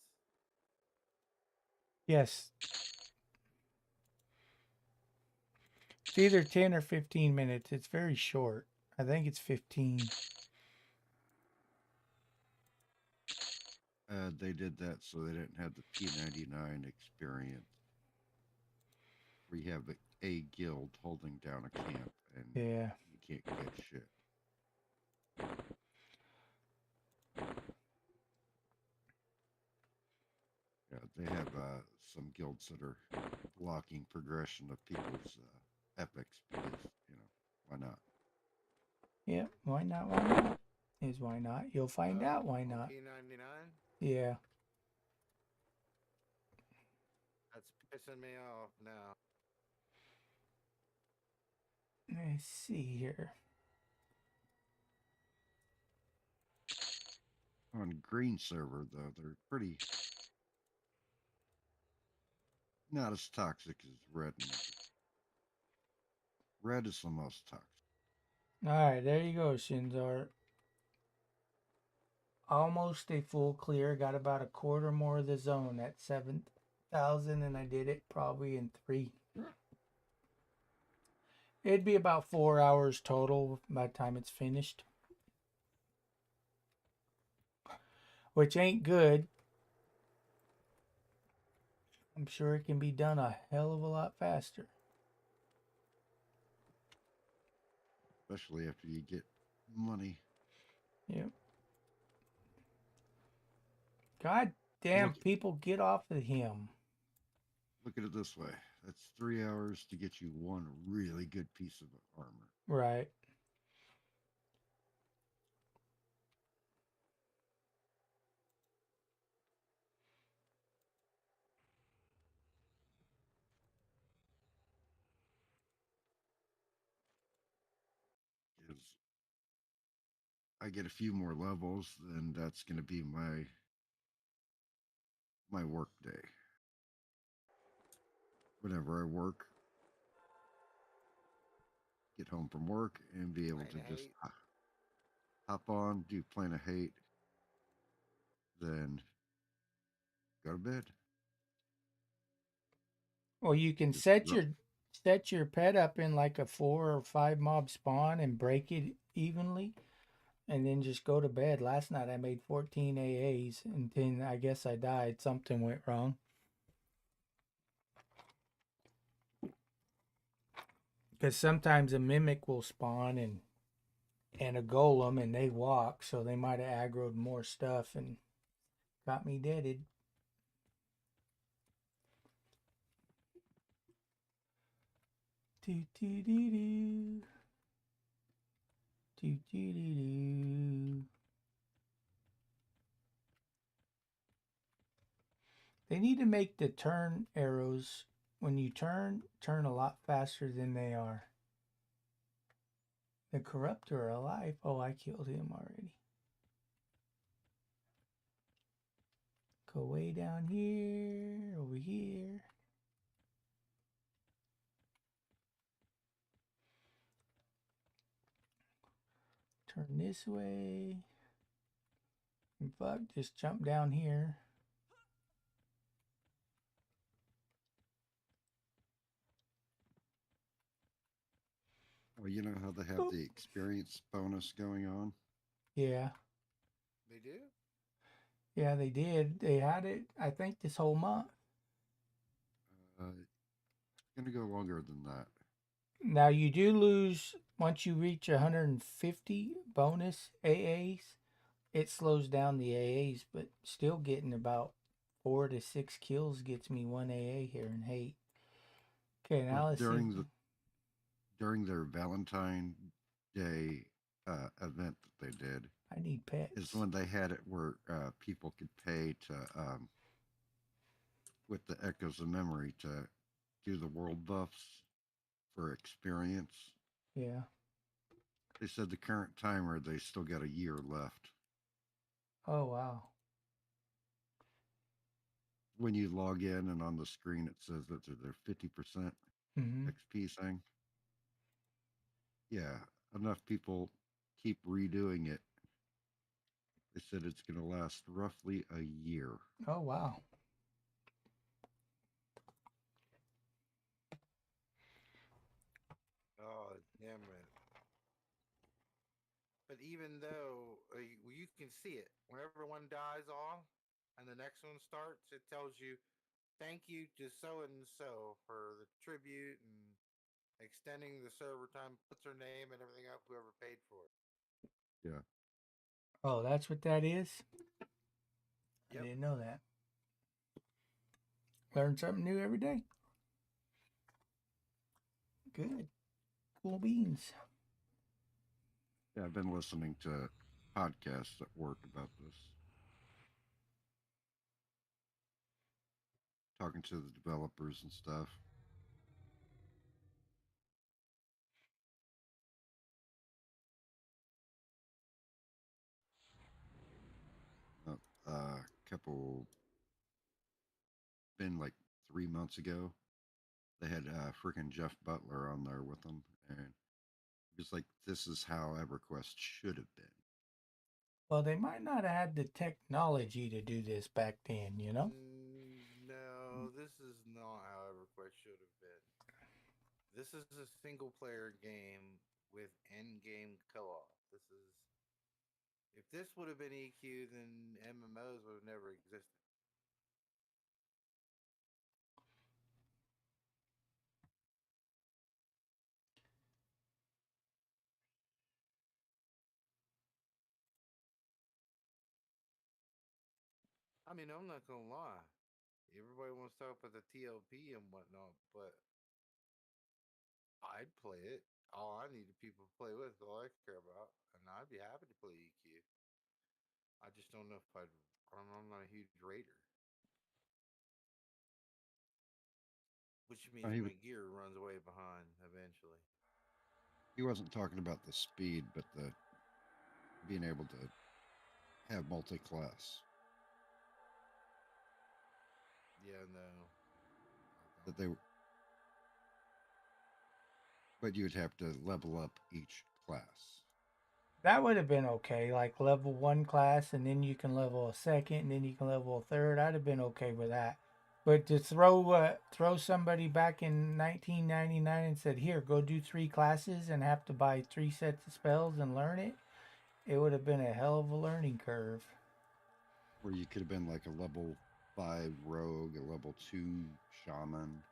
Yes. It's either 10 or 15 minutes. It's very short. I think it's 15. They did that so they didn't have the P99 experience. We have a guild holding down a camp and Yeah. you can't get shit. Yeah, they have some guilds that are blocking progression of people's epics because, why not? Yeah. Why not? Why not? Is why not. You'll find out why not. P99? Yeah. That's pissing me off now. Let's see here. On green server, though, they're pretty not as toxic as red. Red is the most toxic. All right, there you go, Shinzar. Almost a full clear. Got about a quarter more of the zone at 7,000, and I did it probably in 3. It'd be about 4 hours total by the time it's finished. Which ain't good. I'm sure it can be done a hell of a lot faster. Especially after you get money. Yep. God damn, Look, people, get off of him. look at it this way. That's 3 hours to get you one really good piece of armor. Right. Because I get a few more levels, then that's going to be my work day. Whenever I work, get home from work, and be able Plane to of just Hate. hop on, do Plane of Hate, then go to bed. Well, you can Just set your pet up in like a 4 or 5 mob spawn and break it evenly, and then just go to bed. Last night I made 14 AAs, and then I guess I died. Something went wrong. Because sometimes a mimic will spawn and a golem, and they walk, so they might have aggroed more stuff and got me deaded. Do do do do. Do do do do. They need to make the turn arrows, when you turn a lot faster than they are. The corruptor alive. Oh, I killed him already. Go way down here, over here. Turn this way. And fuck, just jump down here. Oh, you know how they have the experience bonus going on? Yeah. They do? Yeah, they did. They had it, I think, this whole month. It's going to go longer than that. Now, you do lose, once you reach 150 bonus AAs, it slows down the AAs, but still getting about 4 to 6 kills gets me 1 AA here in hate. Okay, now Well, let's see. during their Valentine Day event that they did, I need pets. is when they had it where people could pay to with the Echoes of Memory to do the world buffs for experience. Yeah. They said the current timer, they still got a year left. Oh, wow. When you log in and on the screen it says that they're 50% Mm-hmm. XP thing. Yeah, enough people keep redoing it. They said it's going to last roughly a year. Oh, wow. Oh, damn it. But even though you can see it, whenever one dies off and the next one starts, it tells you, thank you to so and so for the tribute and extending the server time, puts her name and everything up, whoever paid for it. Yeah. Oh, that's what that is? Yep. I didn't know that. Learn something new every day. Good. Cool beans. Yeah, I've been listening to podcasts at work about this. Talking to the developers and stuff. A couple, been like 3 months ago, they had freaking Jeff Butler on there with them, and it was like, this is how EverQuest should have been. Well, they might not have had the technology to do this back then, you know? No, this is not how EverQuest should have been. This is a single player game with end game co op. This is if this would have been EQ, then MMOs would have never existed. I mean, I'm not gonna lie. Everybody wants to talk about the TLP and whatnot, but I'd play it. All I needed people to play with, all I care about, and I'd be happy to play EQ. I just don't know if I'd. I'm not a huge raider, which means He my gear runs way behind eventually. he wasn't talking about the speed, but the being able to have multi-class. Yeah, no. That they, but you'd have to level up each class. That would have been okay, like level 1 class, and then you can level a second, and then you can level a third. I'd have been okay with that. But to throw somebody back in 1999 and said, "Here, go do 3 classes," and have to buy 3 sets of spells and learn it, it would have been a hell of a learning curve. Where you could have been like a level 5 rogue, a level 2 shaman.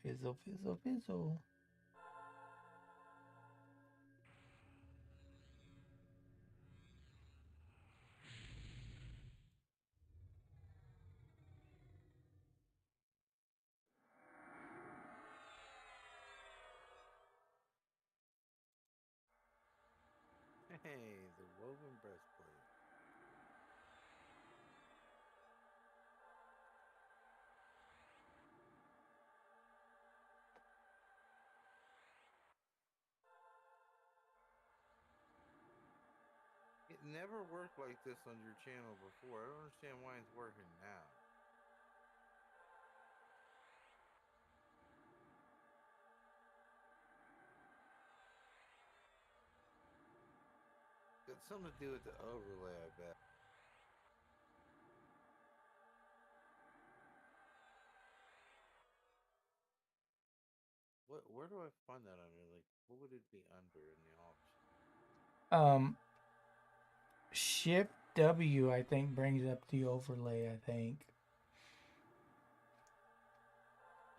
Fizzle, fizzle, fizzle. Hey, the woven breastplate. It never worked like this on your channel before. I don't understand why it's working now. Got something to do with the overlay, I bet. Where do I find that under? Like, what would it be under in the options? Um, Shift W, I think, brings up the overlay, I think.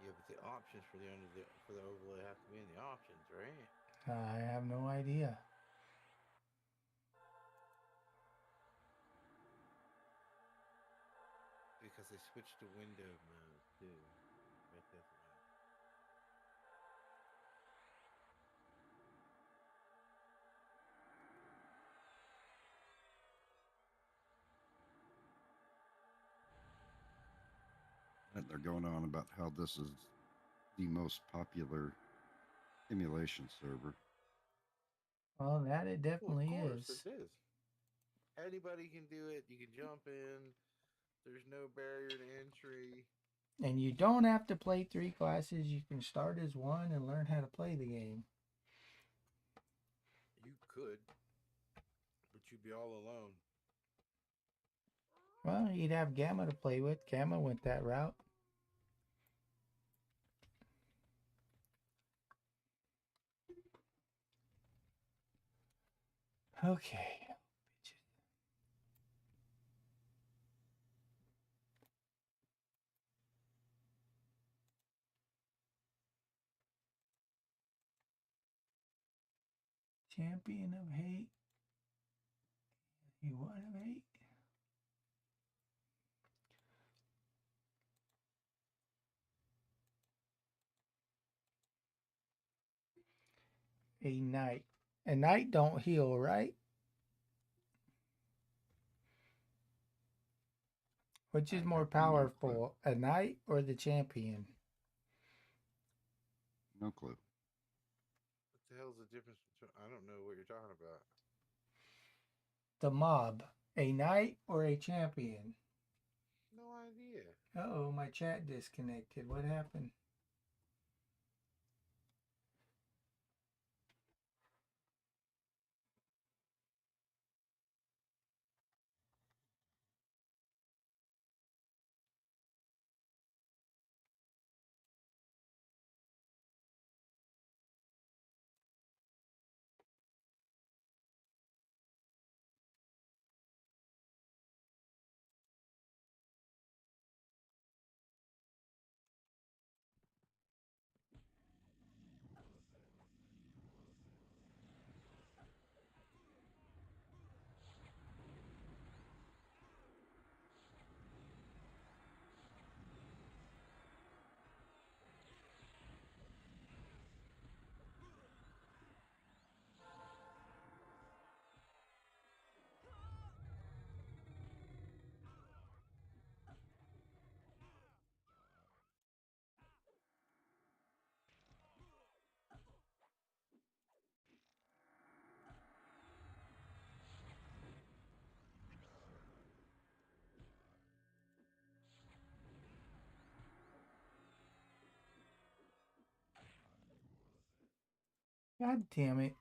Yeah, but the options for the overlay have to be in the options, right? I have no idea. Because they switched to window mode too. Bet that's why. And they're going on about how this is the most popular emulation server. Well, that it Well, of definitely course is. it is. Anybody can do it. You can jump in. There's no barrier to entry. And you don't have to play 3 classes. You can start as 1 and learn how to play the game. You could, but you'd be all alone. Well, you'd have Gamma to play with. Gamma went that route. Okay. Champion of Hate. You one of 8. A knight. A knight don't heal, right? Which is I more have no clue. powerful, a knight or the champion? No clue. What the hell's the difference between? I don't know what you're talking about. The mob. A knight or a champion? No idea. Uh-oh, my chat disconnected. What happened? God damn it.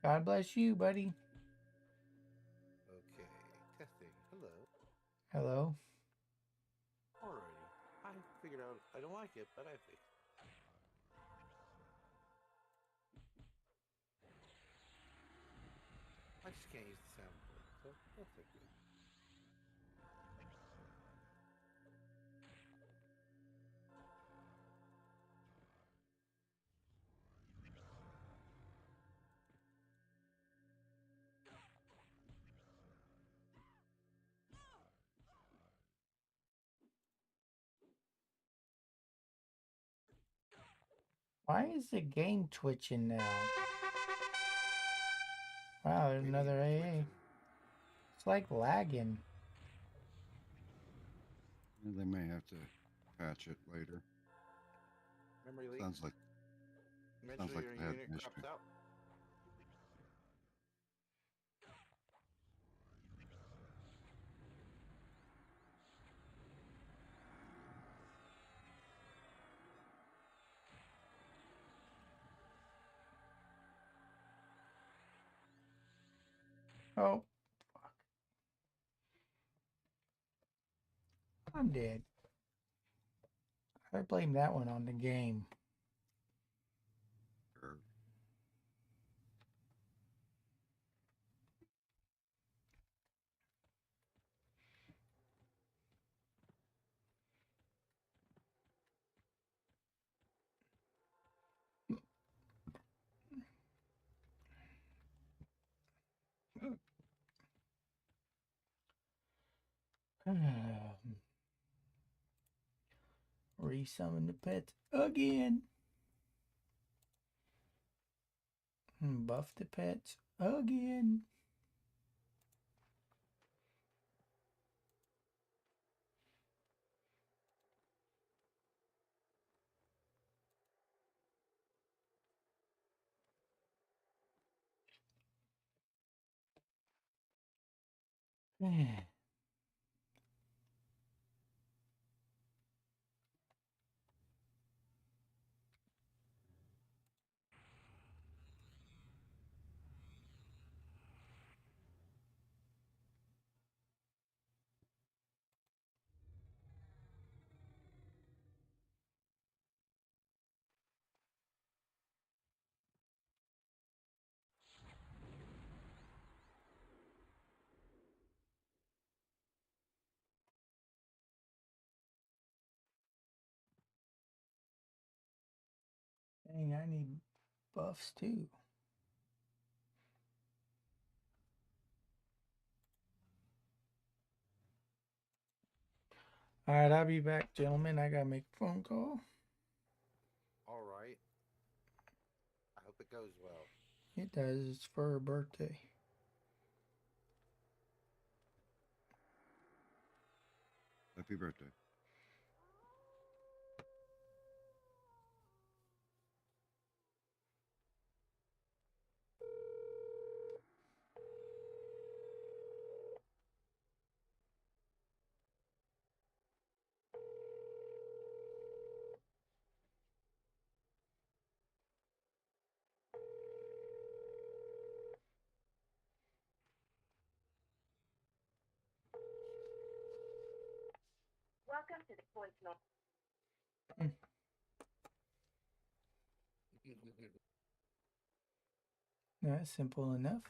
God bless you, buddy. Okay, testing. Hello. Hello. Alrighty. I figured out I don't like it, but I fixed it. I just can't use the sound board, so that's okay. Why is the game twitching now? Wow, there's Maybe another AA. twitching. It's like lagging. They may have to patch it later. Memory leak. Sounds like Eventually your they had unit an crops issue. out. Oh, fuck. I'm dead. I blame that one on the game. Or Resummon the pets again. Buff the pets again. Dang, I need buffs too. All right, I'll be back, gentlemen. I gotta make a phone call. Alright. I hope it goes well. It does. It's for her birthday. happy birthday. That's simple enough.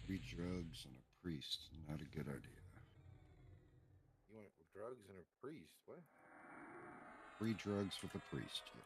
Free drugs and a priest. Not a good idea. You want drugs and a priest? What? Free drugs with a priest. Yep.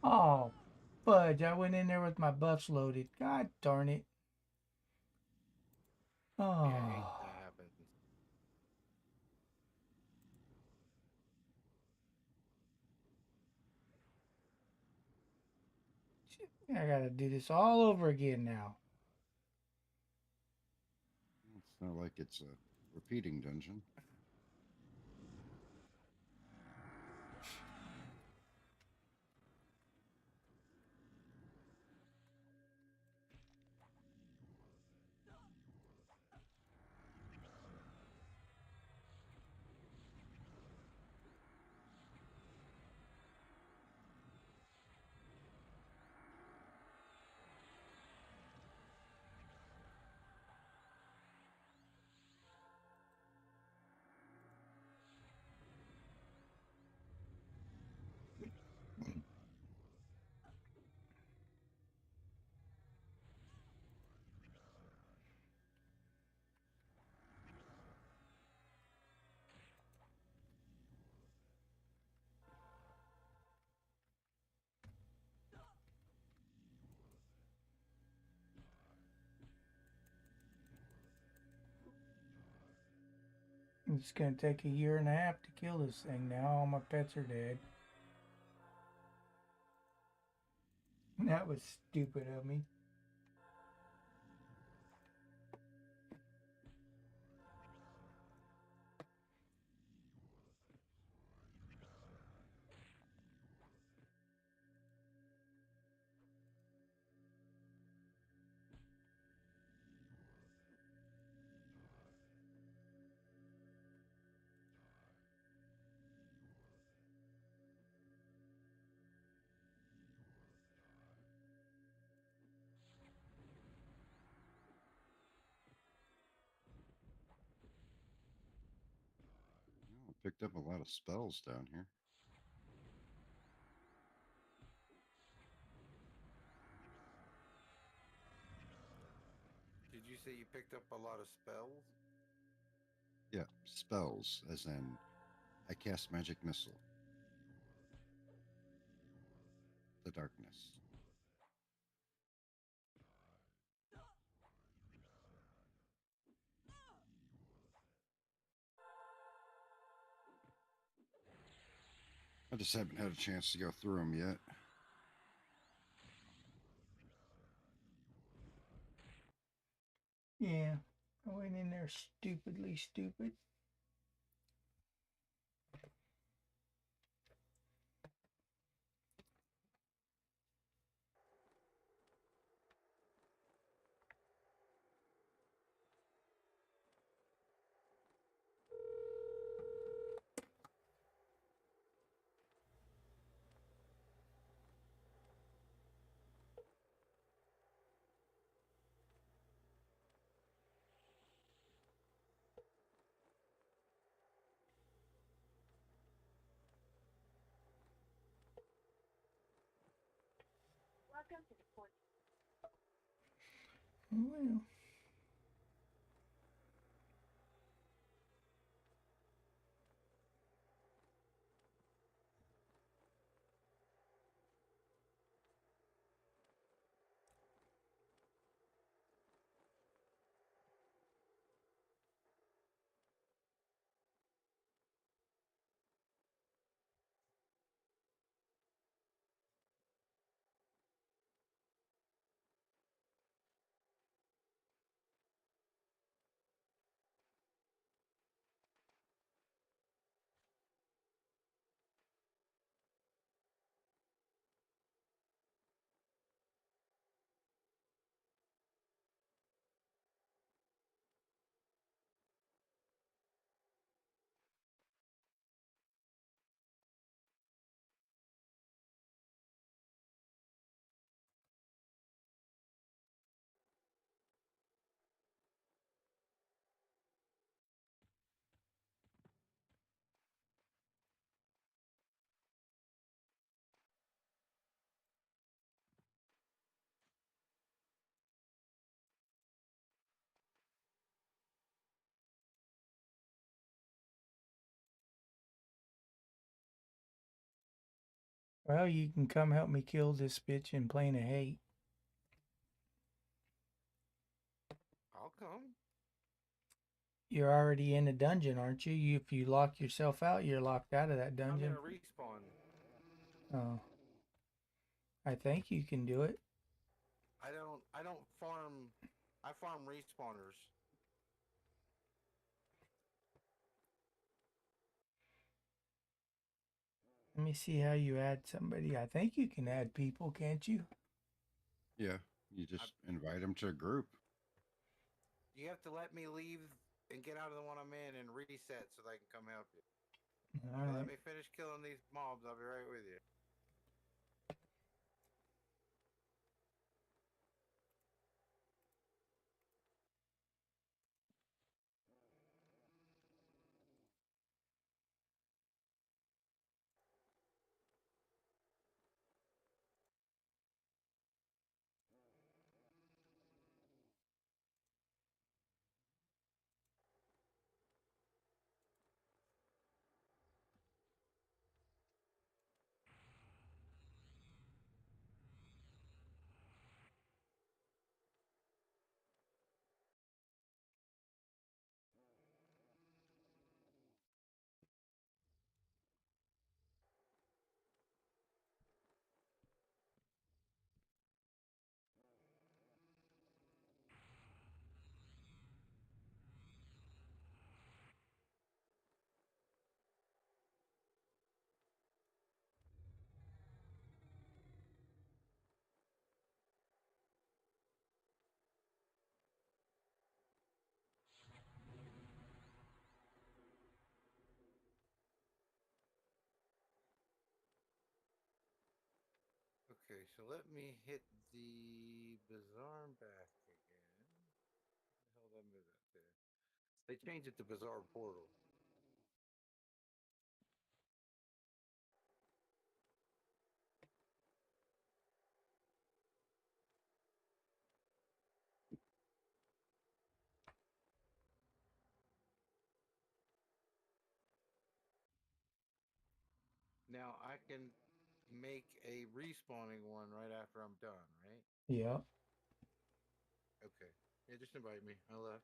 Oh, fudge. I went in there with my buffs loaded. God darn it. Yeah, I hate Oh. that happens. I gotta do this all over again now. It's not like it's a repeating dungeon. It's gonna take a year and a half to kill this thing now. All my pets are dead. That was stupid of me. Oh, picked up a lot of spells down here. Did you say you picked up a lot of spells? Yeah, spells, as in I cast magic missile. The darkness. I just haven't had a chance to go through them yet. Yeah, I went in there stupidly stupid. Well, Well, you can come help me kill this bitch in Plane of Hate. I'll come. You're already in a dungeon, aren't you? If you lock yourself out, you're locked out of that I'm dungeon. gonna respawn. Oh. I think you can do it. I don't farm. I farm respawners. Let me see how you add somebody. I think you can add people, can't you? Yeah, you just invite them to a group. You have to let me leave and get out of the one I'm in and reset so they can come help you. All Now right. let me finish killing these mobs. I'll be right with you. Okay, so let me hit the Bazaar back again. Where the hell did I move that to? They changed it to Bazaar Portal. Now I can make a respawning one right after I'm done, right? Yeah. Okay. Yeah, just invite me. I left.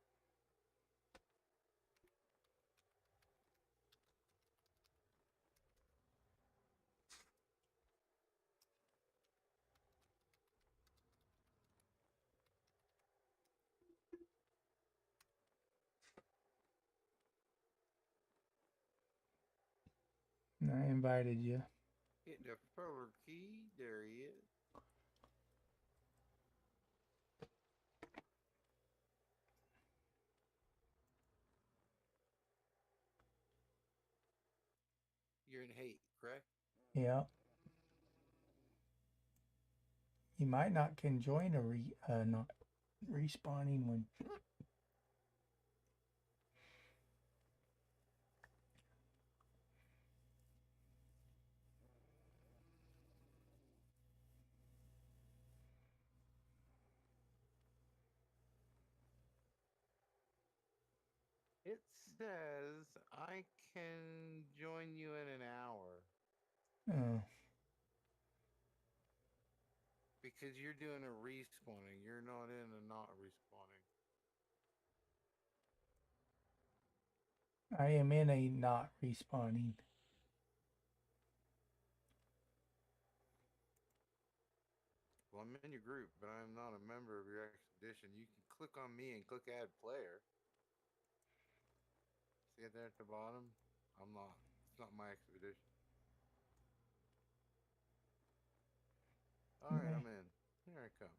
I invited you. Hit the forward key. There he is. You're in hate, correct? Yeah. You might not can join a not respawning one. It says I can join you in an hour Oh. because you're doing a respawning. You're not in a not respawning. I am in a not respawning. Well, I'm in your group, but I'm not a member of your expedition. You can click on me and click add player. See it there at the bottom? I'm not. It's not my expedition. All right, I'm in. Here I come.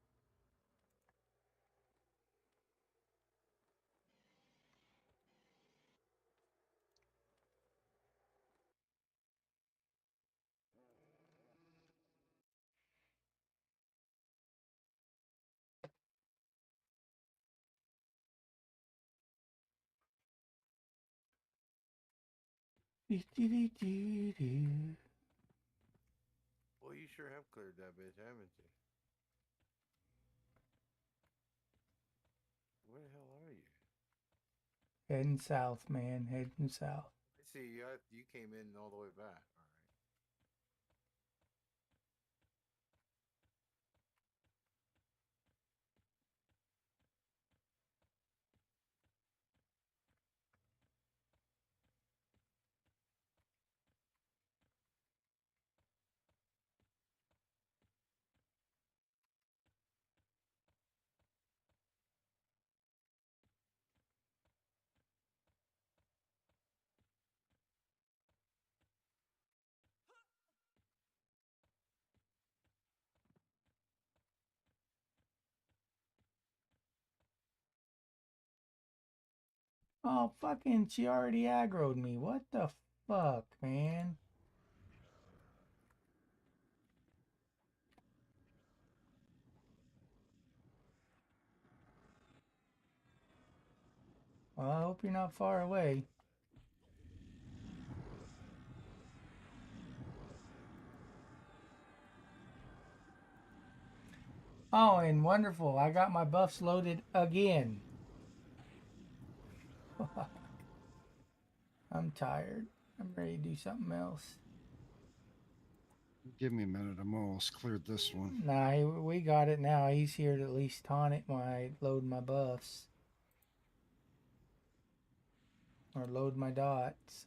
Well, you sure have cleared that bitch, haven't you? Where the hell are you? Heading south, man. Heading south. I see you. You came in all the way back. All right. Oh, fucking, she already aggroed me. What the fuck, man? Well, I hope you're not far away. Oh, and wonderful. I got my buffs loaded again. I'm tired. I'm ready to do something else. Give me a minute. I'm almost cleared this one. Nah, we got it now. He's here to at least taunt it when I load my buffs. Or load my dots.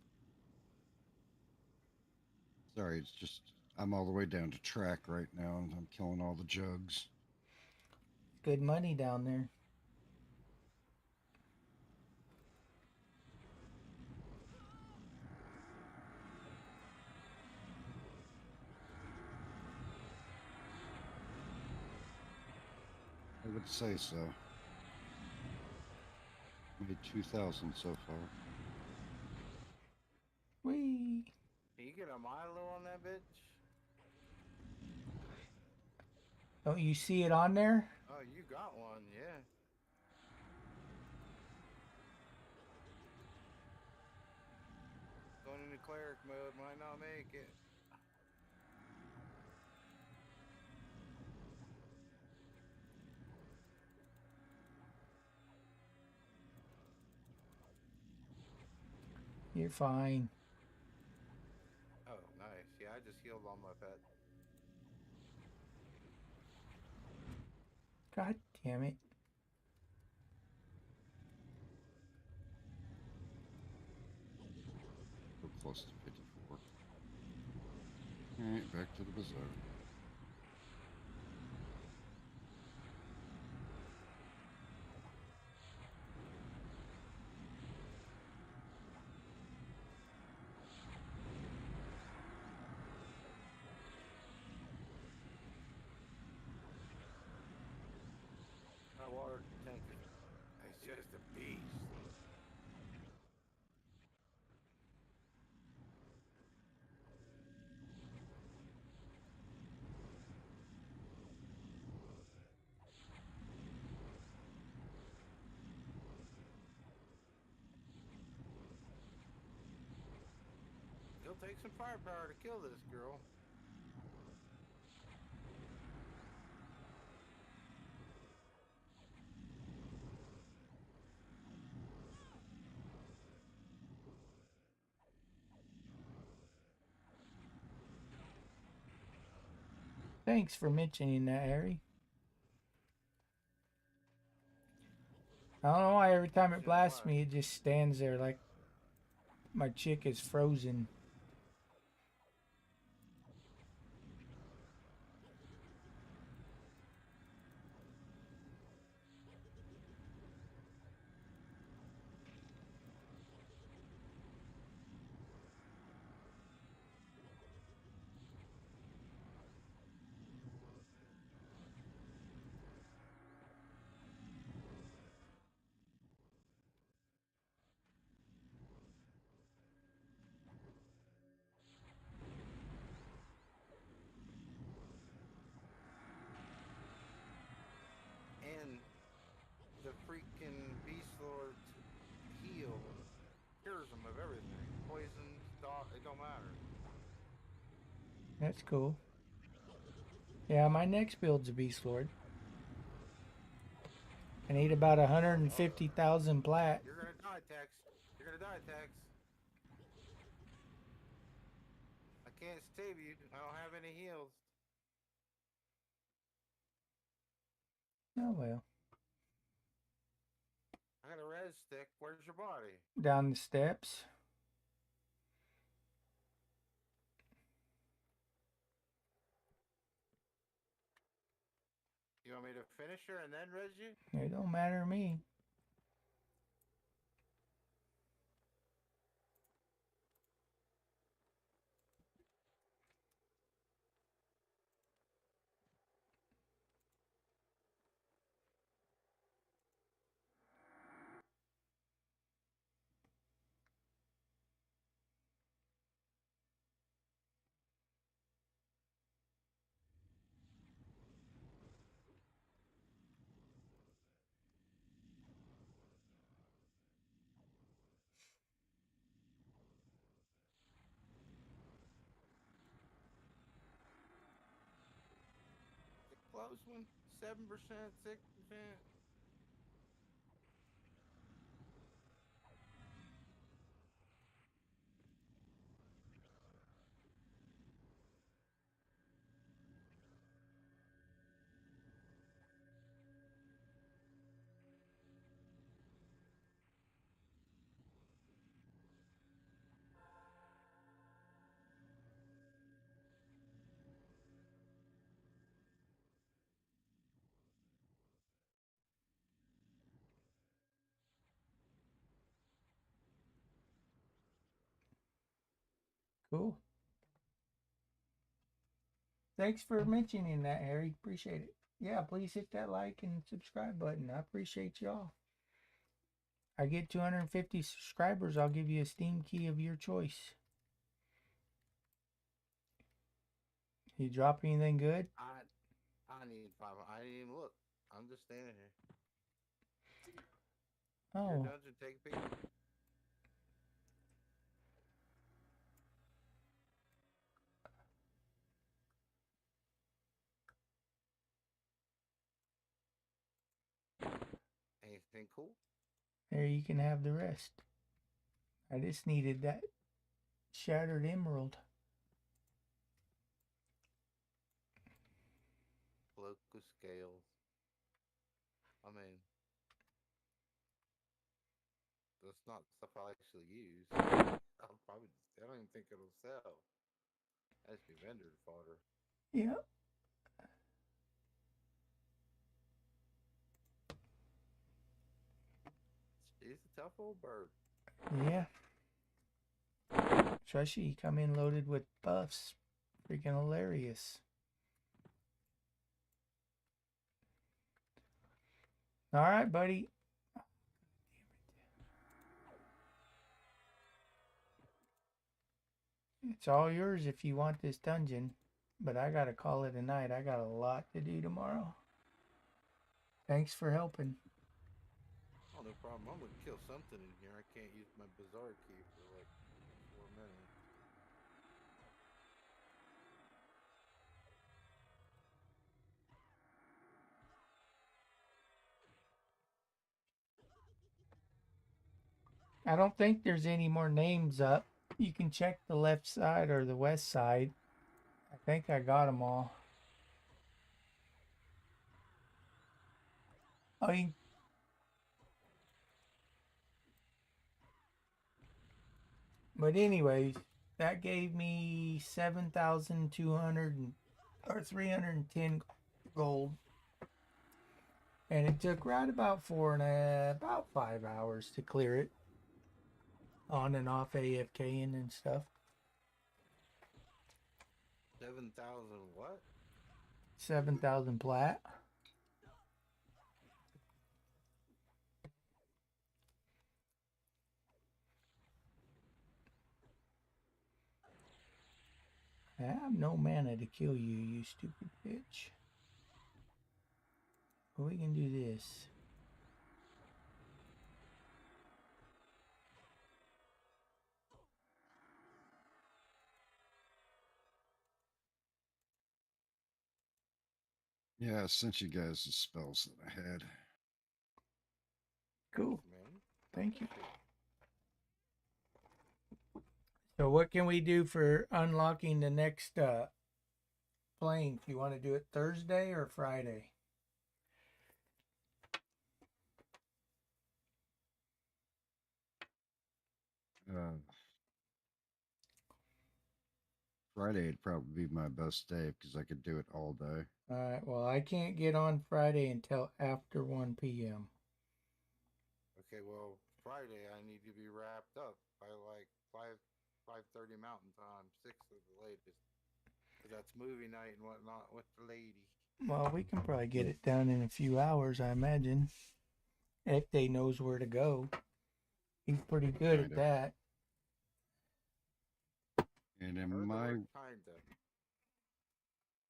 Sorry, it's just I'm all the way down to track right now, and I'm killing all the jugs. Good money down there. I would say so. Made 2,000 so far. Whee! Can you get a Milo on that bitch? Don't you see it on there? Oh, you got one, yeah. Going into cleric mode might not make it. You're fine. Oh, nice. Yeah, I just healed on my pet. God damn it. We're close to 54. Alright, back to the bazaar. My water tank is just a beast. It'll take some firepower to kill this girl. Thanks for mentioning that, Harry. I don't know why every time it blasts me, it just stands there like my chick is frozen. And the freaking Beast Lord's heal cures them of everything. Poisons, it don't matter. That's cool. Yeah, my next build's a Beast Lord. I need about 150,000 plat. You're gonna die, Tex. You're gonna die, Tex. I can't save you. I don't have any heals. Oh well. I got a res stick. Where's your body? Down the steps. You want me to finish her and then res you? It don't matter to me. most one? 7%, 6%. Cool. Thanks for mentioning that, Harry. Appreciate it. Yeah, please hit that like and subscribe button. I appreciate y'all. I get 250 subscribers, I'll give you a Steam key of your choice. You drop anything good? I need 5. I didn't even look. I'm just standing here. Your Oh, dungeon, take a peek. Anything cool? there you can have the rest. I just needed that shattered emerald. Local scales. I mean, that's not stuff I actually use. I don't even think it'll sell. That's be vendor fodder. Yeah. He's a tough old bird. Yeah. Especially you come in loaded with buffs. Freaking hilarious. All right, buddy. It's all yours if you want this dungeon. But I gotta call it a night. I got a lot to do tomorrow. Thanks for helping. Oh, no problem. I'm gonna kill something in here. I can't use my bizarre key for like 4 minutes. I don't think there's any more names up. You can check the left side or the west side. I think I got them all. I mean, but anyways, that gave me 7,200 or 310 gold. And it took right about about 5 hours to clear it. On and off AFKing and stuff. 7,000 what? 7,000 plat. I have no mana to kill you, you stupid bitch. But we can do this. Yeah, I sent you guys the spells that I had. Cool. Man. Thank you. So what can we do for unlocking the next plane? Do you want to do it Thursday or Friday? Friday would probably be my best day because I could do it all day. All right. Well, I can't get on Friday until after 1 p.m. Okay, well, Friday I need to be wrapped up by like 5:30 Mountain Time, 6 at the latest. Cause that's movie night and whatnot with the lady. Well, we can probably get it done in a few hours, I imagine. If they knows where to go. He's pretty good at that. And I in heard the my, word kinda.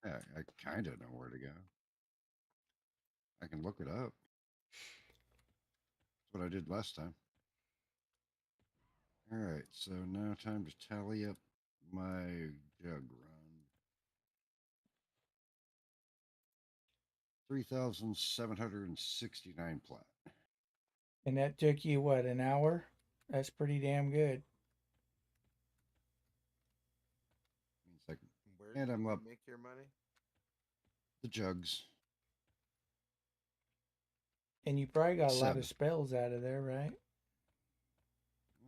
yeah, I kind of know where to go. I can look it up. That's what I did last time. All right, so now time to tally up my jug run. 3,769 plat. And that took you, what, an hour? That's pretty damn good. Where And do I'm you up make your money? the jugs. And you probably got a lot 7. of spells out of there, right?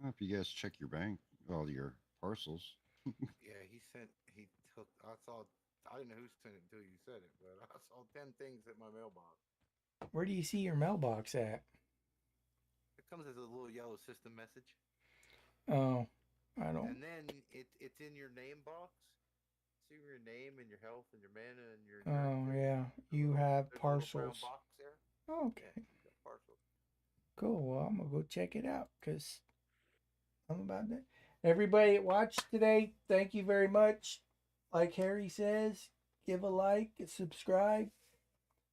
Well, if you guys check your bank, all your parcels. Yeah, he took, I saw, I didn't know who sent it until you said it, but I saw 10 things at my mailbox. Where do you see your mailbox at? It comes as a little yellow system message. Oh, I don't. And then it's in your name box. See your name and your health and your mana and your Oh, endurance. yeah. The You little- have there's a little brown parcels. box there. Okay. Yeah, you got parcels. Cool. Well, I'm going to go check it out because I'm about that. Everybody that watched today, thank you very much. Like Harry says, give a like, subscribe,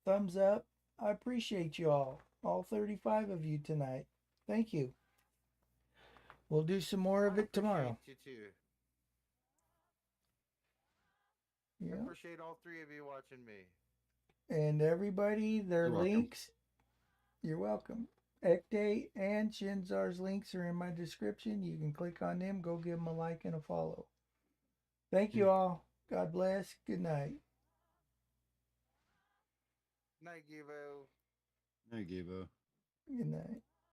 thumbs up. I appreciate you all 35 of you tonight. Thank you. We'll do some more of it tomorrow. You too. Yeah. I appreciate all 3 of you watching me. And everybody, their You're welcome. links. You're welcome. Ekday and Shinzar's links are in my description. You can click on them, go give them a like and a follow. Thank you all. God bless. Good night. Night, Givo. There you go. Good night.